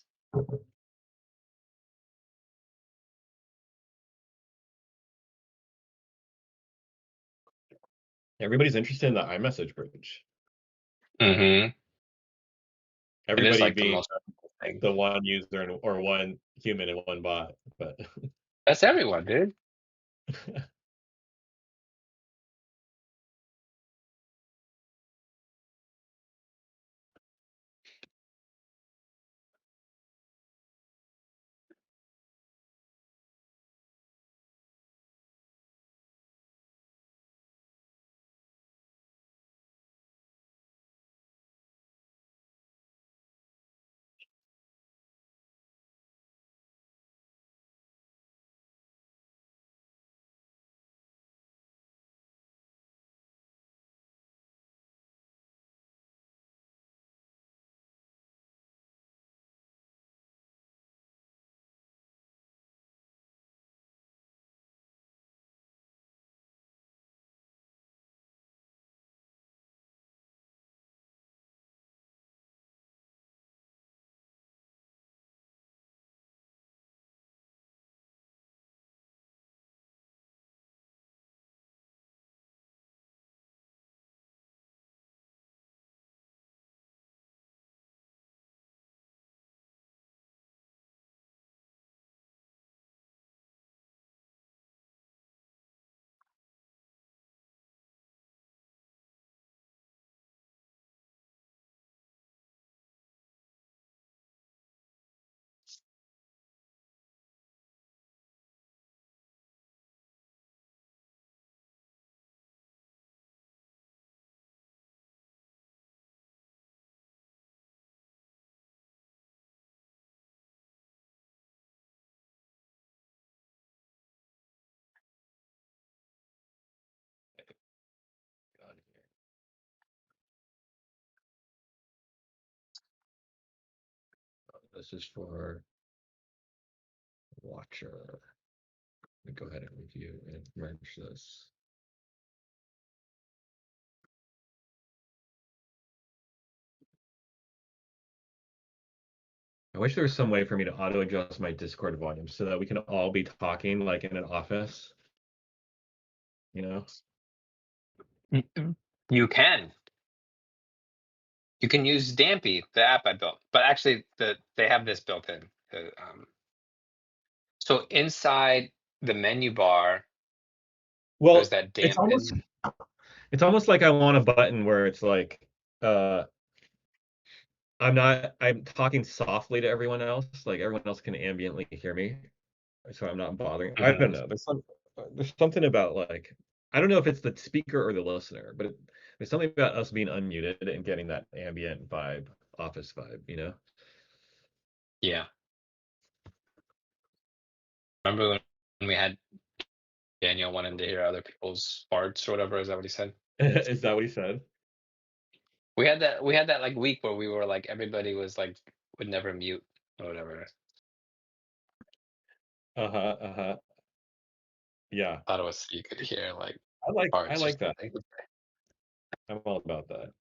Everybody's interested in the iMessage bridge. Mm-hmm. It is Everybody like the being most thing. the one user or one human and one bot, but That's everyone, dude. this is for Watcher. Let me go ahead and review and merge this. I wish there was some way for me to auto adjust my Discord volume so that we can all be talking like in an office. You know? You can. You can use Dampy, the app I built, but actually, they have this built in. So inside the menu bar, there's Well, that it's almost dampen. it's almost like I want a button where it's like uh I'm talking softly to everyone else, like everyone else can ambiently hear me. So I'm not bothering. I don't know. There's something about like I don't know if it's the speaker or the listener, but there's something about us being unmuted and getting that ambient vibe, office vibe, you know? Yeah. Remember when we had Daniel wanting to hear other people's farts or whatever? Is that what he said? Is that what he said? We had that like week where we were like everybody was like would never mute or whatever. Uh-huh, uh-huh. Yeah. I thought it was you could hear like I farts or like that. something. I'm all about that.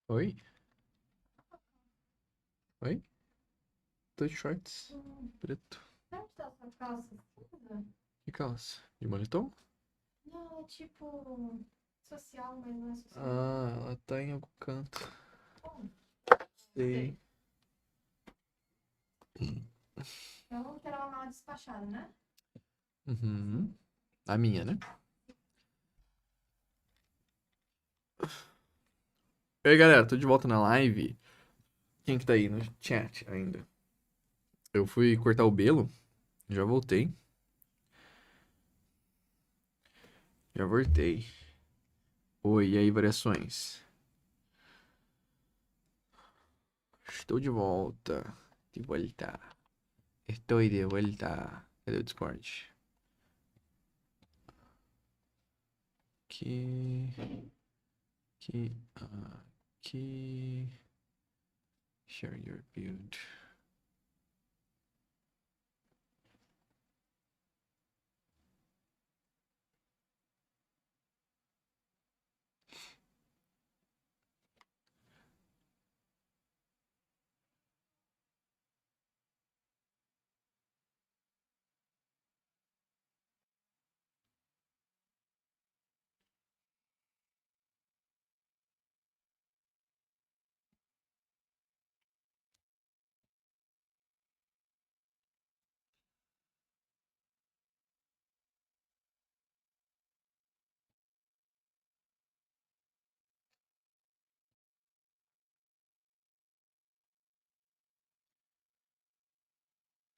Oi? Oi? Tô de shorts. Preto. Onde tá sua calça cinza? Que calça? De moletom? Não, é tipo social, mas não é social. Ah, ela tá em algum canto. Bom, Sei. então terá uma mala despachada, né? Uhum. A minha, né? E aí, galera, tô de volta na live. Quem que tá aí no chat ainda? Eu fui cortar o belo. Já voltei. Já voltei. Oi, e aí, variações? Estou de volta. De volta. Estou de volta. Cadê o Discord? Aqui. Aqui. Aqui. Share your build.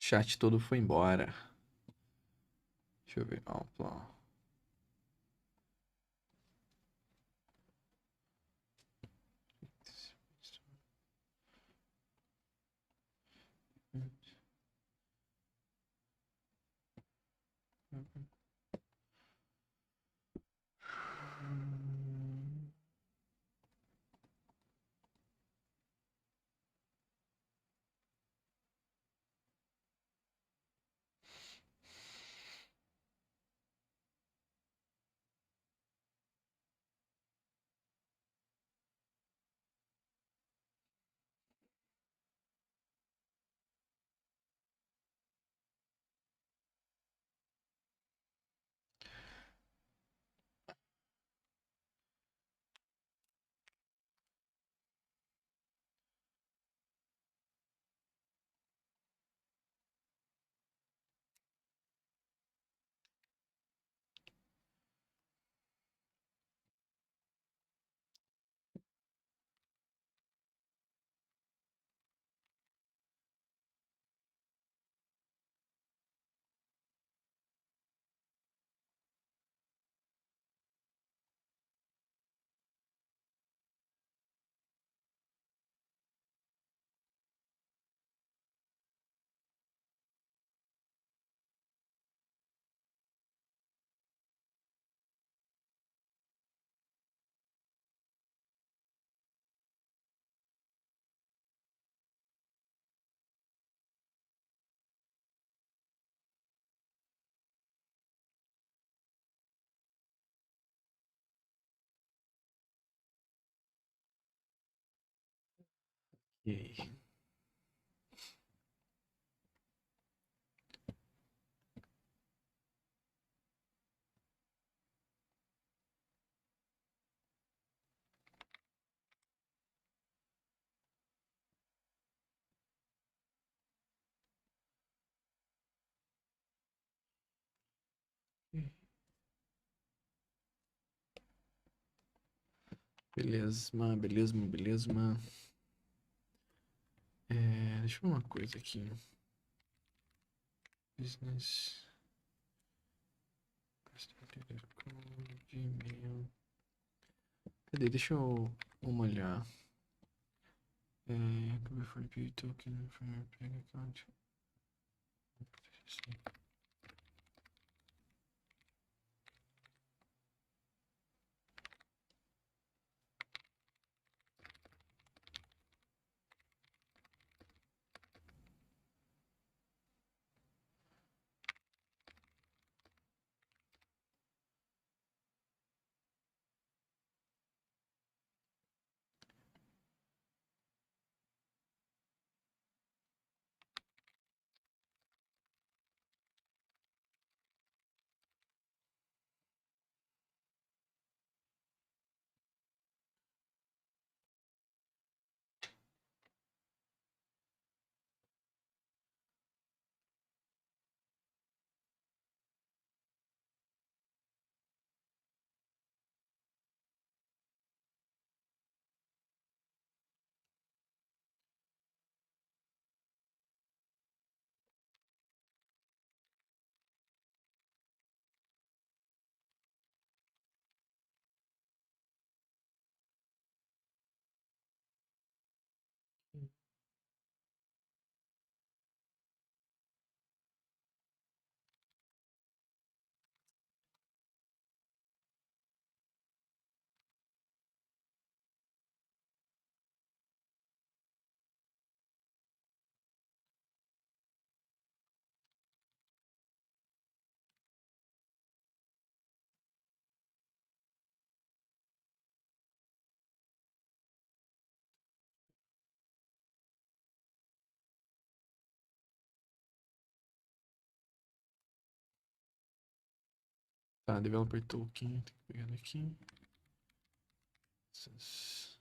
Chat todo foi embora. Deixa eu ver. Ampla. E aí? Beleza, beleza, beleza. Deixa eu ver uma coisa aqui. Business. Gmail. Cadê? Deixa eu olhar. Cover for the token from your bank account. Tá, developer token, tem que pegar ele aqui. Essas-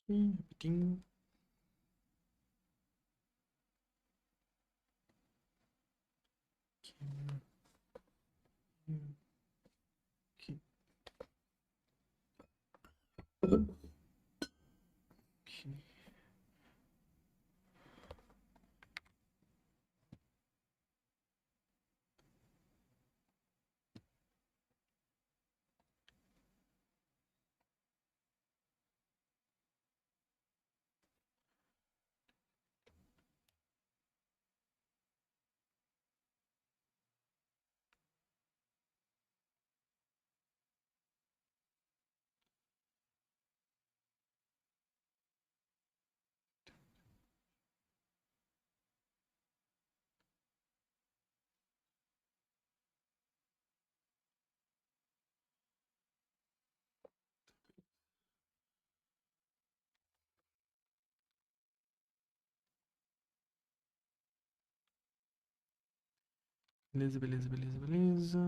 Rapidinho. Aqui. Aqui. Beleza, beleza, beleza, beleza.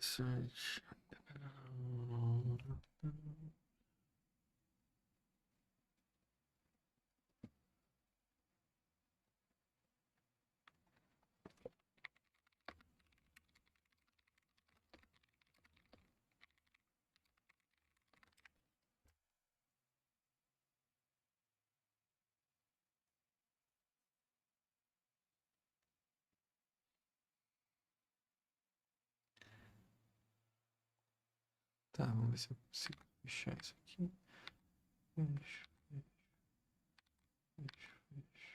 Search. Tá, vamos ver se eu consigo fechar isso aqui. Fecha, fecha, fecha,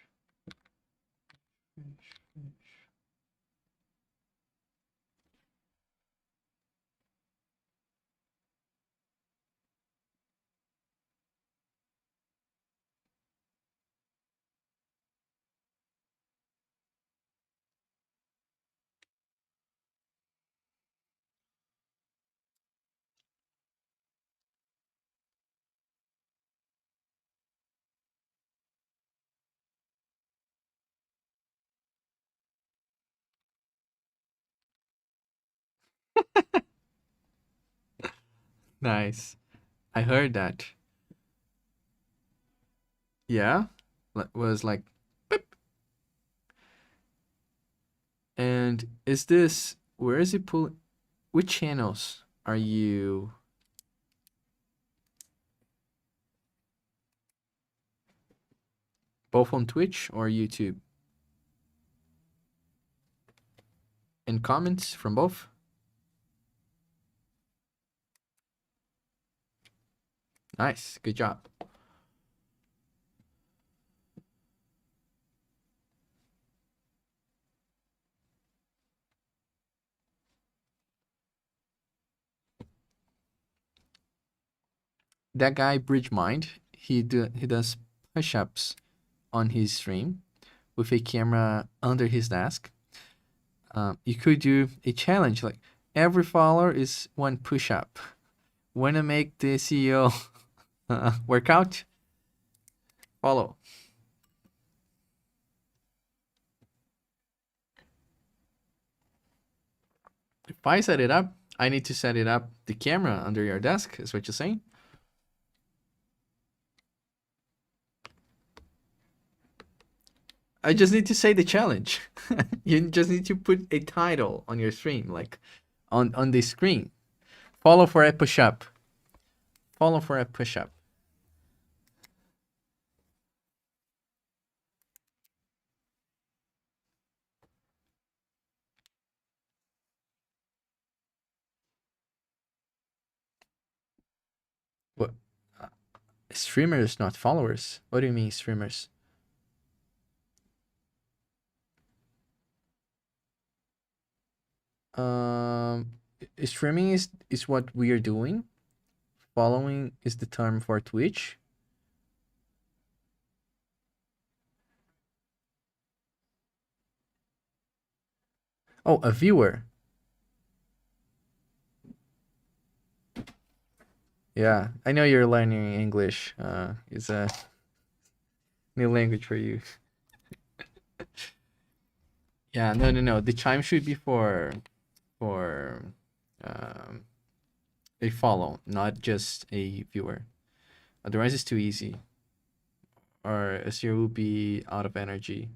fecha. Nice. I heard that. Yeah? Was like, beep. And is this, where is it pulling? Which channels are you? Both on Twitch or YouTube? And comments from both? Nice. Good job. That guy Bridge Mind, he does push-ups on his stream with a camera under his desk. You could do a challenge like every follower is one push-up. Wanna make the CEO workout? Follow. If I set it up, I need to set it up the camera under your desk, is what you're saying? I just need to say the challenge. You just need to put a title on your stream, like on the screen. Follow for a push-up. Follow for a push-up. What? Streamers, not followers. What do you mean, streamers? Streaming is what we are doing. Following is the term for Twitch. Oh, a viewer. Yeah, I know you're learning English. It's a new language for you. Yeah, no. The chime should be for um, a follow, not just a viewer. Otherwise, it's too easy. Or Asir will be out of energy.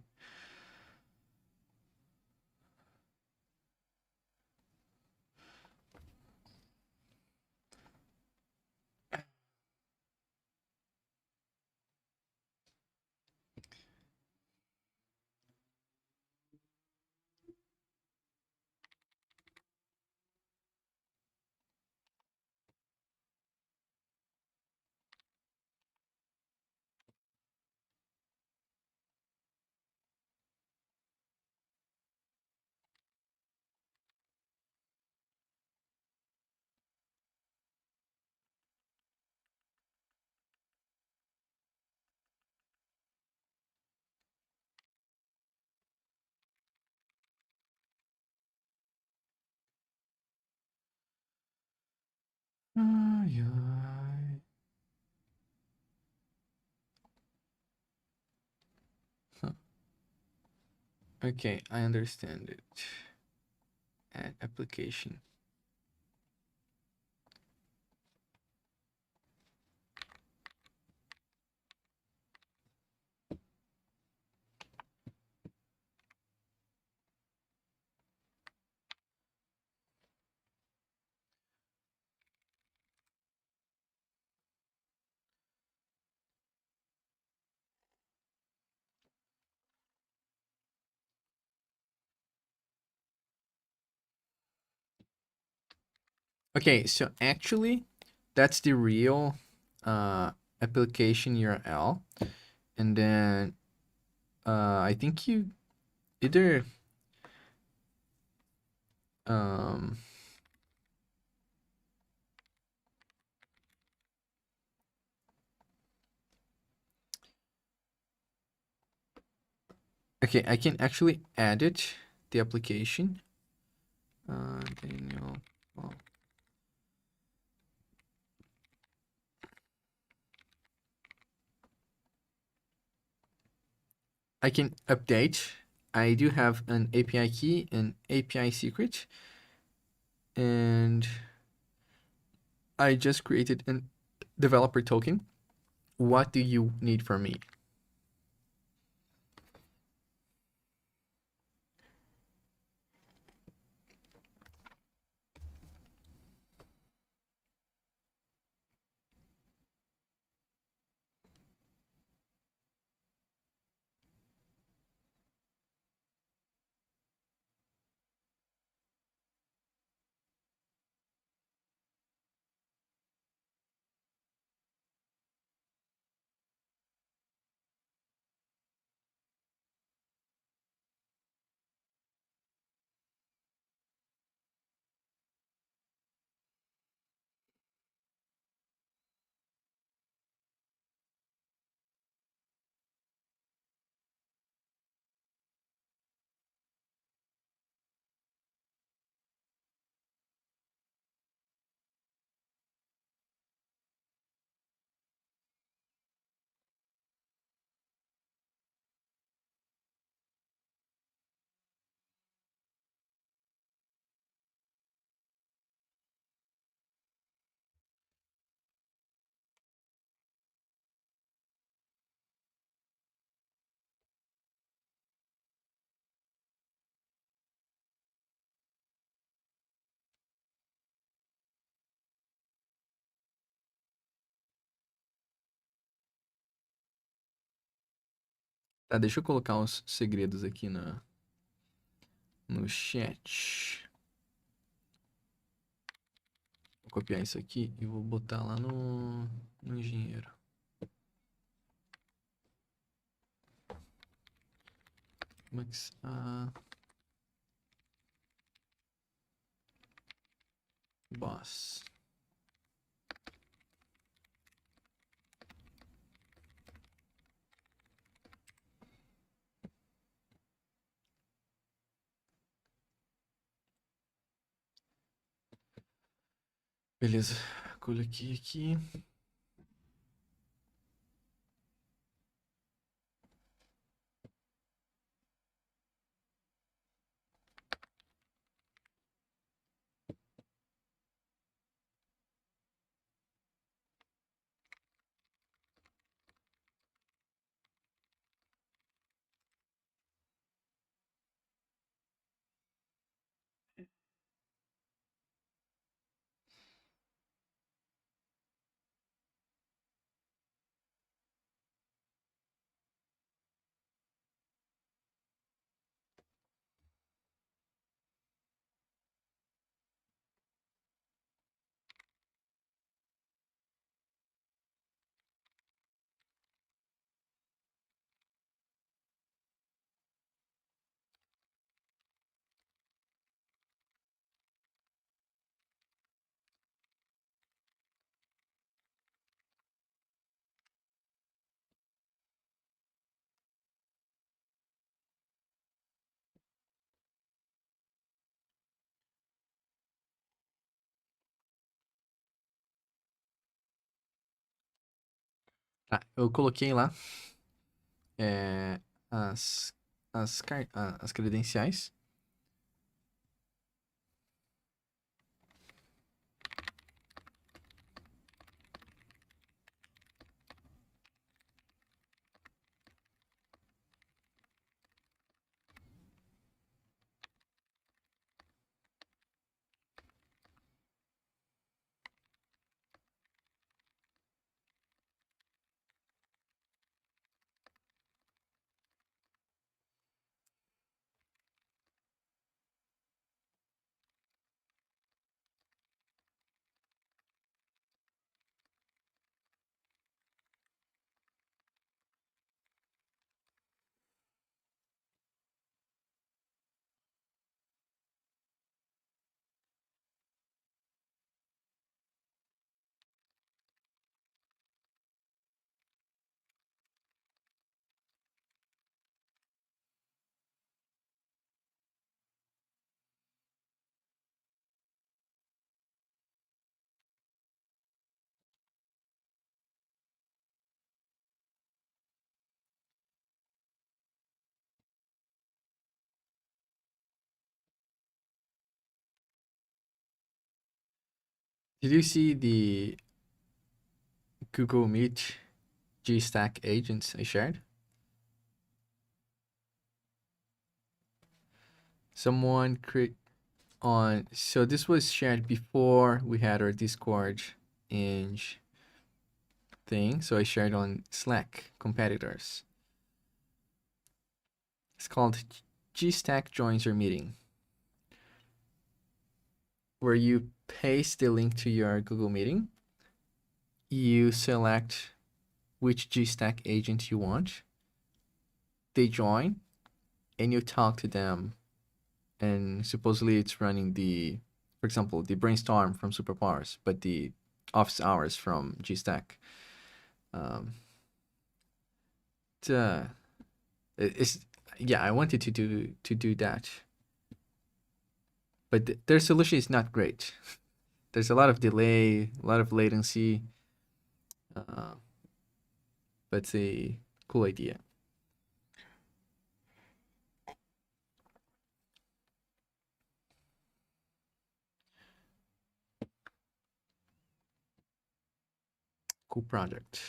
Ay, ay. Huh. Okay, I understand it. Add application. Okay, so actually, that's the real application URL, and then I think you either um okay, I can actually edit the application. Daniel. Well, I can update. I do have an API key and API secret, and I just created a developer token. What do you need from me? Tá, deixa eu colocar os segredos aqui no chat. Vou copiar isso aqui e vou botar lá no engenheiro. Max, boss. Beleza, coloquei aqui. Tá, eu coloquei lá é, as, as credenciais. Did you see the Google Meet G-Stack agents I shared? Someone create on, so this was shared before we had our Discord and thing, so I shared on Slack competitors. It's called G-Stack joins your meeting, where you paste the link to your Google Meeting, you select which G-Stack agent you want, they join, and you talk to them, and supposedly it's running the, for example, the brainstorm from Superpowers, but the office hours from G-Stack. It's yeah, I wanted to do that, but their solution is not great. There's a lot of delay, a lot of latency, but it's a cool idea. Cool project.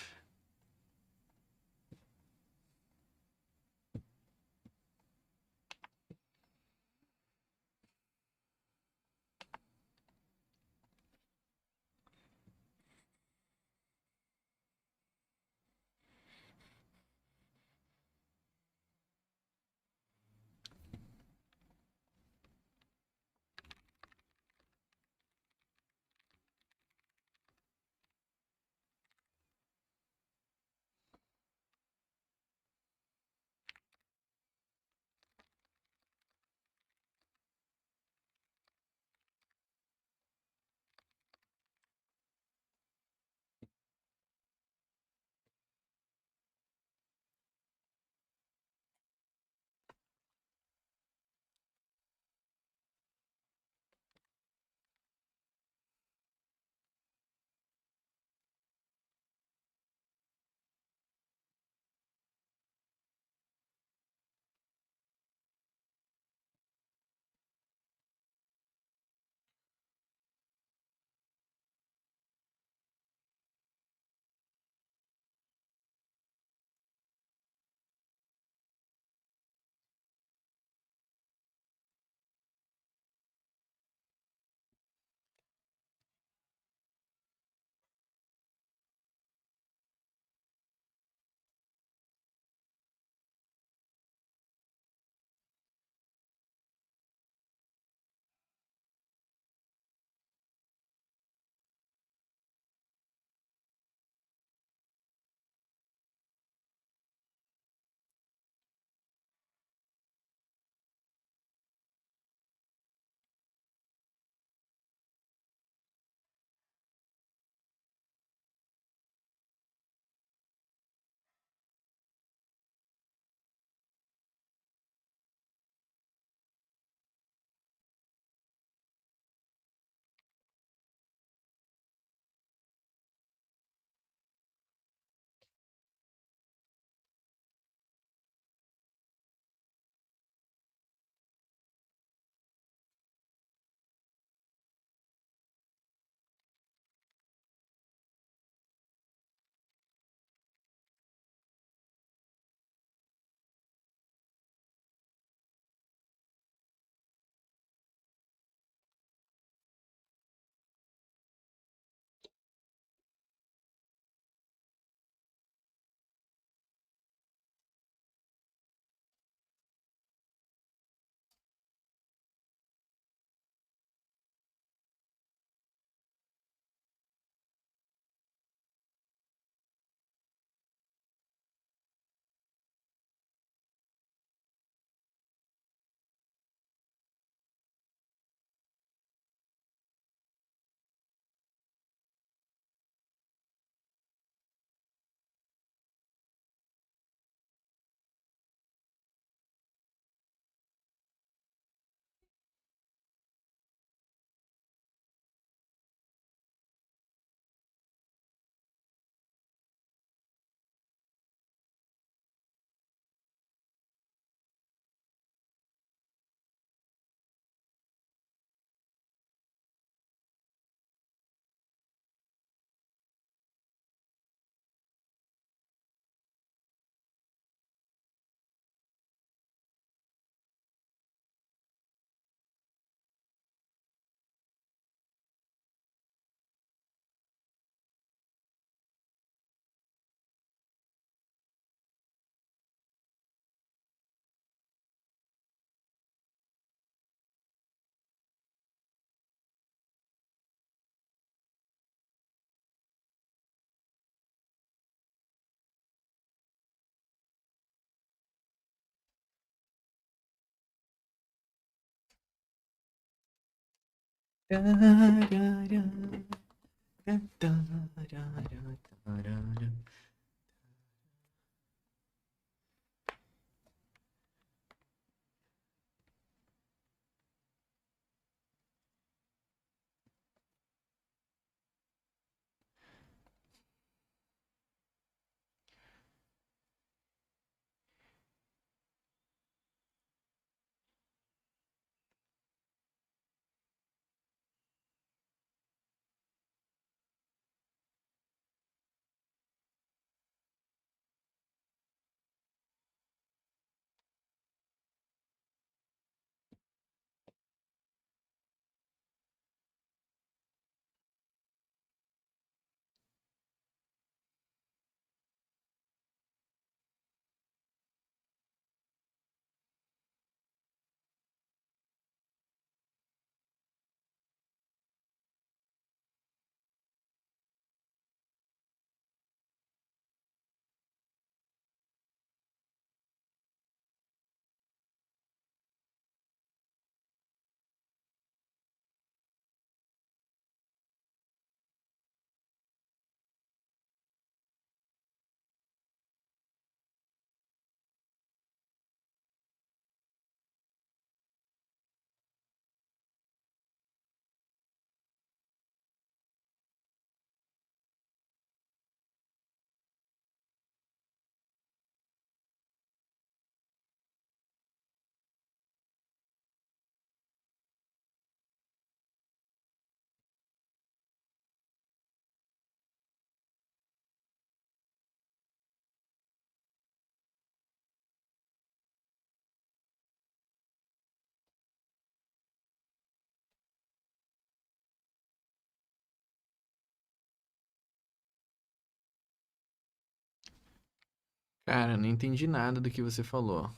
Cara, não entendi nada do que você falou.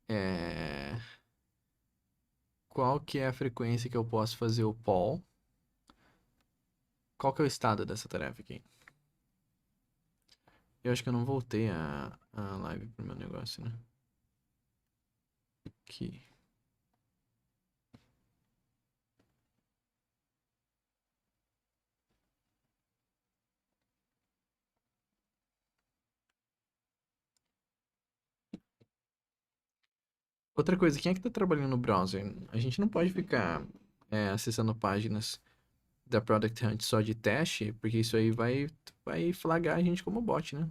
É... Qual que é a frequência que eu posso fazer o poll? Qual que é o estado dessa tarefa aqui? Eu acho que eu não voltei a live pro meu negócio, né? Aqui. Outra coisa, quem é que tá trabalhando no browser? A gente não pode ficar acessando páginas da Product Hunt só de teste, porque isso aí vai flagrar a gente como bot, né?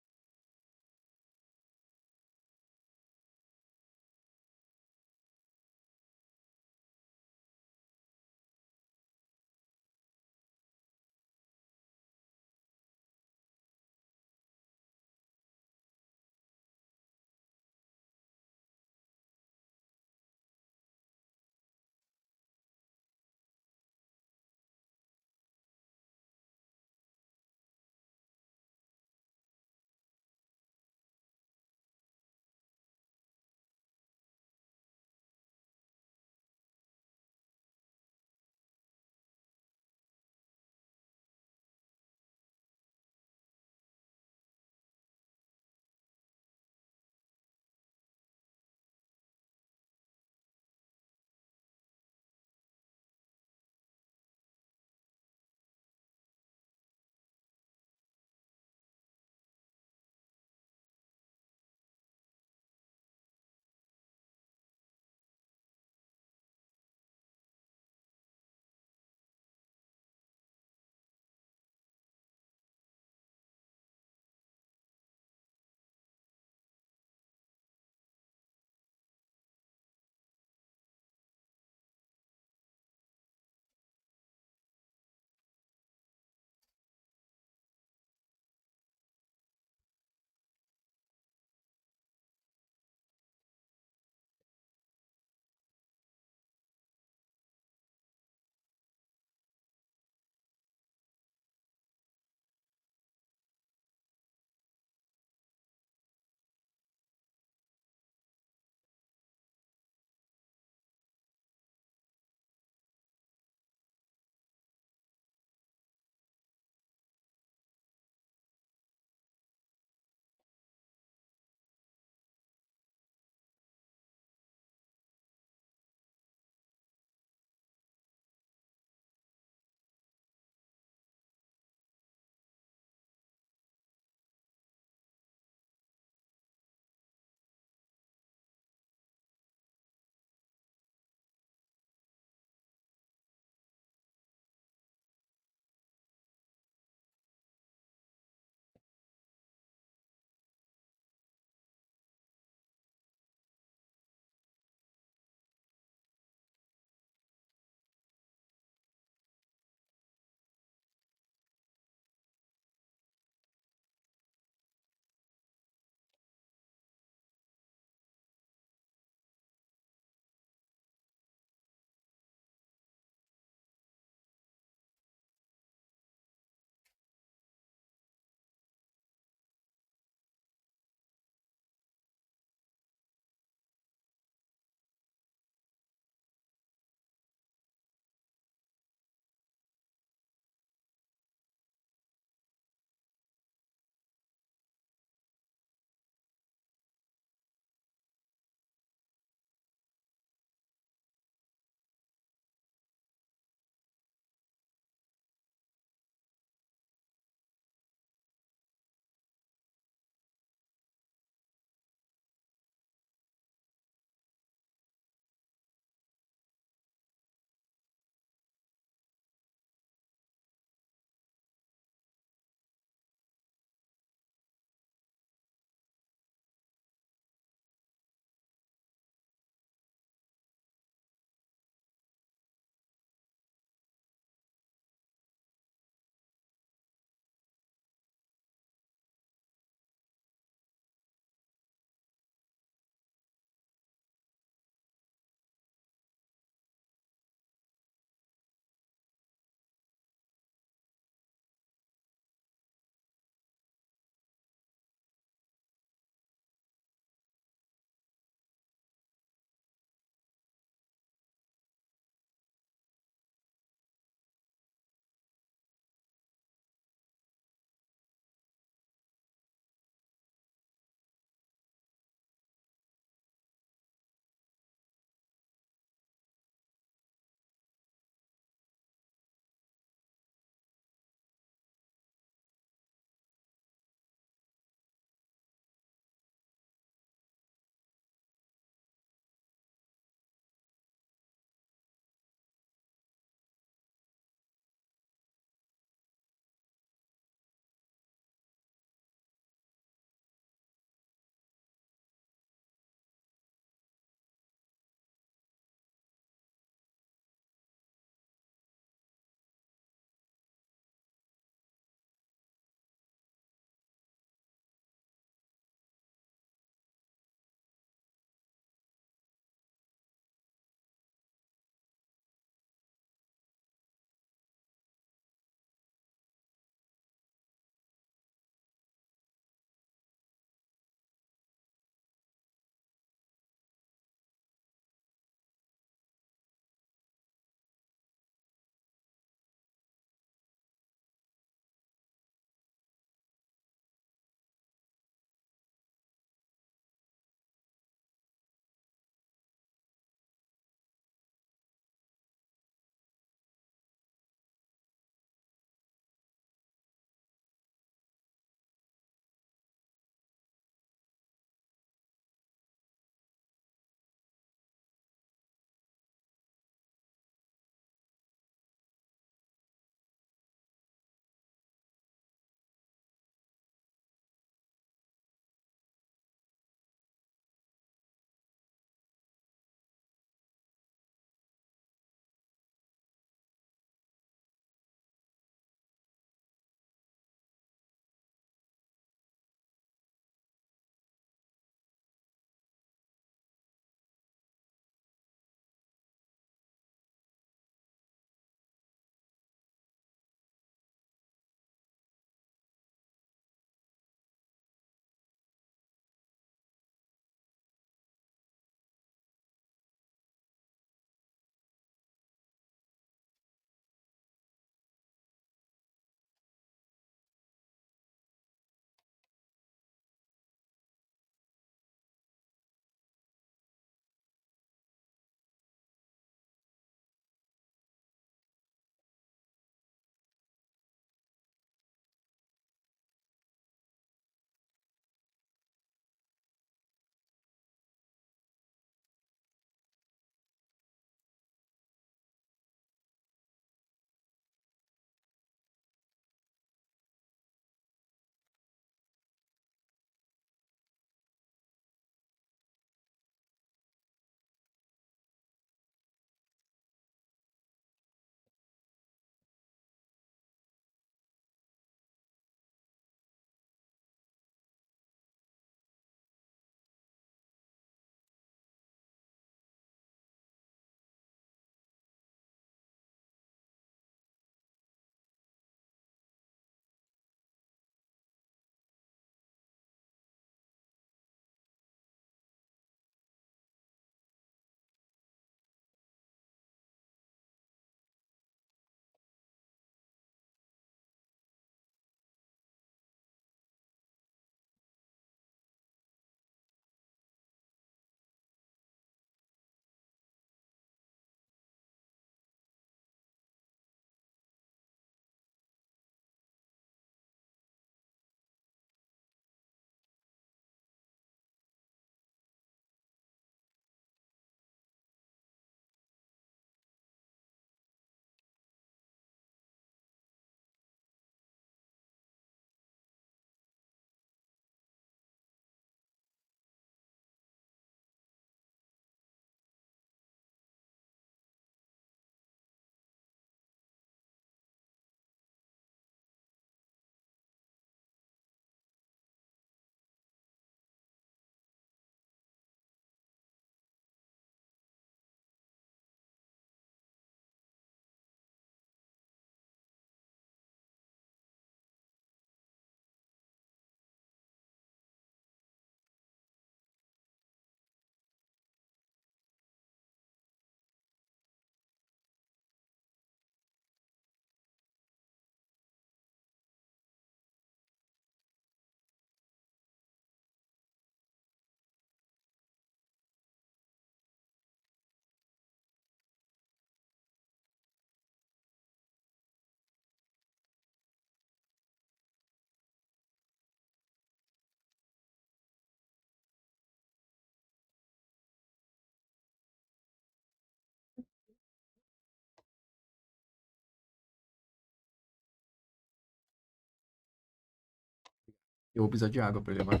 Eu vou precisar de água pra levar.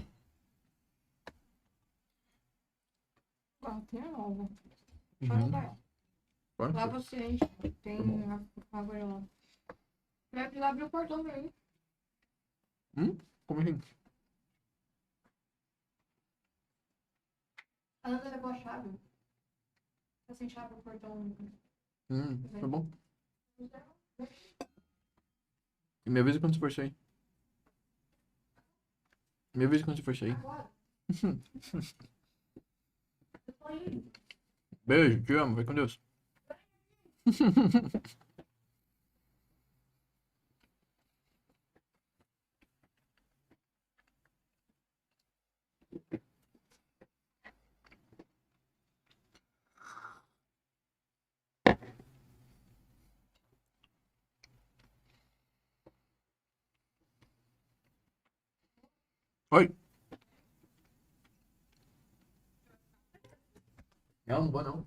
Ah, tem água. Só Uhum. não vai. Bora? Lá você enche. Tem Tá bom. água lá. Vai precisar abrir o portão pra mim. Como assim? Anda com a chave. Tá sem chave o portão. Tá bom. E me avisa quando você for sair. Me avisa quando você for sair. Agora. Eu tô indo. Beijo, te amo, vai com Deus. Oi. Não, não vou não.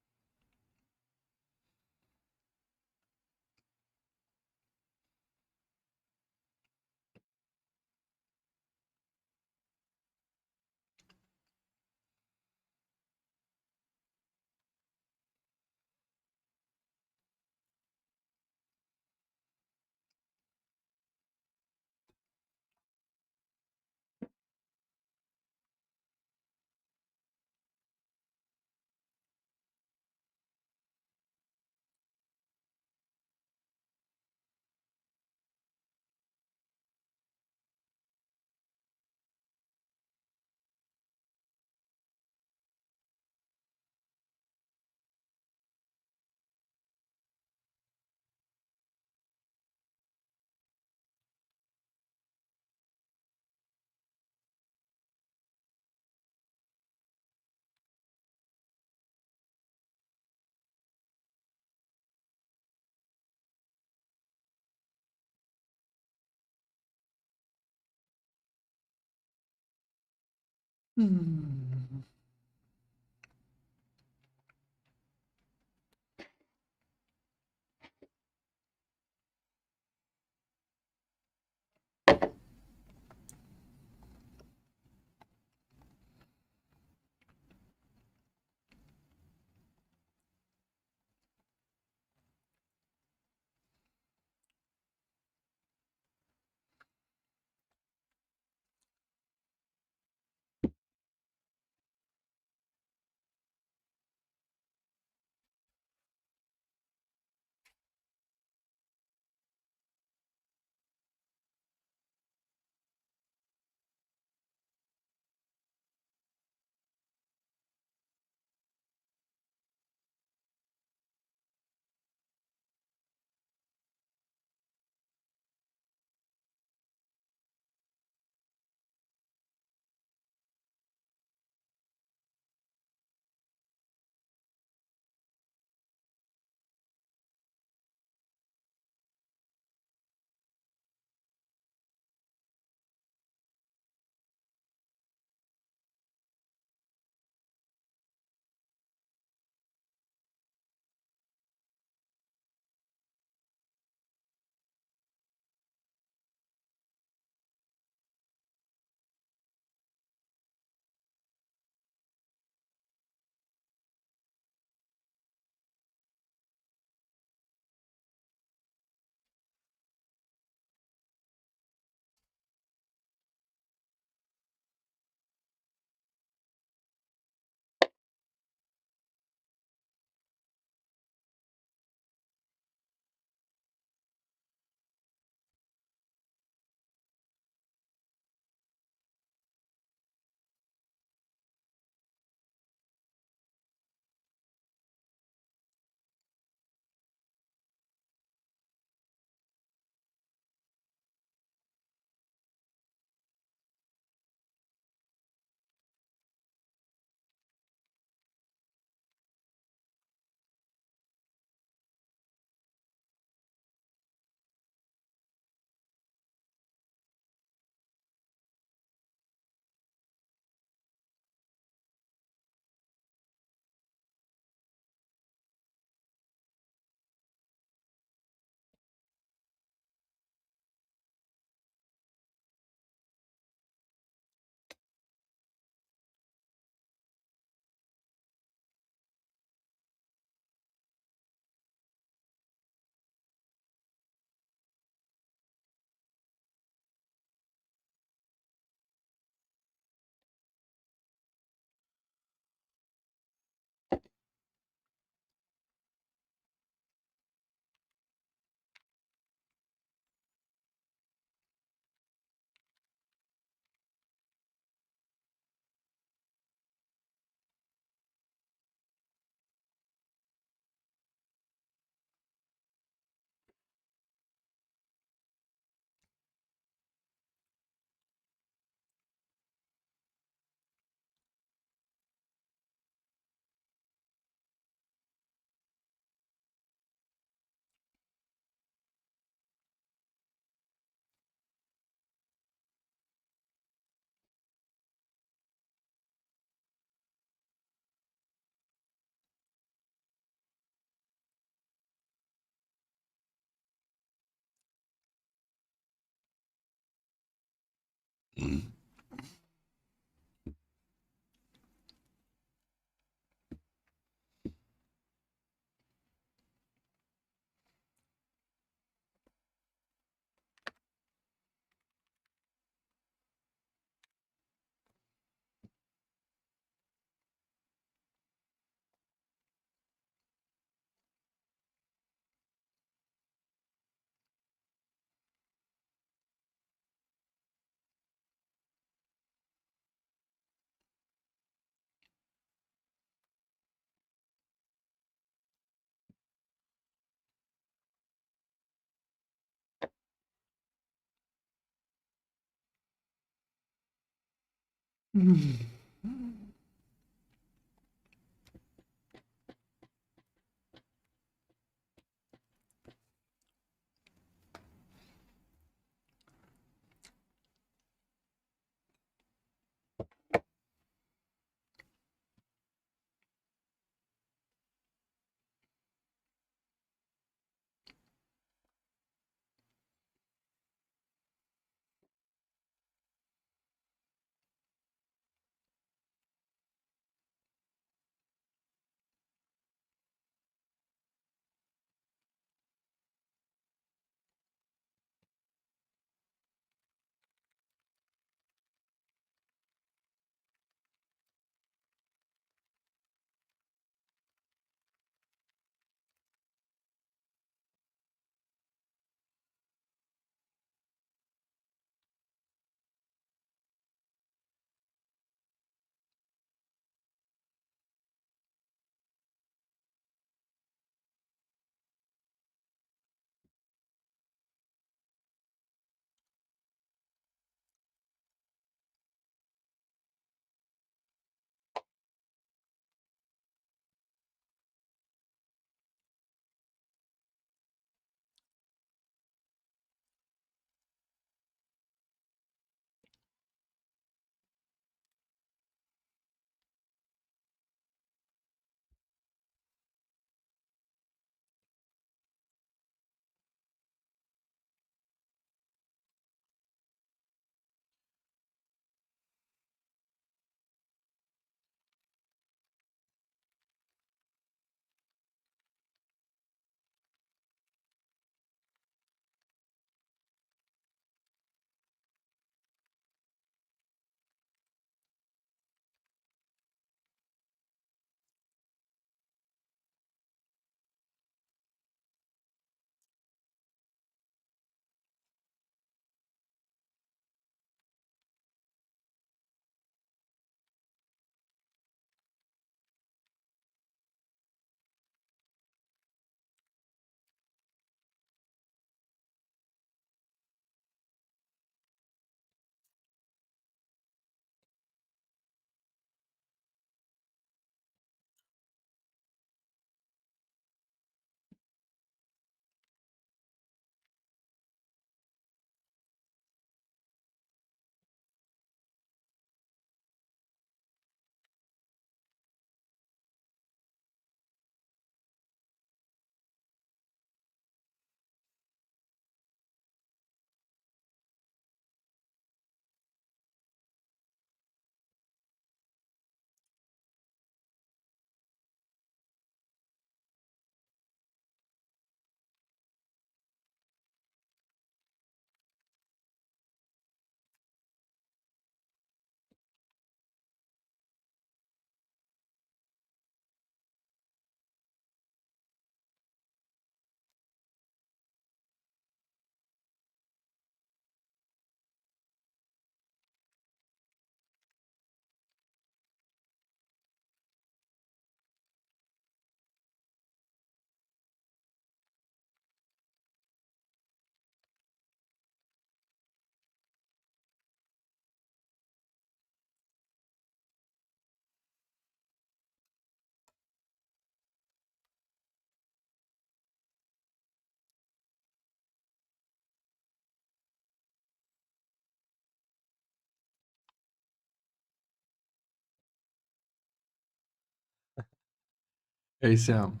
Hey Sam,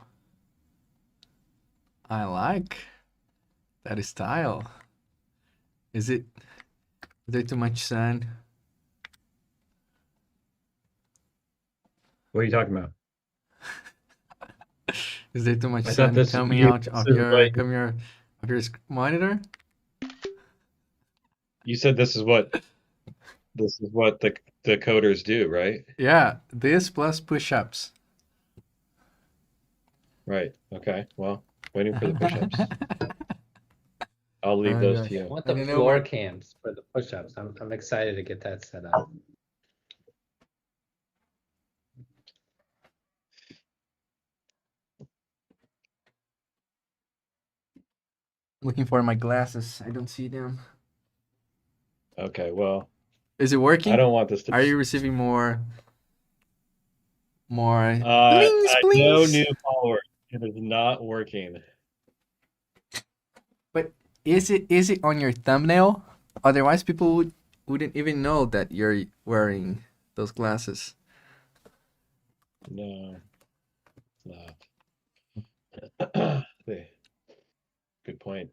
I like that style. Is it Is there too much sun? What are you talking about? Is there too much I thought sun this coming you, out this of is your what monitor? you said. This is what the coders do, right? Yeah, this plus push-ups. Right. Okay. Well, waiting for the push-ups. I'll leave Oh those gosh. to I you. want I the don't know floor where. cams for the push-ups. I'm excited to get that set up. Looking for my glasses. I don't see them. Okay. Well, Is it I working? don't want this to. Are you receiving more blings, No blings? new followers. It is not working. But is it on your thumbnail? Otherwise, people wouldn't even know that you're wearing those glasses. No, it's not. Good point.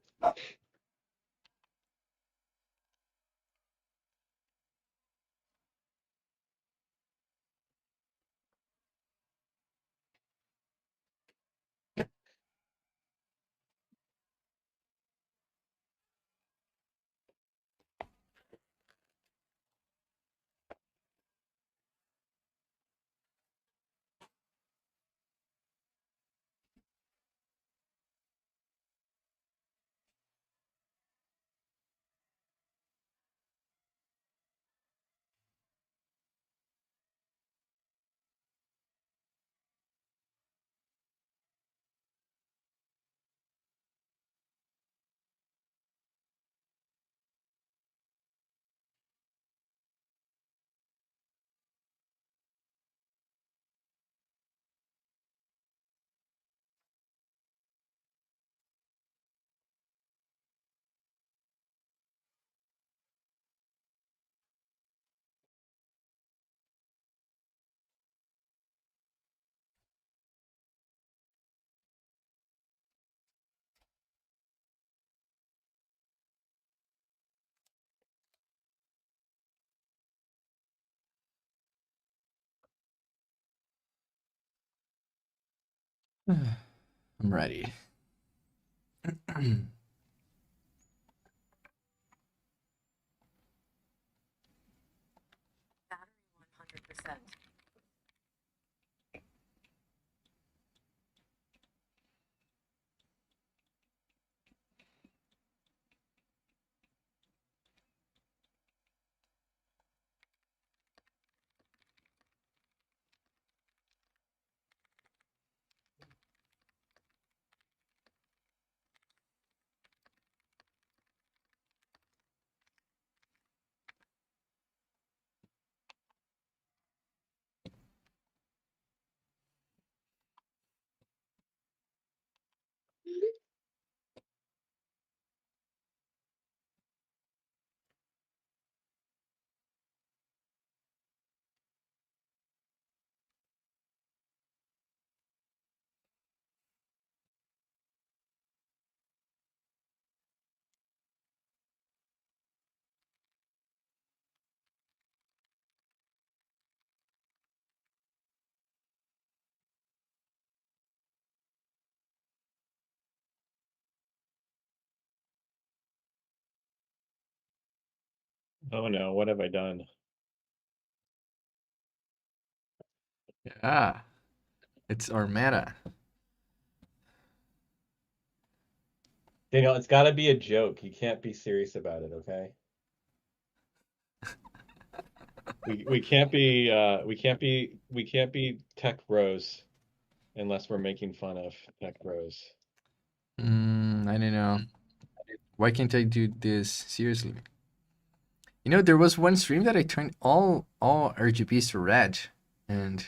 I'm ready. Battery 100%. Oh no, what have I done? Yeah, it's our meta. Daniel, it's got to be a joke. You can't be serious about it, okay? We can't be tech bros unless we're making fun of tech bros. I don't know. Why can't I do this seriously? You know, there was one stream that I turned all RGBs to red, and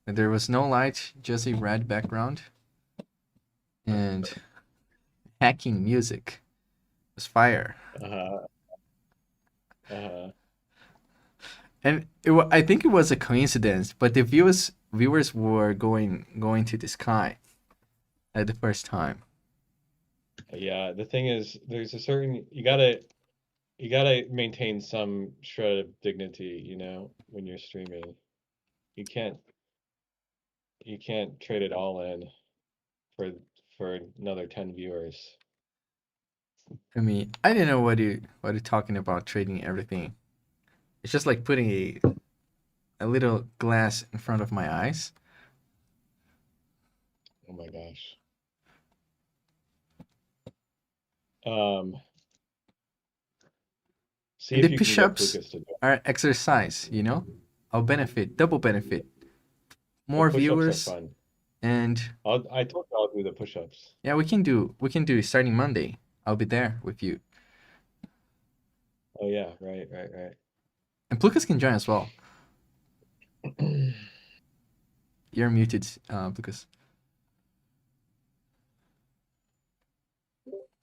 there was no light, just a red background, and hacking music was fire. Uh-huh. Uh-huh. And I think it was a coincidence, but the viewers were going to the sky at the first time. Yeah, the thing is, there's a certain, you gotta, You gotta maintain some shred of dignity, when you're streaming. You can't trade it all in for another 10 viewers. I mean, I didn't know what you're talking about trading everything. It's just like putting a little glass in front of my eyes. Oh my gosh. See And if the you can get push-ups Lucas to do it. are exercise, I'll benefit, double benefit. The More push-ups are viewers, fun. and I told you I'll do the push-ups. yeah, we can do starting Monday. I'll be there with you. Oh yeah, right. And Lucas can join as well. You're muted, Lucas.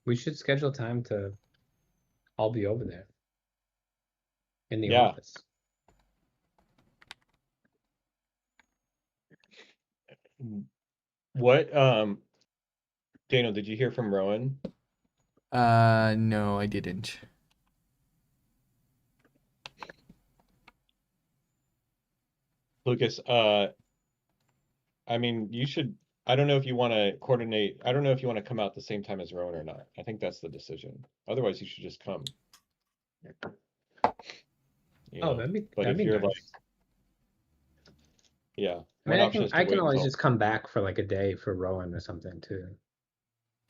We should schedule time to all be over there in the Yeah. office. What Daniel, did you hear from Rowan? No, I didn't. Lucas, I mean, you should. I don't know if you want to coordinate. I don't know if you want to come out the same time as Rowan or not. I think that's the decision. Otherwise, you should just come. Oh, that'd be you're nice. like, yeah. I mean, one option is to I can wait always until- just come back for like a day for Rowan or something too,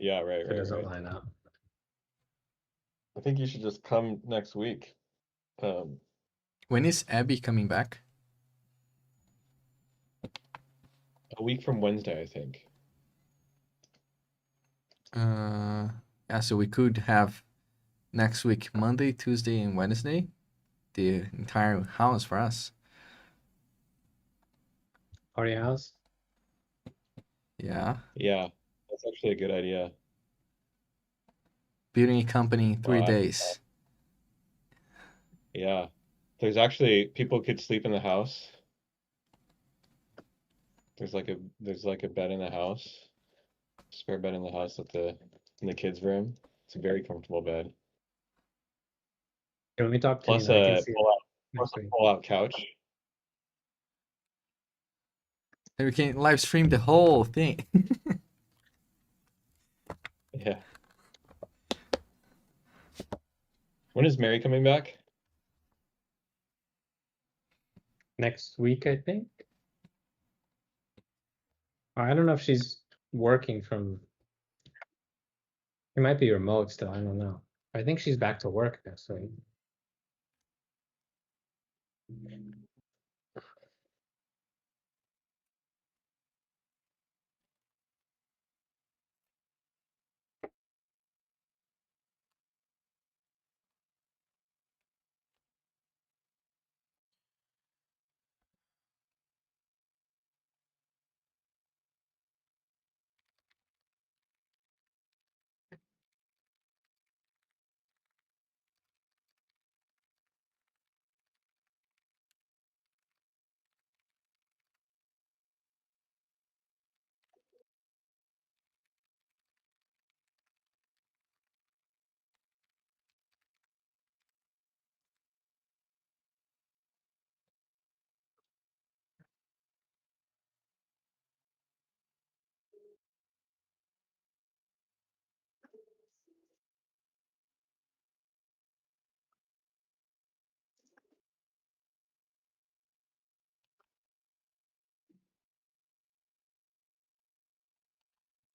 Yeah, right, if it doesn't right. line up. I think you should just come next week. When is Abby coming back? A week from Wednesday, I think. Yeah, so we could have next week, Monday, Tuesday, and Wednesday, the entire house for us. Party house? Yeah. Yeah, that's actually a good idea. Building a company in 3 Well, days. Yeah. There's actually people could sleep in the house. There's like a bed in the house. Spare bed in the house in the kids' room. It's a very comfortable bed. Can we talk to Plus you? I can a see it plus next a week. pull-out couch. And we can live stream the whole thing. Yeah. When is Mary coming back? Next week, I think. I don't know if she's working from. It might be remote still. I don't know. I think she's back to work next week.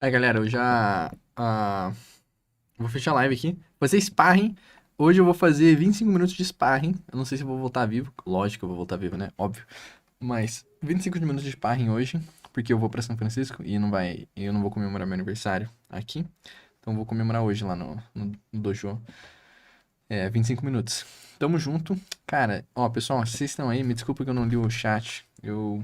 Aí, galera, eu já vou fechar a live aqui. Vocês sparring. Hoje eu vou fazer 25 minutos de sparring. Eu não sei se eu vou voltar vivo. Lógico que eu vou voltar vivo, né? Óbvio. Mas 25 minutos de sparring hoje, porque eu vou pra São Francisco e eu não vou comemorar meu aniversário aqui. Então eu vou comemorar hoje lá no dojo. 25 minutos. Tamo junto. Cara, ó, pessoal, vocês estão aí, me desculpa que eu não li o chat. Eu